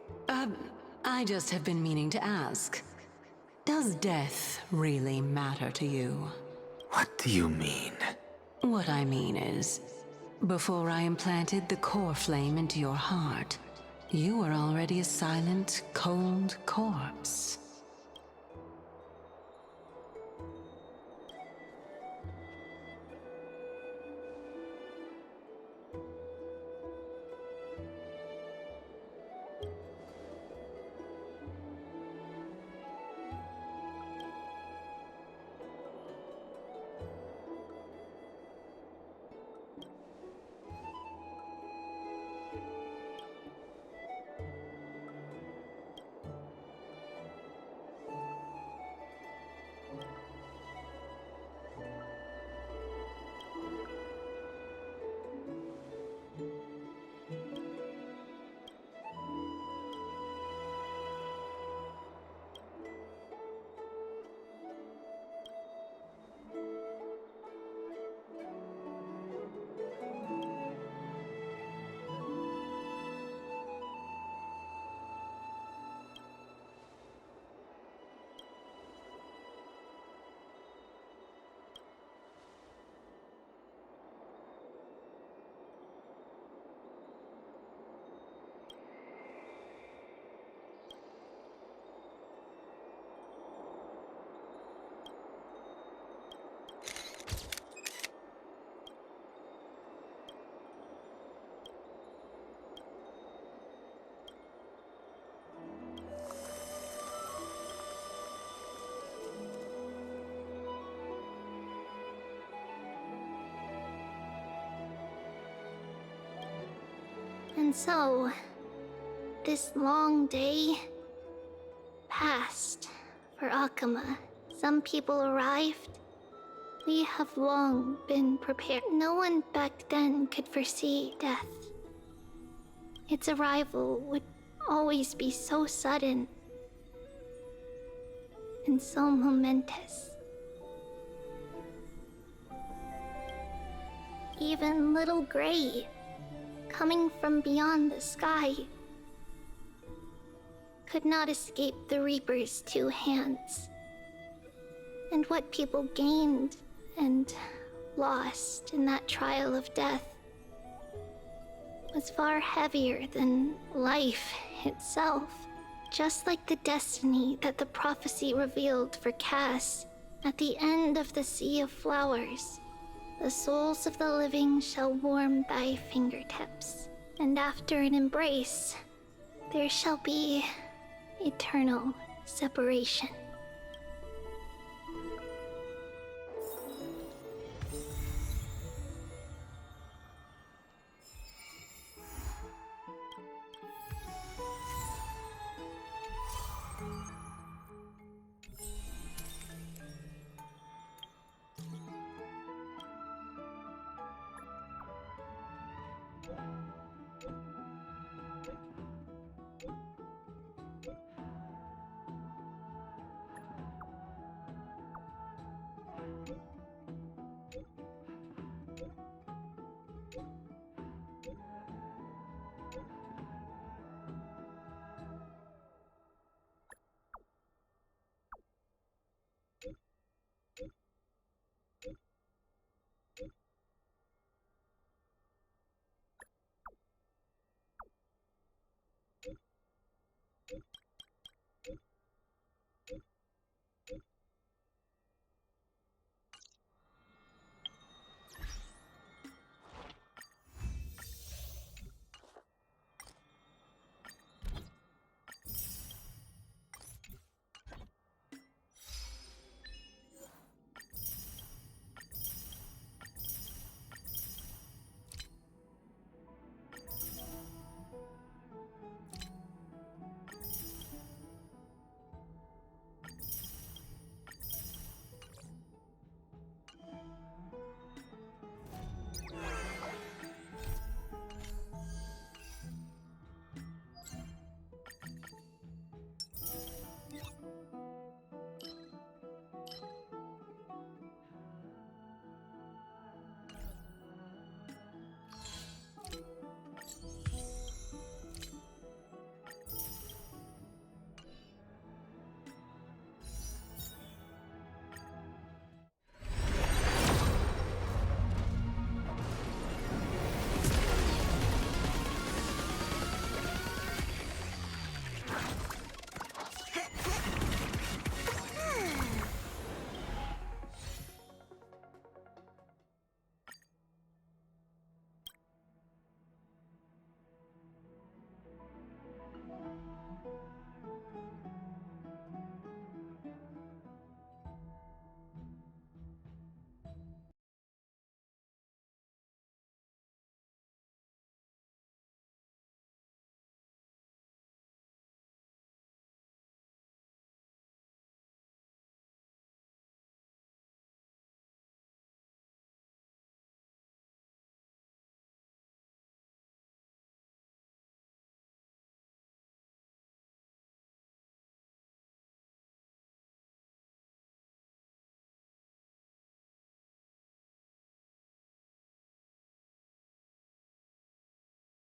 I just have been meaning to ask. Does death really matter to you? What do you mean? What I mean is, before I implanted the core flame into your heart, you were already a silent, cold corpse. And so, this long day passed for Akama. Some people arrived. We have long been prepared. No one back then could foresee death. Its arrival would always be so sudden and so momentous. Even little Gray, coming from beyond the sky, could not escape the Reaper's two hands. And what people gained and lost in that trial of death was far heavier than life itself. Just like the destiny that the prophecy revealed for Cass at the end of the Sea of Flowers. The souls of the living shall warm thy fingertips, and after an embrace, there shall be eternal separation.